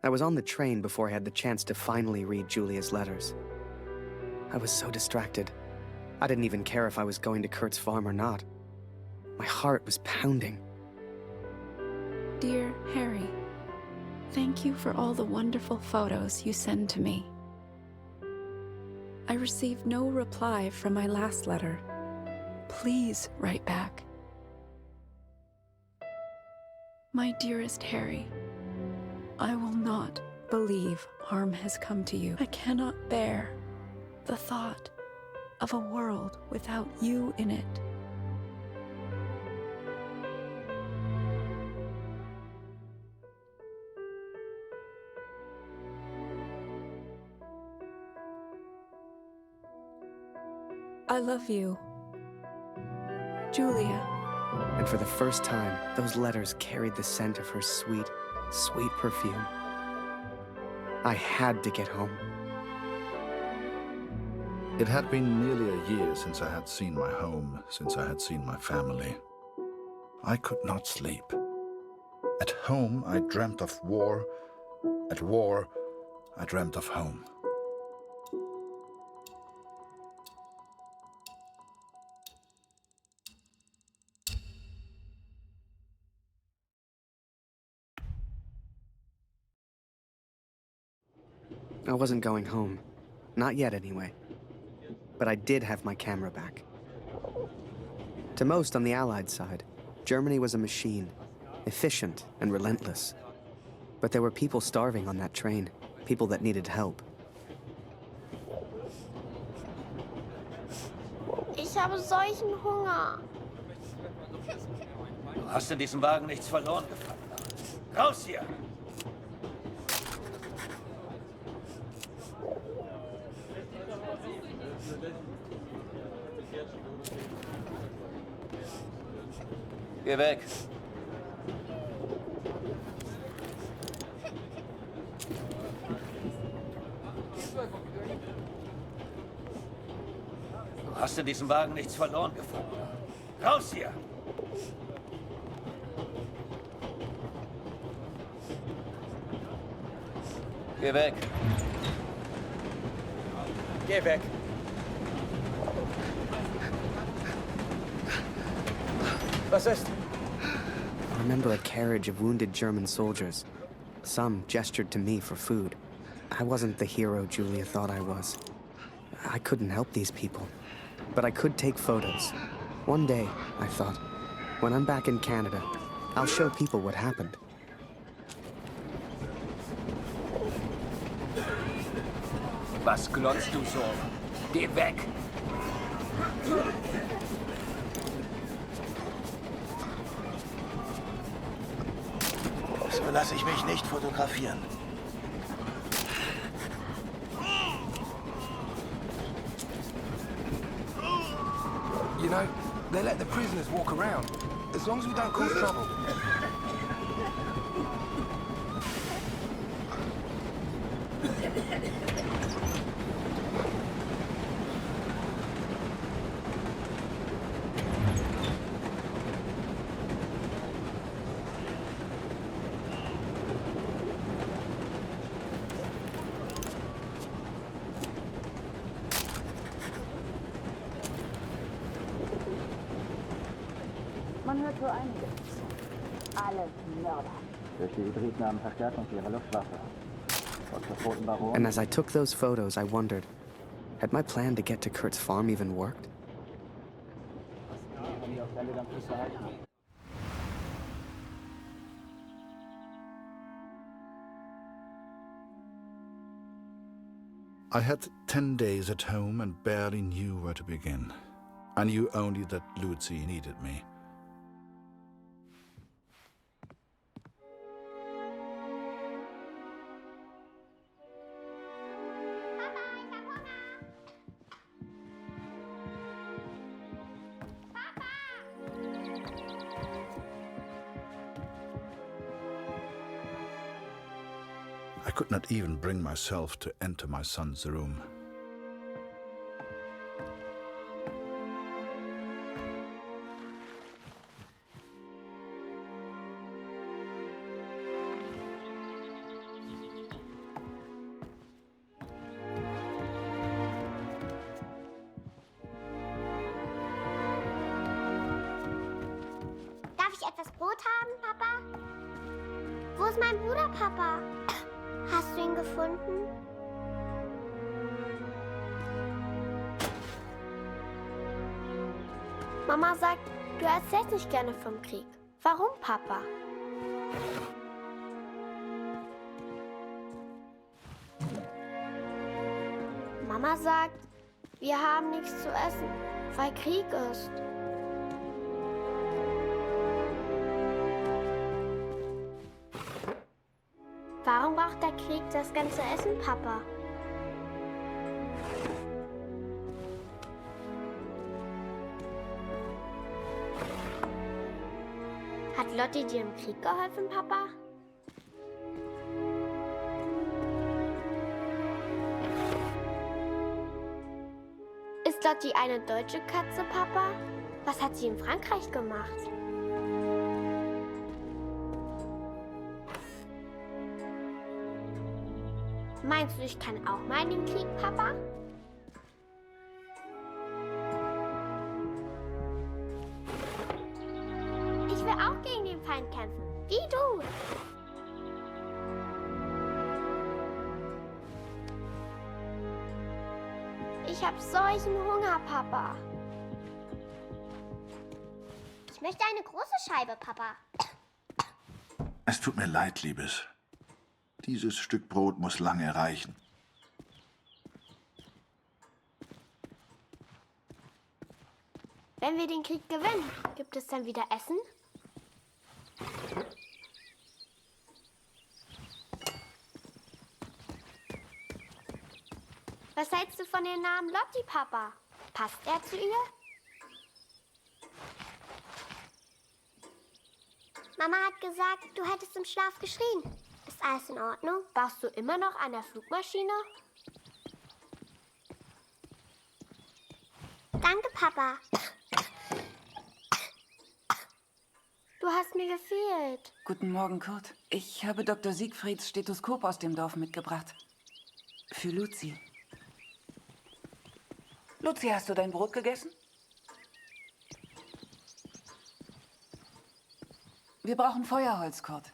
A: I was on the train before I had the chance to finally read Julia's letters. I was so distracted. I didn't even care if I was going to Kurt's farm or not. My heart was pounding.
I: Dear Harry, thank you for all the wonderful photos you send to me. I received no reply from my last letter. Please write back. My dearest Harry, I will not believe harm has come to you. I cannot bear the thought of a world without you in it. I love you, Julia.
A: And for the first time, those letters carried the scent of her sweet, sweet perfume. I had to get home.
G: It had been nearly a year since I had seen my home, since I had seen my family. I could not sleep. At home, I dreamt of war. At war, I dreamt of home.
A: I wasn't going home. Not yet, anyway. But I did have my camera back. To most on the Allied side, Germany was a machine, efficient and relentless. But there were people starving on that train, people that needed help.
F: Ich habe solchen Hunger.
J: Du hast in diesem Wagen nichts verloren, Gefangener. Raus hier! Geh weg. Du hast in diesem Wagen nichts verloren, Gefangener. Raus hier! Geh weg.
H: Geh weg. Was ist?
A: I remember a carriage of wounded German soldiers. Some gestured to me for food. I wasn't the hero Julia thought I was. I couldn't help these people. But I could take photos. One day, I thought, when I'm back in Canada, I'll show people what happened.
E: Was glotzt du so? Geh weg!
U: So lasse ich mich nicht fotografieren.
T: You know, they let the prisoners walk around, as long as we don't cause trouble.
F: Man hört so einiges. Alle Mörder.
D: Durch die Hybridnamen Verstärkung für ihre Luftwaffe. Und zur toten Baron.
A: And as I took those photos, I wondered, had my plan to get to Kurt's farm even worked?
G: I had 10 days at home and barely knew where to begin. I knew only that Lucy needed me. I could not even bring myself to enter my son's room.
O: Darf ich etwas Brot haben, Papa? Wo ist mein Bruder, Papa? Hast du ihn gefunden? Mama sagt, du erzählst nicht gerne vom Krieg. Warum, Papa? Mama sagt, wir haben nichts zu essen, weil Krieg ist. Warum braucht der Krieg das ganze Essen, Papa? Hat Lotti dir im Krieg geholfen, Papa? Ist Lotti eine deutsche Katze, Papa? Was hat sie in Frankreich gemacht? Meinst du, ich kann auch mal in den Krieg, Papa? Ich will auch gegen den Feind kämpfen, wie du. Ich hab solchen Hunger, Papa. Ich möchte eine große Scheibe, Papa.
G: Es tut mir leid, Liebes. Dieses Stück Brot muss lange reichen.
O: Wenn wir den Krieg gewinnen, gibt es dann wieder Essen? Was hältst du von dem Namen Lotti, Papa? Passt er zu ihr? Mama hat gesagt, du hättest im Schlaf geschrien. Ist alles in Ordnung? Baust du immer noch an der Flugmaschine? Danke, Papa. Du hast mir gefehlt.
K: Guten Morgen, Kurt. Ich habe Dr. Siegfrieds Stethoskop aus dem Dorf mitgebracht. Für Luzi. Luzi, hast du dein Brot gegessen? Wir brauchen Feuerholz, Kurt.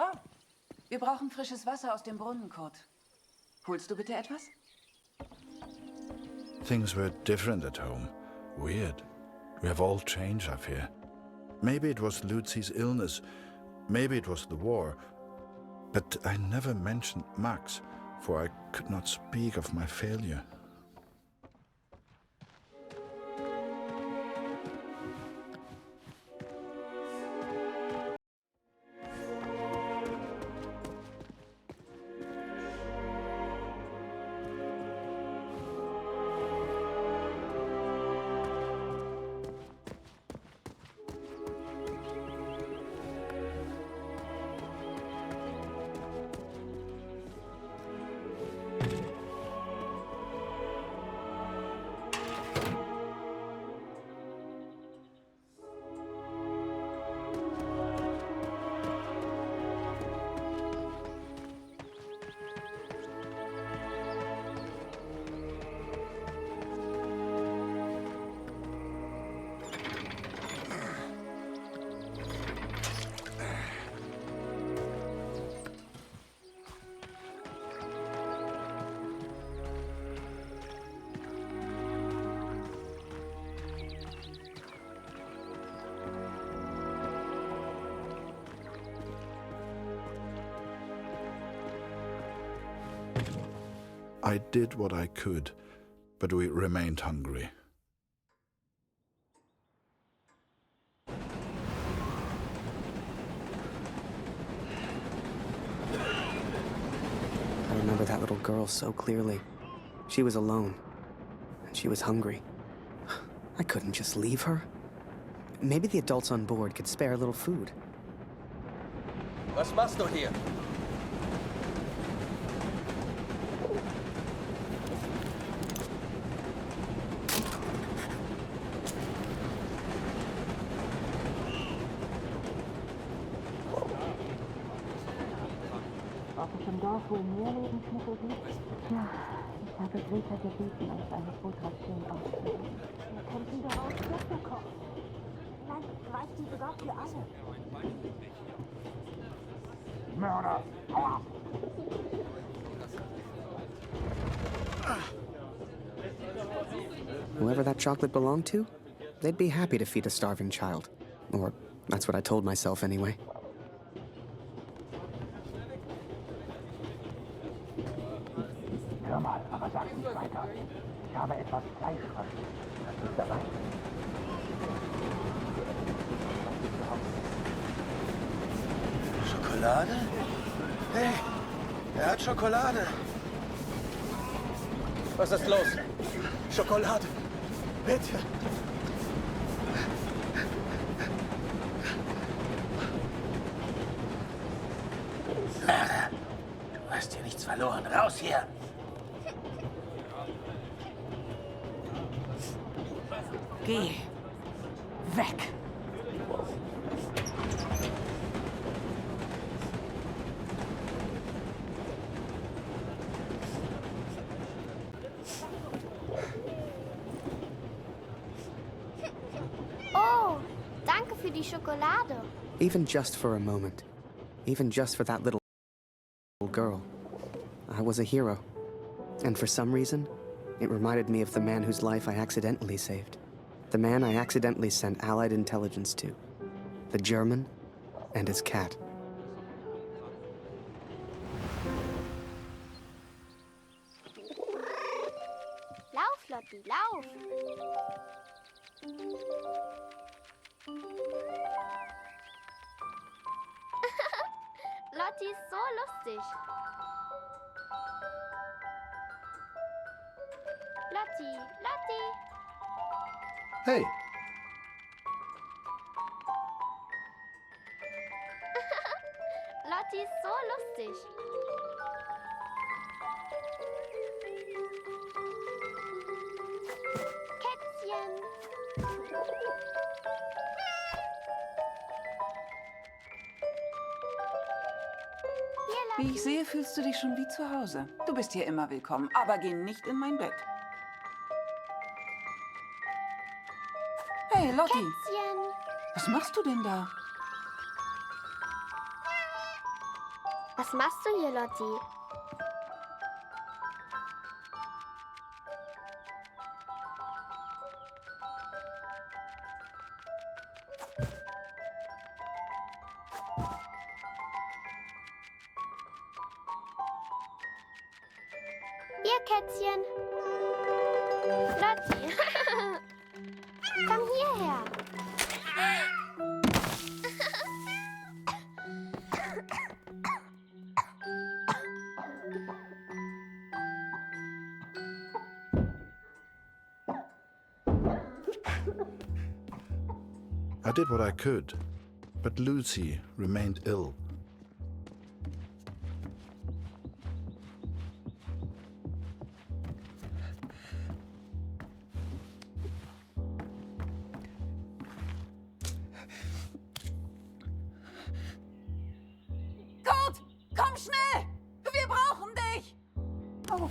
K: Oh, wir brauchen frisches Wasser aus dem Brunnen, Kurt. Holst du bitte etwas?
G: Things were different at home. Weird. We have all changed, I fear. Maybe it was Lucy's illness. Maybe it was the war. But I never mentioned Max, for I could not speak of my failure. I did what I could, but we remained hungry.
A: I remember that little girl so clearly. She was alone, and she was hungry. I couldn't just leave her. Maybe the adults on board could spare a little food.
H: Was machst du hier?
C: Ob es im Dorf wohl mehr Lebensmittel gibt? Ja, ich habe Greta gebeten, uns eine Brotration auszusuchen. Wir könnten daraus Suppe kochen. Vielleicht reicht die sogar für alle.
P: Mörder! Hau ab!
A: Whoever that chocolate belonged to, they'd be happy to feed a starving child. Or that's what I told myself anyway.
P: Hör mal, aber sag nicht weiter. Ich habe etwas Fleisch verschickt. Das ist dabei.
U: Schokolade? Hey, er hat Schokolade.
H: Was ist los? Schokolade. Bitte.
U: Mara, du hast hier nichts verloren. Raus hier!
K: Geh. Weg.
O: Oh, danke für die Schokolade.
A: Even just for a moment. Even just for that little girl. I was a hero. And for some reason, it reminded me of the man whose life I accidentally saved. The man I accidentally sent Allied intelligence to. The German and his cat.
O: Lauf, Lotti, lauf! Lotti ist so lustig. Lotti, Lotti!
G: Hey,
O: Lotti ist so lustig. Kätzchen!
K: Wie ich sehe, fühlst du dich schon wie zu Hause. Du bist hier immer willkommen, aber geh nicht in mein Bett. Hey, Lotti.
O: Kätzchen.
K: Was machst du denn da?
O: Was machst du hier, Lotti? Ihr Kätzchen. Lotti. Komm hierher.
G: I did what I could, but Lucy remained ill.
K: Kurt, komm schnell! Wir brauchen dich! Oh.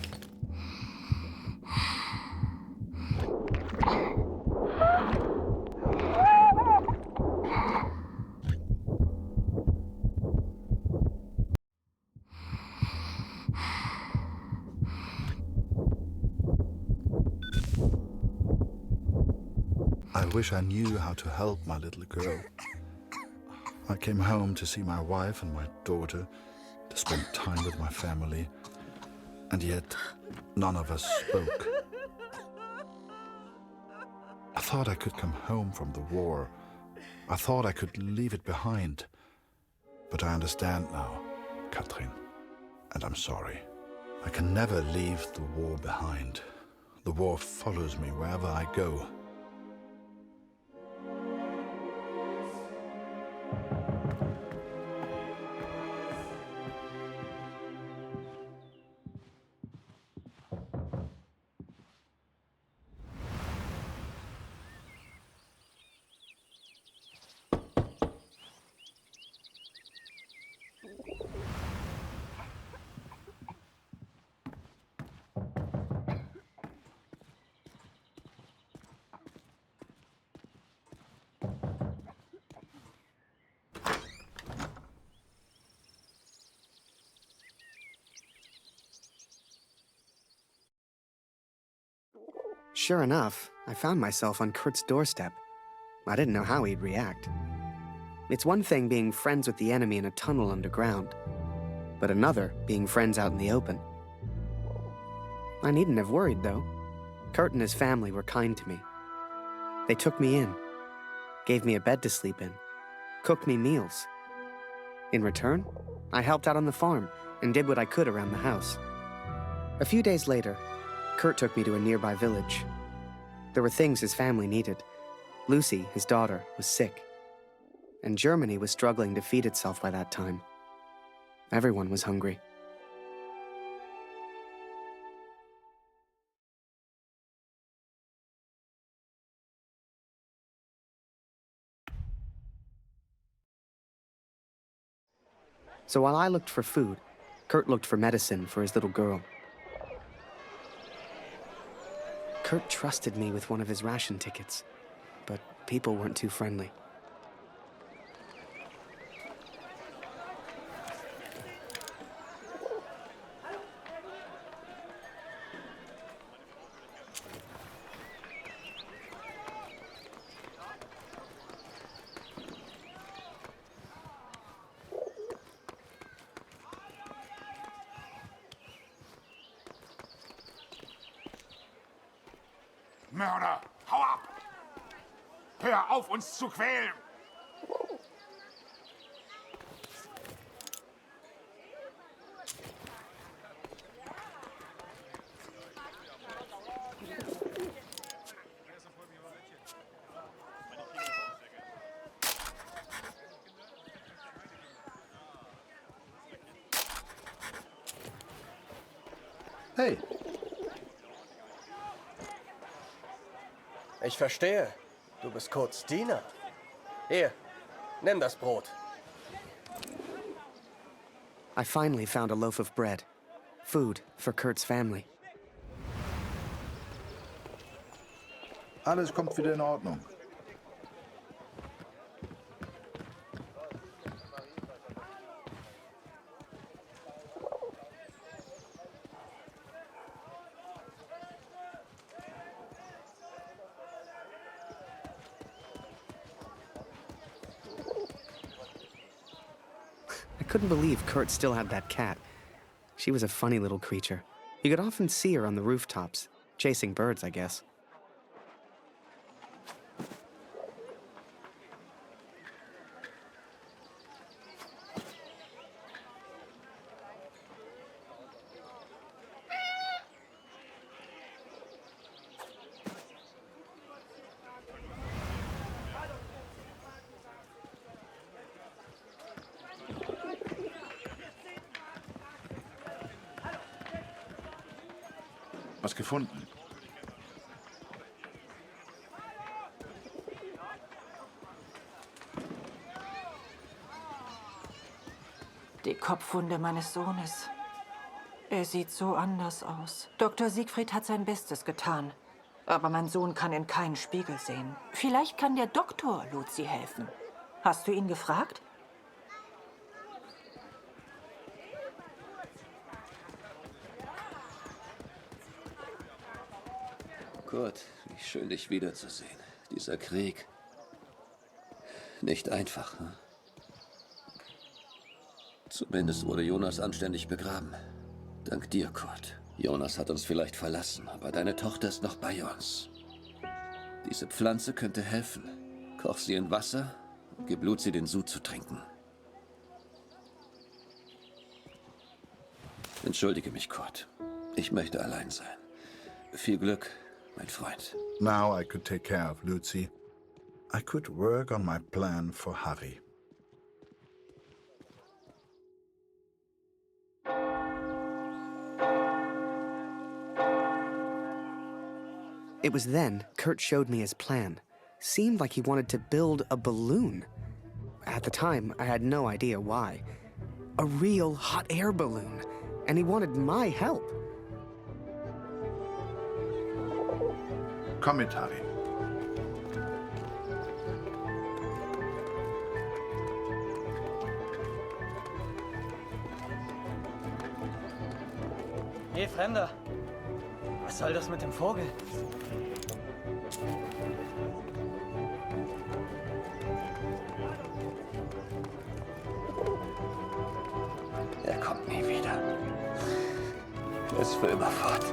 G: I wish I knew how to help my little girl. I came home to see my wife and my daughter, to spend time with my family, and yet none of us spoke. I thought I could come home from the war. I thought I could leave it behind. But I understand now, Katrin, and I'm sorry. I can never leave the war behind. The war follows me wherever I go.
A: Sure enough, I found myself on Kurt's doorstep. I didn't know how he'd react. It's one thing being friends with the enemy in a tunnel underground, but another being friends out in the open. I needn't have worried, though. Kurt and his family were kind to me. They took me in, gave me a bed to sleep in, cooked me meals. In return, I helped out on the farm and did what I could around the house. A few days later, Kurt took me to a nearby village. There were things his family needed. Lucy, his daughter, was sick. And Germany was struggling to feed itself by that time. Everyone was hungry. So while I looked for food, Kurt looked for medicine for his little girl. Kurt trusted me with one of his ration tickets, but people weren't too friendly.
R: Mörder, hau ab! Hör auf, uns zu quälen!
H: Hey. Ich verstehe. Du bist Kurts Diener. Hier, nimm das Brot.
A: I finally found a loaf of bread. Food for Kurt's family.
G: Alles kommt wieder in Ordnung.
A: I couldn't believe Kurt still had that cat. She was a funny little creature. You could often see her on the rooftops, chasing birds, I guess.
G: Was gefunden?
L: Die Kopfwunde meines Sohnes. Er sieht so anders aus. Dr. Siegfried hat sein Bestes getan. Aber mein Sohn kann in keinen Spiegel sehen. Vielleicht kann der Doktor Luzi helfen. Hast du ihn gefragt?
M: Kurt, wie schön, dich wiederzusehen. Dieser Krieg. Nicht einfach, hm? Zumindest wurde Jonas anständig begraben. Dank dir, Kurt. Jonas hat uns vielleicht verlassen, aber deine Tochter ist noch bei uns. Diese Pflanze könnte helfen. Koch sie in Wasser und gib Luzi den Sud zu trinken. Entschuldige mich, Kurt. Ich möchte allein sein. Viel Glück, mein Freund.
G: Now I could take care of Luzi. I could work on my plan for Harry.
A: It was then Kurt showed me his plan. Seemed like he wanted to build a balloon. At the time, I had no idea why. A real hot air balloon. And he wanted my help.
G: Komm mit, Harry.
E: Hey, Fremder. Was soll das mit dem Vogel?
M: Er kommt nie wieder. Er ist für immer fort.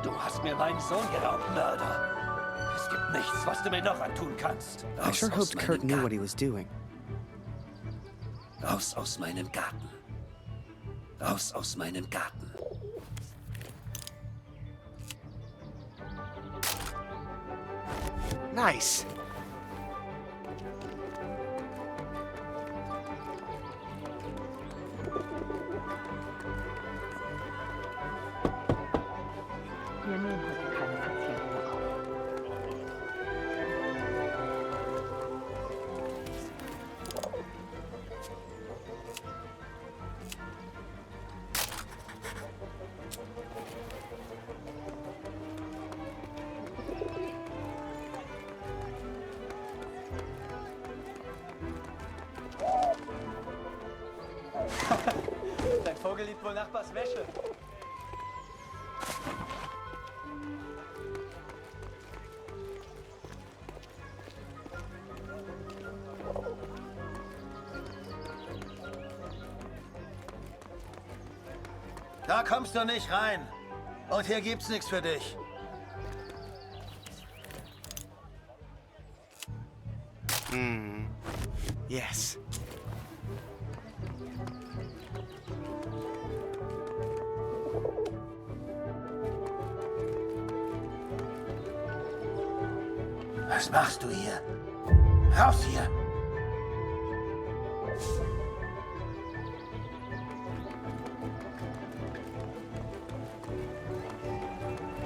J: Du hast mir meinen Sohn geraubt, Mörder. Es gibt nichts, was du mir noch antun kannst.
A: I sure hoped Kurt knew what he was doing.
M: Raus aus meinem Garten. Raus aus meinem Garten.
A: Nice.
L: Wir nehmen heute keine Patienten auf.
E: Dein Vogel liebt wohl Nachbars Wäsche.
U: Da kommst du nicht rein. Und hier gibt's nichts für dich.
A: Yes.
U: Was machst du hier? Raus hier!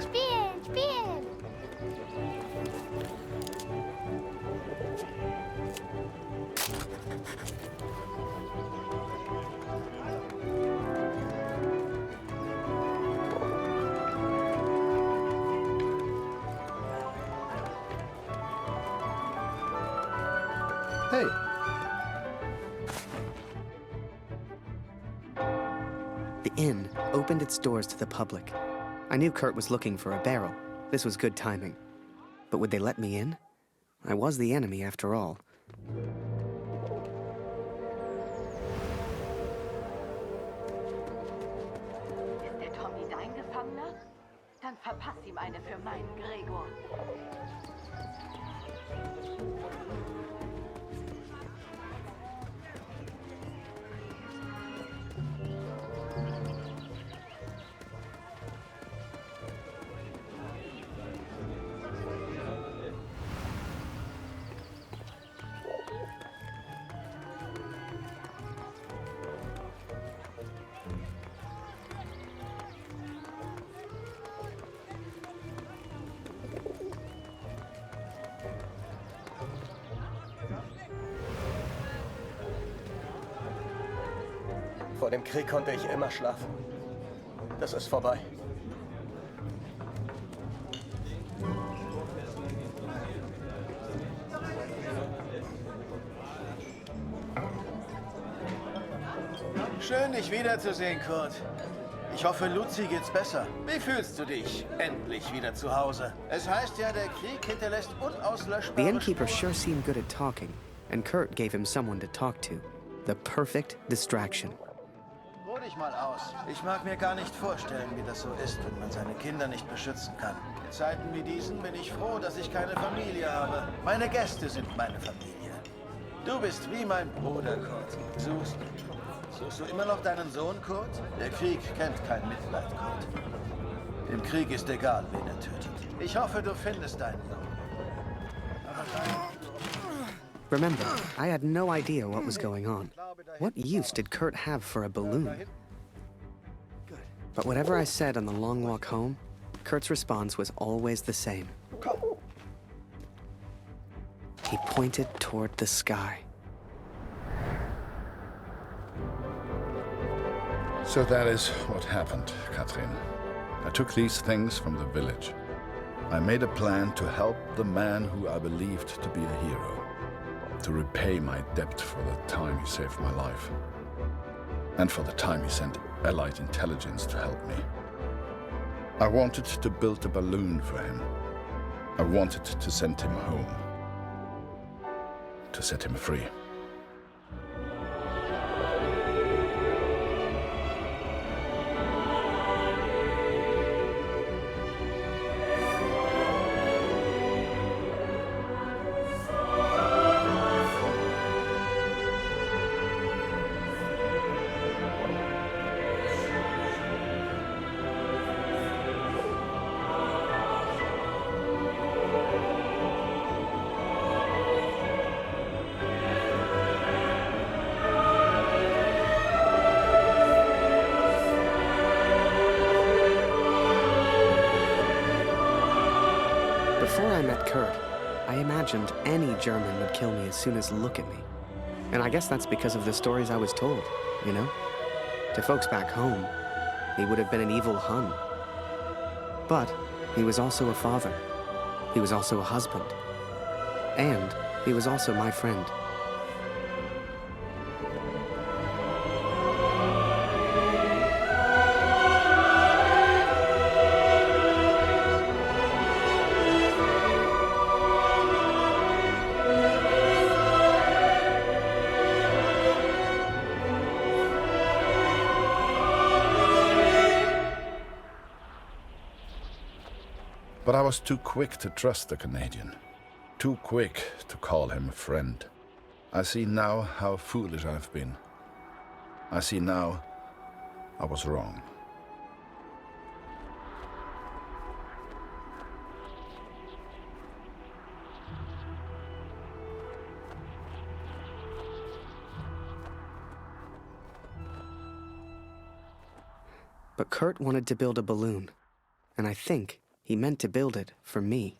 O: Spielen, spielen!
G: Hey.
A: The inn opened its doors to the public. I knew Kurt was looking for a barrel. This was good timing. But would they let me in? I was the enemy after all.
C: Ist der Tommy dein Gefangener? Dann verpass ihm eine für meinen Gregor.
H: Vor dem Krieg konnte ich immer schlafen. Das ist vorbei.
U: Schön, dich wiederzusehen, Kurt. Ich hoffe, Luzi geht's besser. Wie fühlst du dich? Endlich wieder zu Hause. Es heißt ja, der Krieg hinterlässt unauslöschbare
A: The innkeeper sure seemed good at talking, and Kurt gave him someone to talk to. The perfect distraction.
U: Ruh dich mal aus. Ich mag mir gar nicht vorstellen, wie das so ist, wenn man seine Kinder nicht beschützen kann. In Zeiten wie diesen bin ich froh, dass ich keine Familie habe. Meine Gäste sind meine Familie. Du bist wie mein Bruder, Kurt. Suchst du immer noch deinen Sohn, Kurt? Der Krieg kennt kein Mitleid, Kurt. Dem Krieg ist egal, wen er tötet. Ich hoffe, du findest deinen Sohn.
A: Remember, I had no idea what was going on. What use did Kurt have for a balloon? But whatever I said on the long walk home, Kurt's response was always the same. He pointed toward the sky.
G: So that is what happened, Katrin. I took these things from the village. I made a plan to help the man who I believed to be a hero, to repay my debt for the time he saved my life, and for the time he sent Allied intelligence to help me. I wanted to build a balloon for him. I wanted to send him home, to set him free.
A: Before I met Kurt, I imagined any German would kill me as soon as look at me. And I guess that's because of the stories I was told, you know? To folks back home, he would have been an evil Hun. But he was also a father. He was also a husband. And he was also my friend.
G: But I was too quick to trust the Canadian. Too quick to call him a friend. I see now how foolish I've been. I see now I was wrong.
A: But Kurt wanted to build a balloon, and I think he meant to build it for me.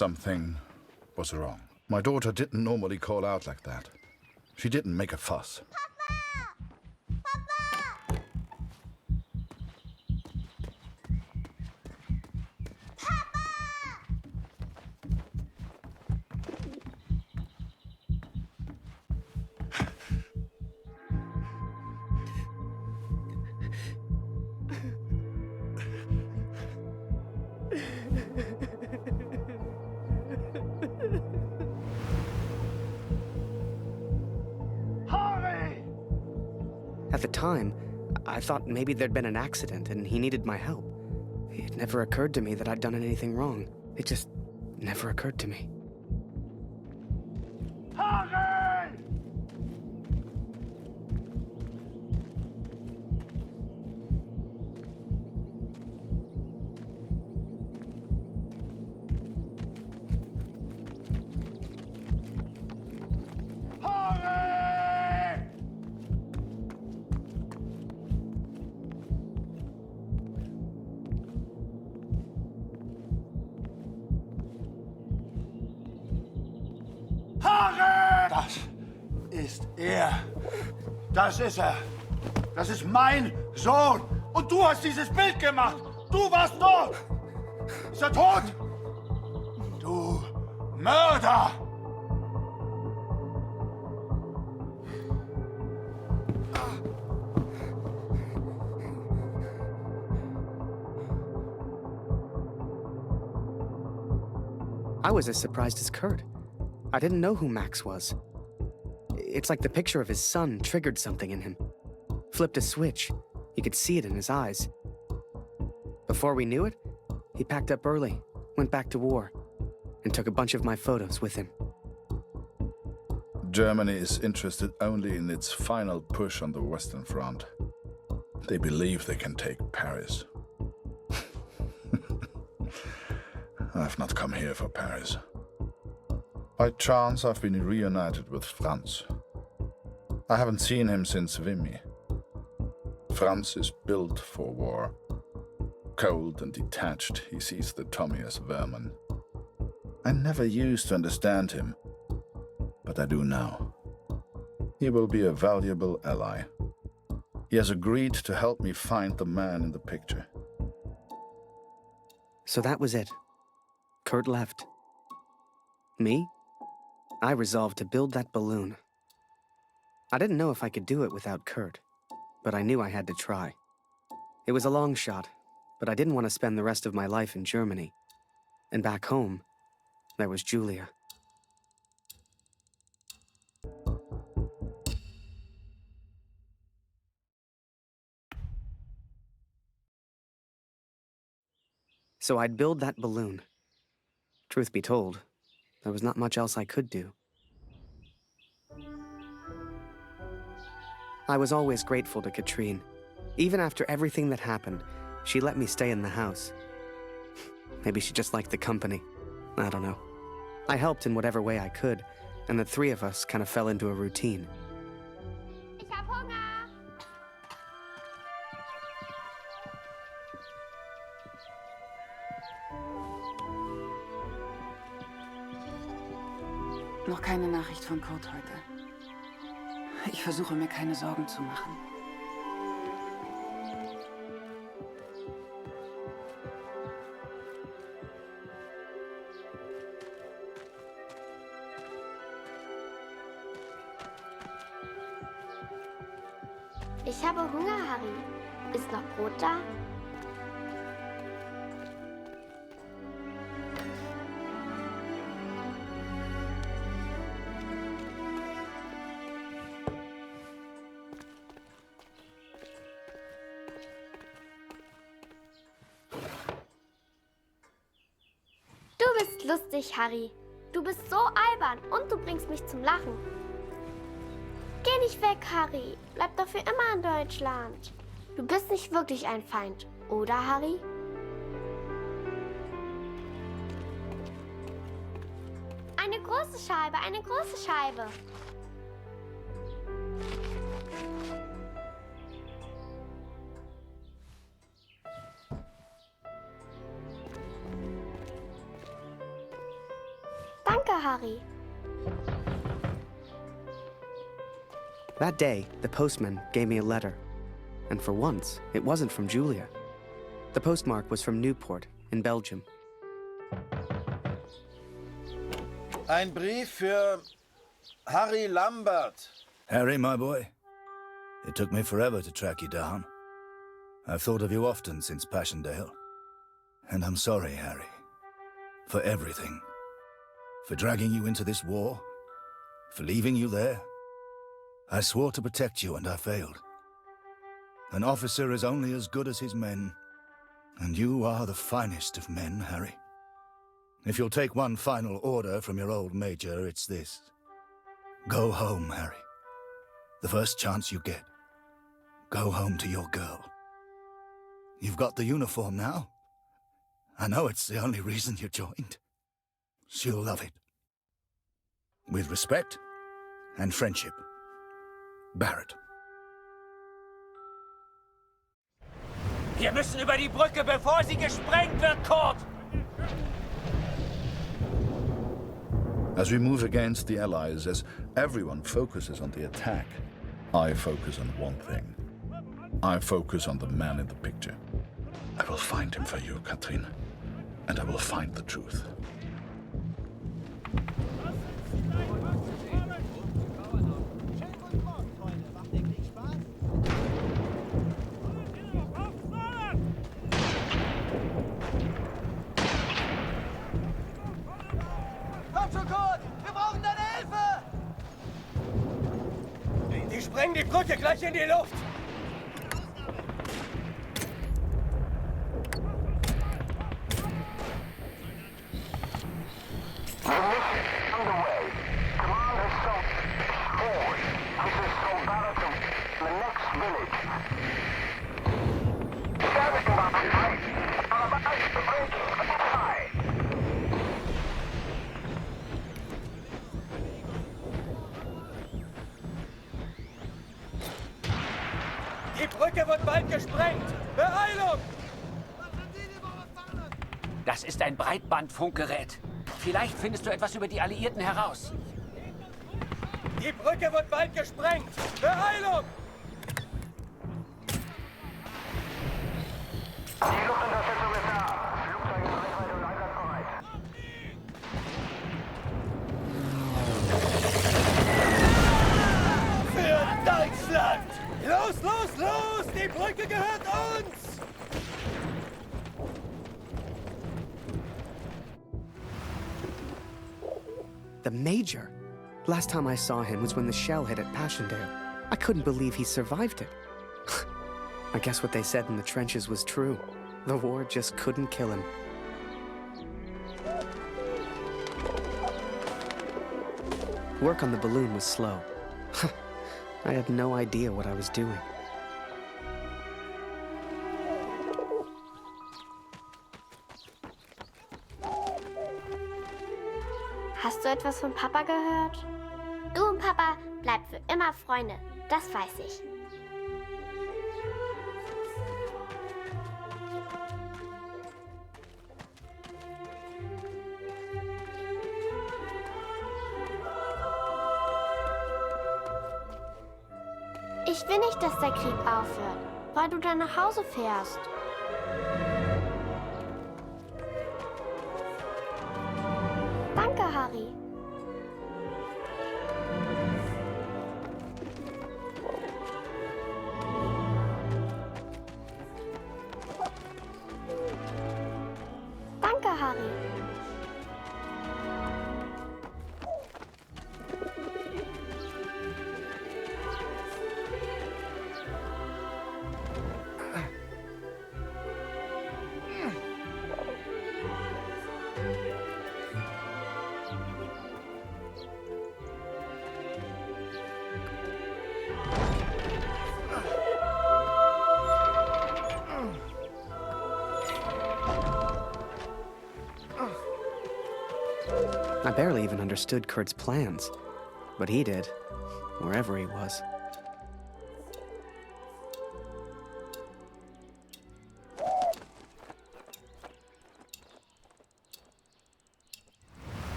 G: Something was wrong. My daughter didn't normally call out like that. She didn't make a fuss.
A: At the time, I thought maybe there'd been an accident and he needed my help. It never occurred to me that I'd done anything wrong. It just never occurred to me.
R: Harry! Das ist er. Das ist er. Das ist mein Sohn. Und du hast dieses Bild gemacht. Du warst dort. Ist er tot? Du Mörder!
A: I was as surprised as Kurt. I didn't know who Max was. It's like the picture of his son triggered something in him. Flipped a switch. You could see it in his eyes. Before we knew it, he packed up early, went back to war, and took a bunch of my photos with him.
G: Germany is interested only in its final push on the Western Front. They believe they can take Paris. I've not come here for Paris. By chance, I've been reunited with Franz. I haven't seen him since Vimy. Franz is built for war. Cold and detached, he sees the Tommy as vermin. I never used to understand him, but I do now. He will be a valuable ally. He has agreed to help me find the man in the picture.
A: So that was it. Kurt left. Me? I resolved to build that balloon. I didn't know if I could do it without Kurt, but I knew I had to try. It was a long shot, but I didn't want to spend the rest of my life in Germany. And back home, there was Julia. So I'd build that balloon. Truth be told, there was not much else I could do. I was always grateful to Katrine. Even after everything that happened, she let me stay in the house. Maybe she just liked the company. I don't know. I helped in whatever way I could, and the three of us kind of fell into a routine.
O: Ich hab Hunger.
K: Noch keine Nachricht von Kurt heute. Ich versuche mir keine Sorgen zu machen.
O: Ich habe Hunger, Harry. Ist noch Brot da? Du bist lustig, Harry. Du bist so albern und du bringst mich zum Lachen. Geh nicht weg, Harry. Bleib doch für immer in Deutschland. Du bist nicht wirklich ein Feind, oder, Harry? Eine große Scheibe, eine große Scheibe. Harry.
A: That day, the postman gave me a letter. And for once, it wasn't from Julia. The postmark was from Newport in Belgium.
U: Ein Brief für Harry Lambert.
N: Harry, my boy. It took me forever to track you down. I've thought of you often since Passchendaele. And I'm sorry, Harry. For everything. For dragging you into this war. For leaving you there. I swore to protect you and I failed. An officer is only as good as his men. And you are the finest of men, Harry. If you'll take one final order from your old major, it's this. Go home, Harry. The first chance you get. Go home to your girl. You've got the uniform now. I know it's the only reason you joined. She'll love it. With respect and friendship. Barrett.
J: Wir müssen über die Brücke, bevor sie gesprengt wird, Kurt!
G: As we move against the Allies, as everyone focuses on the attack, I focus on one thing. I focus on the man in the picture. I will find him for you, Katrin. And I will find the truth.
J: Komm schon, Kurt! Wir brauchen deine Hilfe! Die sprengen die Brücke gleich in die Luft! Die Brücke wird bald gesprengt! Beeilung!
B: Das ist ein Breitbandfunkgerät. Vielleicht findest du etwas über die Alliierten heraus.
J: Die Brücke wird bald gesprengt! Beeilung! Die Luftunterstützung ist da. Flugzeug in Reichweite und einsatzbereit. Für Deutschland! Los, los, los! Die Brücke gehört uns!
A: The Major? Last time I saw him was when the shell hit at Passchendaele. I couldn't believe he survived it. I guess what they said in the trenches was true. The war just couldn't kill him. Work on the balloon was slow. I had no idea what I was doing.
O: Hast du etwas von Papa gehört? Du und Papa bleibt für immer Freunde. Das weiß ich. Ich will nicht, dass der Krieg aufhört, weil du dann nach Hause fährst. Danke, Harry. Danke, Harry.
A: I barely even understood Kurt's plans, but he did, wherever he was.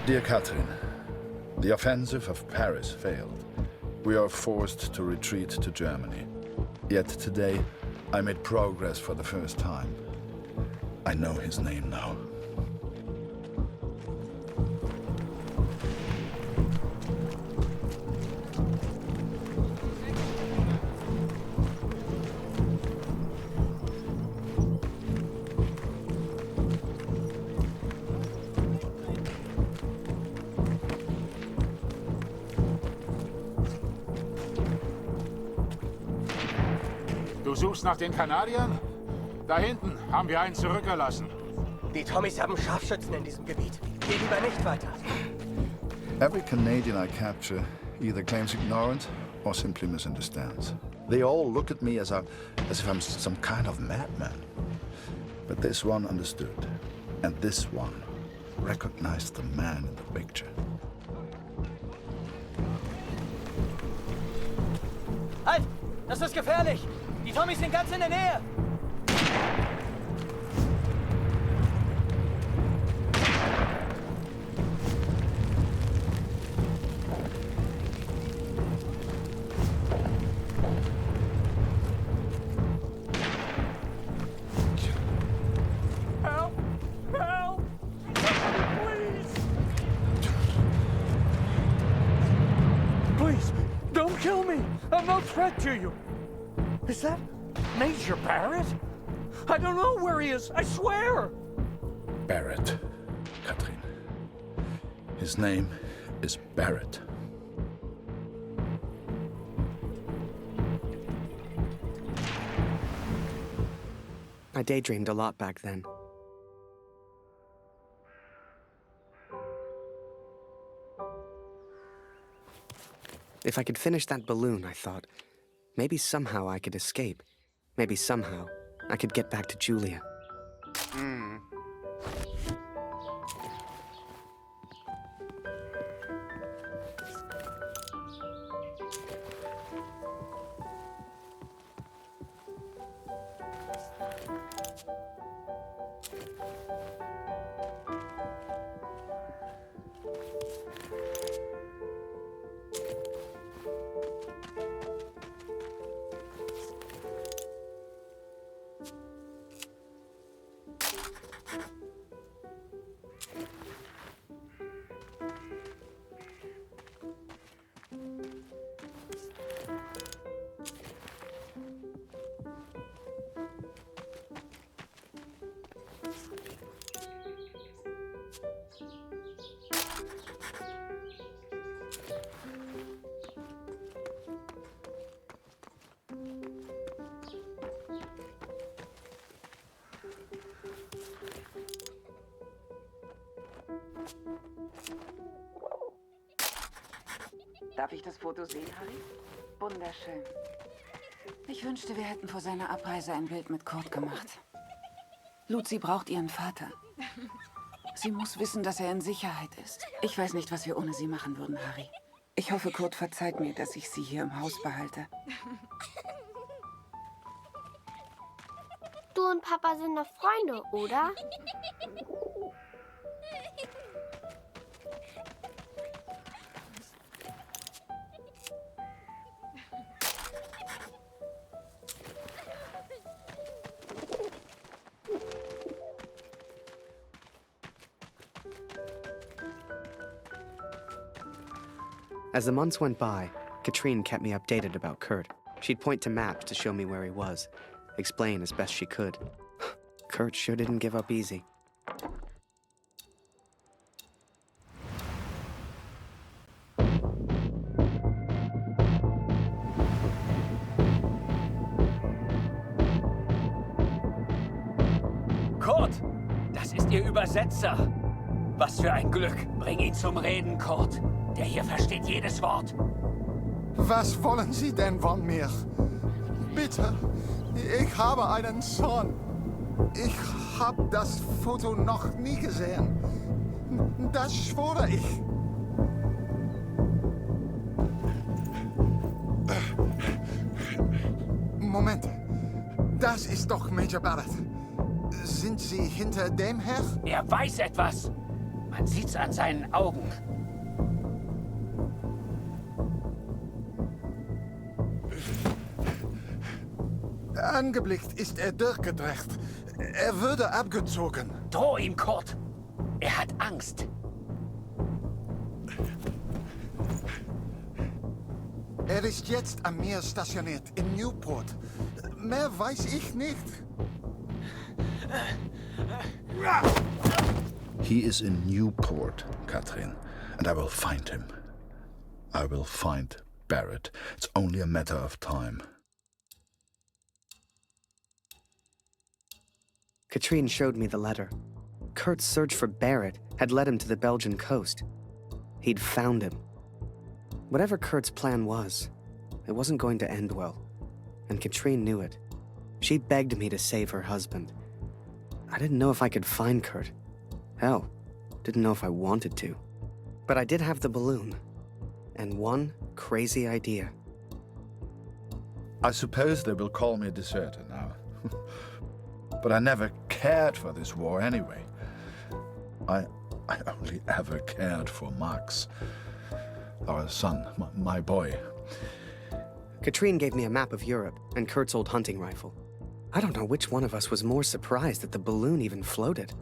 G: Dear Catherine, the offensive of Paris failed. We are forced to retreat to Germany. Yet today, I made progress for the first time. I know his name now.
P: Du suchst nach den Kanadiern? Da hinten haben wir einen zurückgelassen.
H: Die Tommys haben Scharfschützen in diesem Gebiet. Geh lieber nicht weiter.
G: Every Canadian I capture either claims ignorance or simply misunderstands. They all look at me as if I'm some kind of madman. But this one understood, and this one recognized the man in the picture.
E: Halt! Das ist gefährlich! Die Tommys sind ganz in der Nähe!
P: Help! Help! Please! Please, don't kill me! I'm no threat to you! Is that Major Barrett? I don't know where he is, I swear!
G: Barrett, Catherine. His name is Barrett.
A: I daydreamed a lot back then. If I could finish that balloon, I thought, maybe somehow I could escape. Maybe somehow I could get back to Julia.
K: Darf ich das Foto sehen, Harry? Wunderschön. Ich wünschte, wir hätten vor seiner Abreise ein Bild mit Kurt gemacht. Lucy braucht ihren Vater. Sie muss wissen, dass er in Sicherheit ist. Ich weiß nicht, was wir ohne sie machen würden, Harry. Ich hoffe, Kurt verzeiht mir, dass ich sie hier im Haus behalte.
O: Du und Papa sind noch Freunde, oder?
A: As the months went by, Katrine kept me updated about Kurt. She'd point to maps to show me where he was, explain as best she could. Kurt sure didn't give up easy.
J: Kurt, das ist Ihr Übersetzer. Was für ein Glück. Bring ihn zum Reden, Kurt. Der hier versteht jedes Wort.
R: Was wollen Sie denn von mir? Bitte, ich habe einen Sohn. Ich habe das Foto noch nie gesehen. Das schwöre ich. Moment, das ist doch Major Barrett. Sind Sie hinter dem her?
J: Er weiß etwas. Man sieht's an seinen Augen.
R: Angeblickt ist durchgedreht. Würde abgezogen.
J: Droh ihm, Kurt. Hat Angst.
R: Ist jetzt am Meer stationiert, in Newport. Mehr weiß ich nicht.
G: He is in Newport, Katrin, and I will find him. I will find Barrett. It's only a matter of time.
A: Katrine showed me the letter. Kurt's search for Barrett had led him to the Belgian coast. He'd found him. Whatever Kurt's plan was, it wasn't going to end well. And Katrine knew it. She begged me to save her husband. I didn't know if I could find Kurt. Hell, didn't know if I wanted to. But I did have the balloon. And one crazy idea.
G: I suppose they will call me a deserter now. But I never cared for this war anyway. I only ever cared for Max. Our son, my boy.
A: Katrine gave me a map of Europe and Kurt's old hunting rifle. I don't know which one of us was more surprised that the balloon even floated.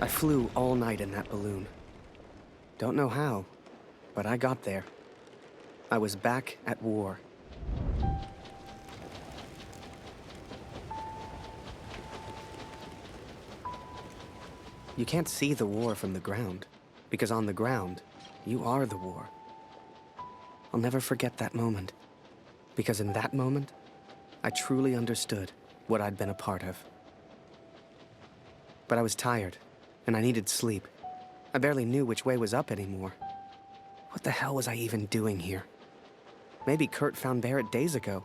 A: I flew all night in that balloon. Don't know how, but I got there. I was back at war. You can't see the war from the ground, because on the ground, you are the war. I'll never forget that moment, because in that moment, I truly understood what I'd been a part of. But I was tired, and I needed sleep. I barely knew which way was up anymore. What the hell was I even doing here? Maybe Kurt found Barrett days ago.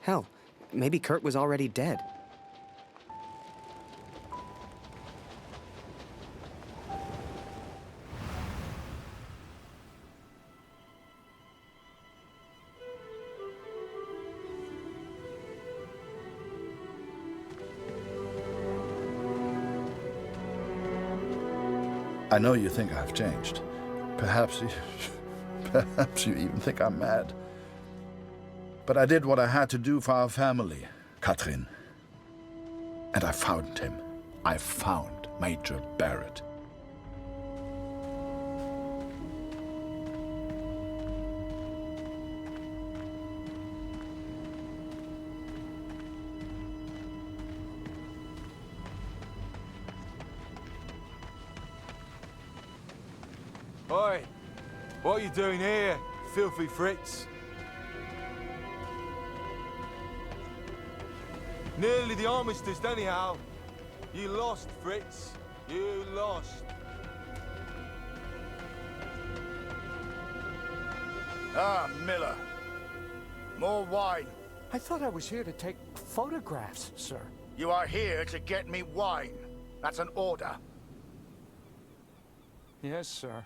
A: Hell, maybe Kurt was already dead.
G: I know you think I've changed. Perhaps you even think I'm mad. But I did what I had to do for our family, Katrin. And I found him. I found Major Barrett.
T: Oi! What are you doing here, filthy Fritz? Nearly the armistice, anyhow. You lost, Fritz. You lost.
R: Ah, Miller. More wine.
P: I thought I was here to take photographs, sir.
R: You are here to get me wine. That's an order.
P: Yes, sir.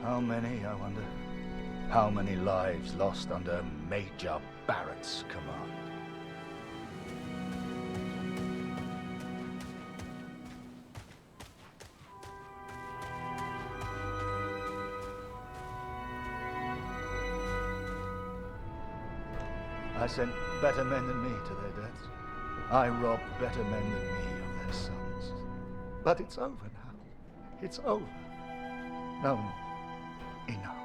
N: How many, I wonder? How many lives lost under Major Barrett's command? I sent better men than me to their deaths. I robbed better men than me of their sons. But it's over now. It's over. No more. Enough.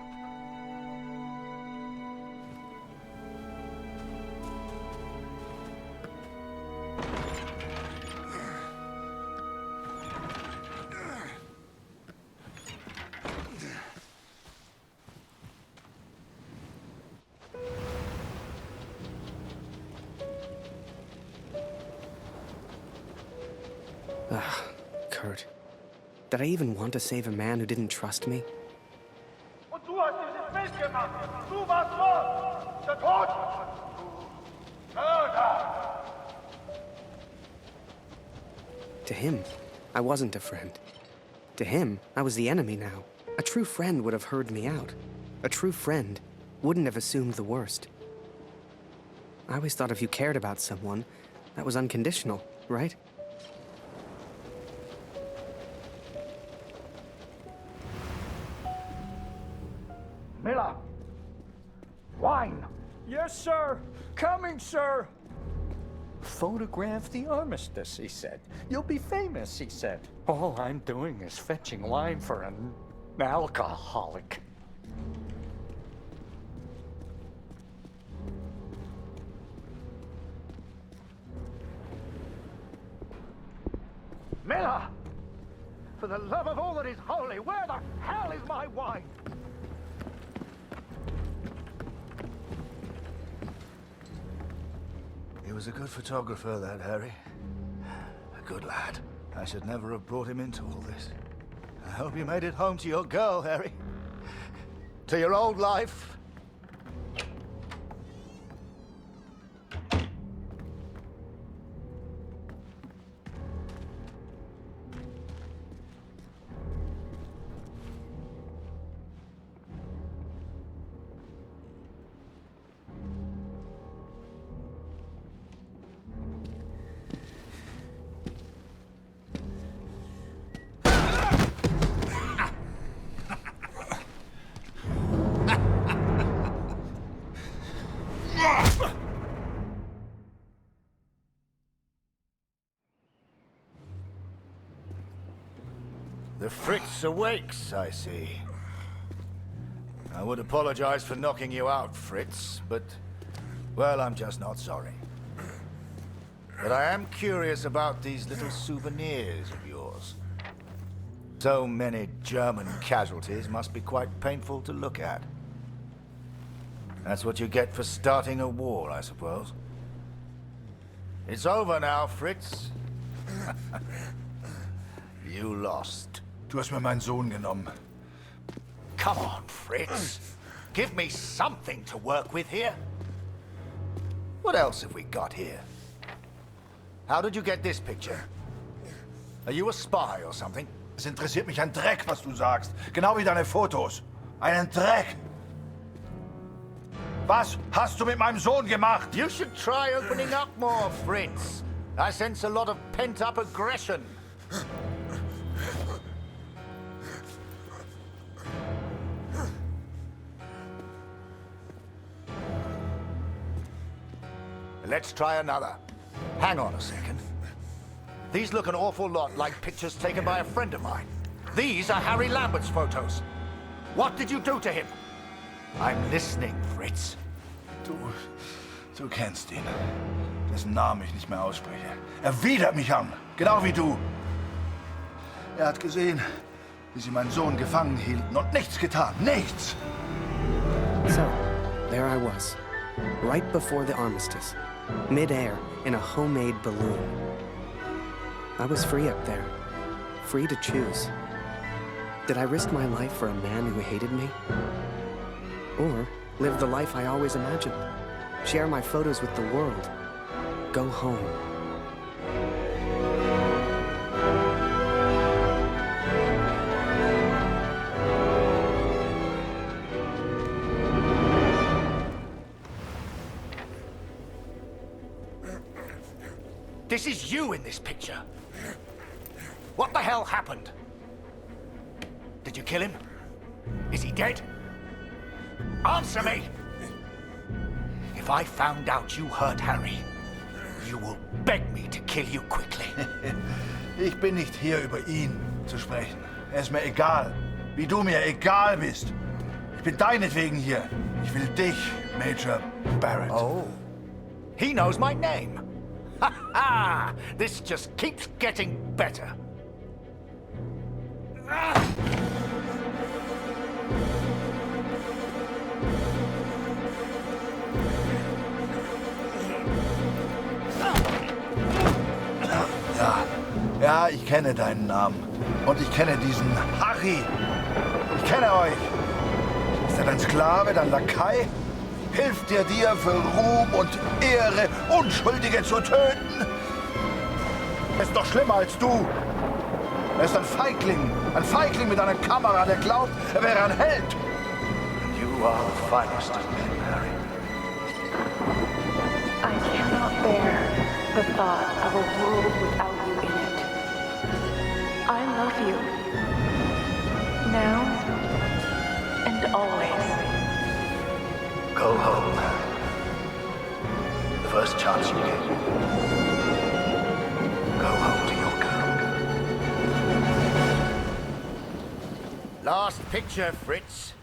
A: Kurt. Did I even want to save a man who didn't trust me?
R: Und du hast dieses Bild gemacht. Du warst dort. Der Tod. Mörder.
A: To him, I wasn't a friend. To him, I was the enemy now. A true friend would have heard me out. A true friend wouldn't have assumed the worst. I always thought if you cared about someone, that was unconditional, right?
P: Miller! Wine!
Q: Yes, sir. Coming, sir. Photograph the armistice, he said. You'll be famous, he said. All I'm doing is fetching wine for an alcoholic.
P: Miller! For the love of all that is holy, where the hell is my wine?
N: He was a good photographer, that Harry. A good lad. I should never have brought him into all this. I hope you made it home to your girl, Harry. To your old life. The Fritz awakes, I see. I would apologize for knocking you out, Fritz, but, well, I'm just not sorry. But I am curious about these little souvenirs of yours. So many German casualties must be quite painful to look at. That's what you get for starting a war, I suppose. It's over now, Fritz. You lost.
R: Du hast mir meinen Sohn genommen.
N: Come on, Fritz. Give me something to work with here. What else have we got here? How did you get this picture? Are you a spy or something?
R: Es interessiert mich ein Dreck, was du sagst. Genau wie deine Fotos. Einen Dreck. Was hast du mit meinem Sohn gemacht?
N: You should try opening up more, Fritz. I sense a lot of pent-up aggression. Let's try another. Hang on a second. These look an awful lot like pictures taken by a friend of mine. These are Harry Lambert's photos. What did you do to him? I'm listening, Fritz.
R: Du kennst ihn. Dessen Namen ich nicht mehr ausspreche. Er widert mich an. Genau wie du. Er hat gesehen, wie sie meinen Sohn gefangen hielten und nichts getan. Nichts!
A: So, there I was. Right before the armistice. Mid-air, in a homemade balloon. I was free up there. Free to choose. Did I risk my life for a man who hated me? Or live the life I always imagined? Share my photos with the world? Go home.
N: This is you in this picture. What the hell happened? Did you kill him? Is he dead? Answer me! If I found out you hurt Harry, you will beg me to kill you quickly.
R: Ich bin nicht hier, über ihn zu sprechen. Er ist mir egal. Wie du mir egal bist. Ich bin deinetwegen hier. Ich will dich, Major Barrett.
N: Oh. He knows my name. Ha ha! This just keeps getting better.
R: Ja, ich kenne deinen Namen.
N: Und ich kenne diesen Harry. Ich kenne euch. Ist er dein Sklave, dein Lakai? Hilft er dir für Ruhm und Ehre, Unschuldige zu töten? Er ist noch schlimmer als du. Er ist ein Feigling mit einer Kamera, der glaubt, er wäre ein Held. And you are the finest of men, Harry.
C: I cannot bear the thought of a world without you in it. I love you. Now and always.
N: Go home. The first chance you get. Go home to your girl.
R: Last picture, Fritz.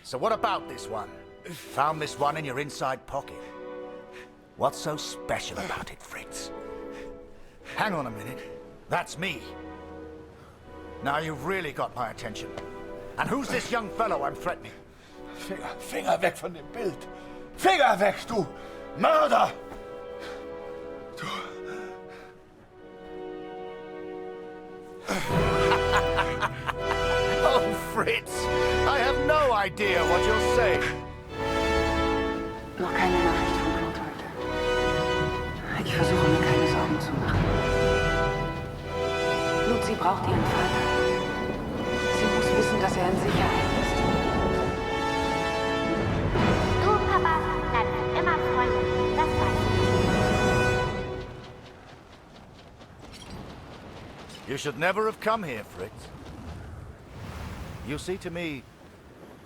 R: So what about this one? Found this one in your inside pocket. What's so special about it, Fritz? Hang on a minute. That's me. Now you've really got my attention. And who's this young fellow I'm threatening?
N: Finger weg von dem Bild. Finger weg, du Mörder! Du...
R: Oh, Fritz, I have no idea what you'll say.
K: Noch keine Nachricht von Claude heute. Ich versuche mir keine Sorgen zu machen. Lucy braucht ihren Vater. Sie muss wissen, dass er in Sicherheit ist.
O: Du, Papa, bleibst immer Freunde. Das weiß ich.
R: You should never have come here, Fritz. You see, to me,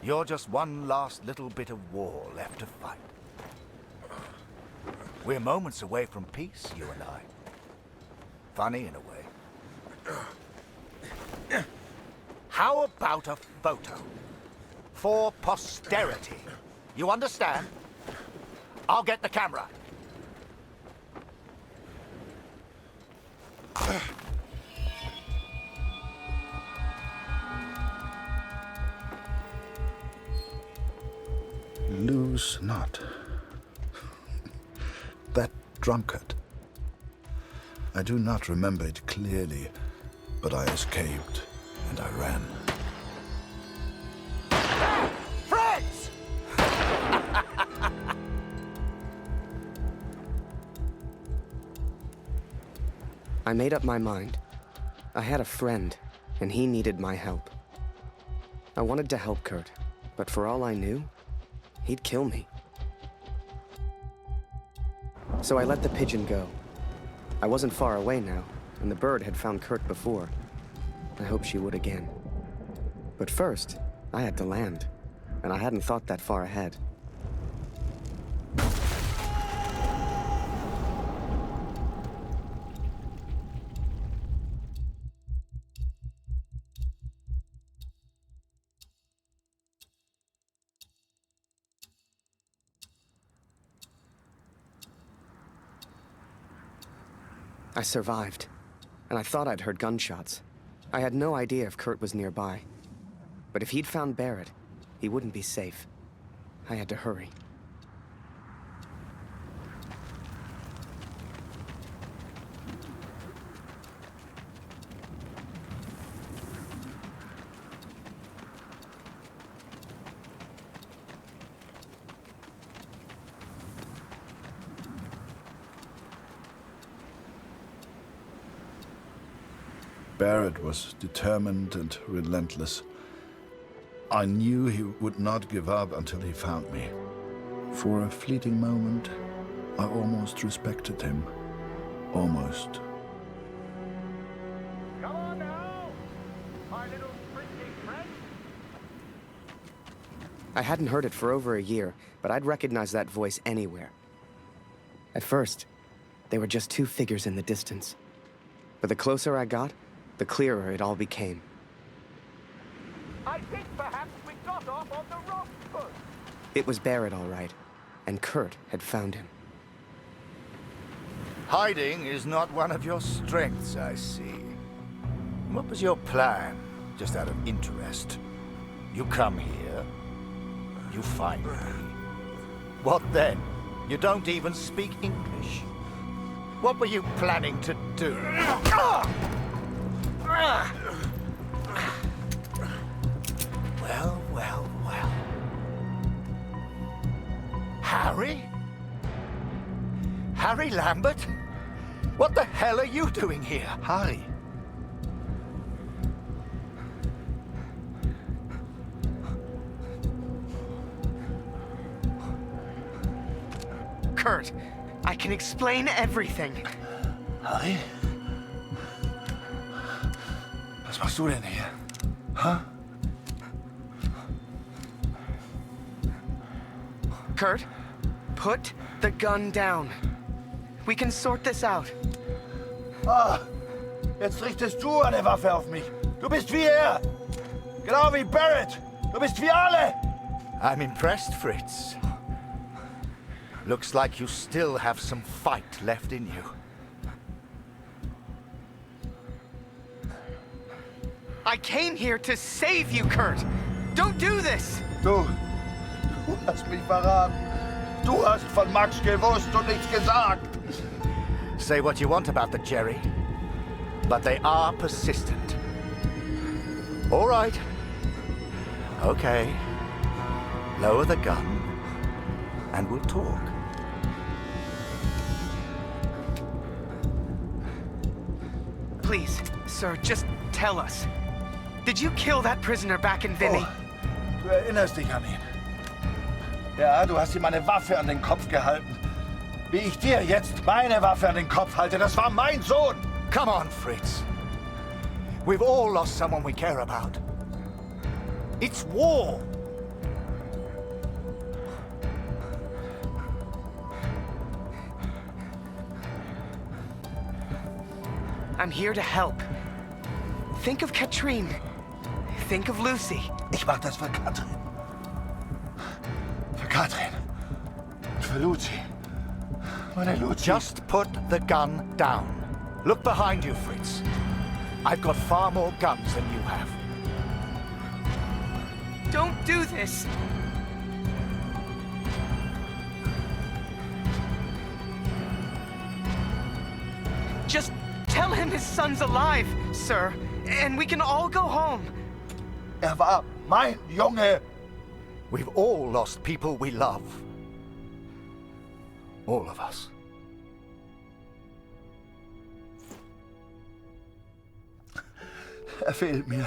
R: you're just one last little bit of war left to fight. We're moments away from peace, you and I. Funny in a way. How about a photo? For posterity. You understand? I'll get the camera.
G: Lose not. That drunkard. I do not remember it clearly, but I escaped and I ran.
R: Fritz!
A: I made up my mind. I had a friend, and he needed my help. I wanted to help Kurt, but for all I knew, he'd kill me. So I let the pigeon go. I wasn't far away now, and the bird had found Kurt before. I hoped she would again. But first, I had to land, and I hadn't thought that far ahead. I survived, and I thought I'd heard gunshots. I had no idea if Kurt was nearby. But if he'd found Barrett, he wouldn't be safe. I had to hurry.
G: Barrett was determined and relentless. I knew he would not give up until he found me. For a fleeting moment, I almost respected him. Almost.
P: Come on now, my little pretty friend.
A: I hadn't heard it for over a year, but I'd recognize that voice anywhere. At first, they were just two figures in the distance. But the closer I got, the clearer it all became.
P: I think perhaps we got off on the wrong foot.
A: It was Barrett, all right, and Kurt had found him.
R: Hiding is not one of your strengths, I see. What was your plan, just out of interest? You come here, you find me. What then? You don't even speak English. What were you planning to do?
N: Well, well, well. Harry? Harry Lambert? What the hell are you doing here?
G: Harry.
A: Kurt, I can explain everything.
R: Harry? Was machst du denn hier? Huh?
A: Kurt, put the gun down. We can sort this out.
R: Ah, jetzt richtest du eine Waffe auf mich. Du bist wie er. Genau wie Barrett. Du bist wie alle.
N: I'm impressed, Fritz. Looks like you still have some fight left in you.
A: I came here to save you, Kurt. Don't do this.
R: Du hast mich verraten. Du hast von Max gewusst und nichts gesagt.
N: Say what you want about the Jerry, but they are persistent. All right. Okay. Lower the gun, and we'll talk.
A: Please, sir, just tell us. Did you kill that prisoner back in Vinny?
R: Oh, du erinnerst dich an ihn. Ja, du hast ihm eine Waffe an den Kopf gehalten. Wie ich dir jetzt meine Waffe an den Kopf halte, das war mein Sohn.
N: Come on, Fritz. We've all lost someone we care about. It's war.
A: I'm here to help. Think of Katrine. Think of Lucy.
R: Ich mach das für Katrin. Für Katrin. Und für Lucy. Meine Lucy.
N: Just put the gun down. Look behind you, Fritz. I've got far more guns than you have.
A: Don't do this. Just tell him his son's alive, sir, and we can all go home.
R: War mein Junge.
N: We've all lost people we love. All of us.
R: Fehlt mir.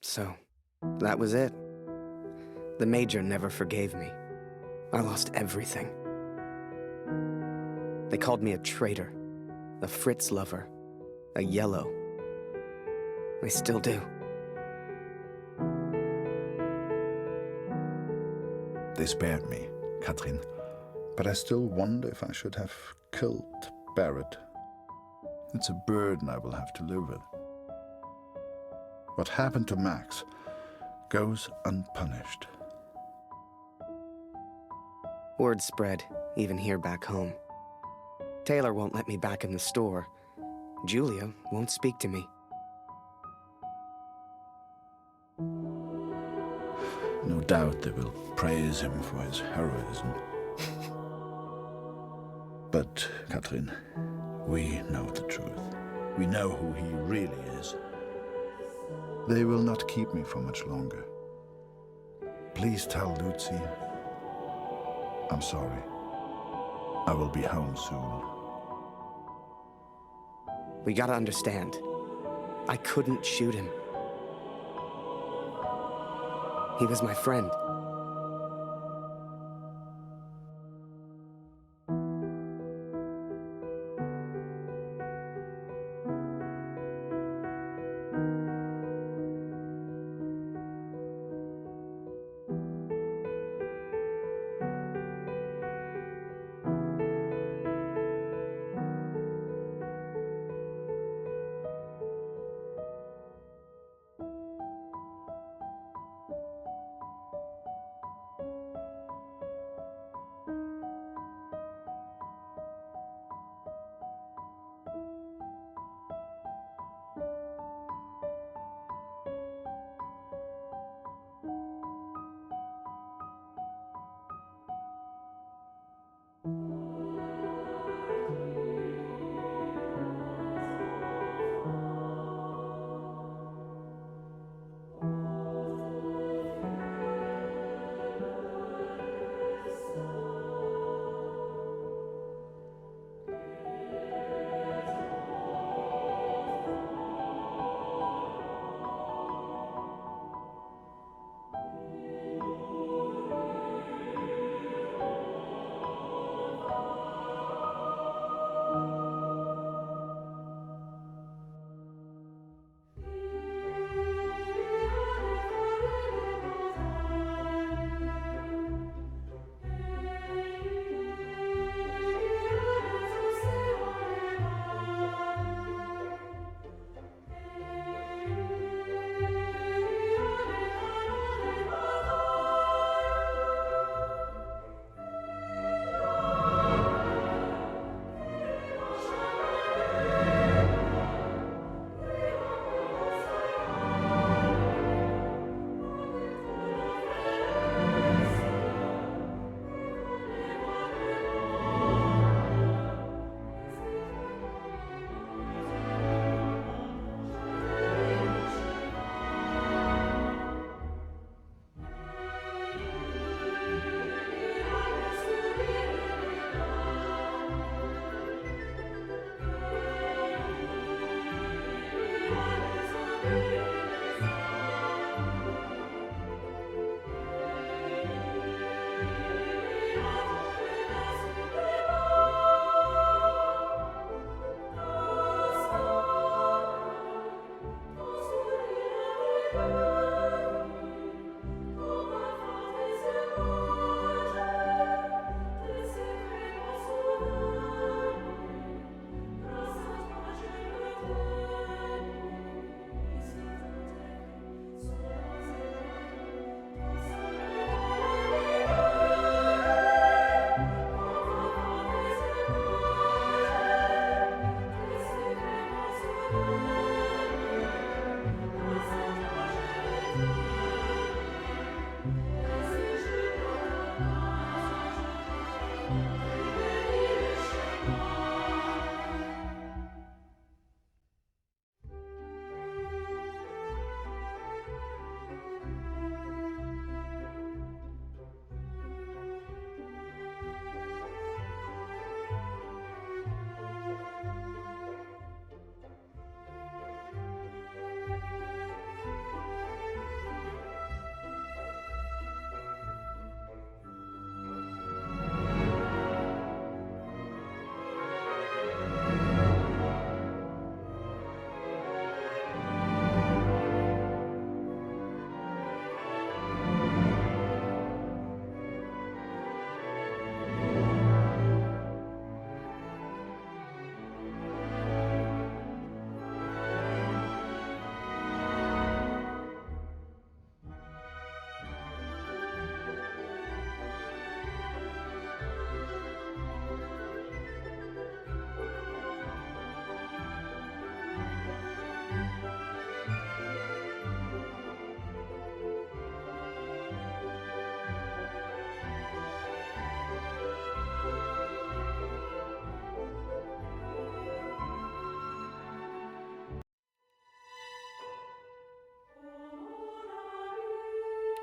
A: So, that was it. The Major never forgave me. I lost everything. They called me a traitor, a Fritz lover, a yellow. They still do.
G: They spared me, Katrin, but I still wonder if I should have killed Barrett. It's a burden I will have to live with. What happened to Max goes unpunished.
A: Word spread, even here back home. Taylor won't let me back in the store. Julia won't speak to me.
G: No doubt they will praise him for his heroism. But, Katrin, we know the truth. We know who he really is. They will not keep me for much longer. Please tell Lucy I'm sorry. I will be home soon.
A: We gotta understand. I couldn't shoot him. He was my friend.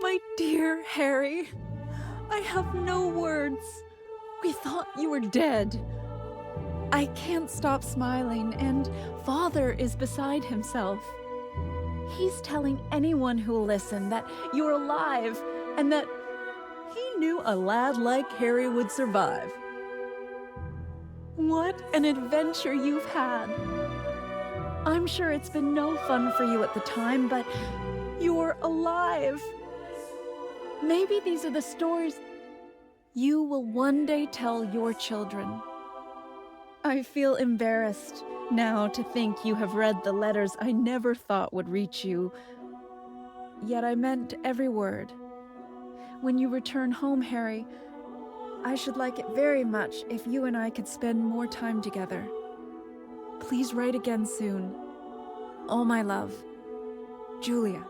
I: My dear Harry, I have no words. We thought you were dead. I can't stop smiling, and Father is beside himself. He's telling anyone who'll listen that you're alive and that he knew a lad like Harry would survive. What an adventure you've had. I'm sure it's been no fun for you at the time, but you're alive. Maybe these are the stories you will one day tell your children. I feel embarrassed now to think you have read the letters I never thought would reach you. Yet I meant every word. When you return home, Harry, I should like it very much if you and I could spend more time together. Please write again soon. All my love, Julia.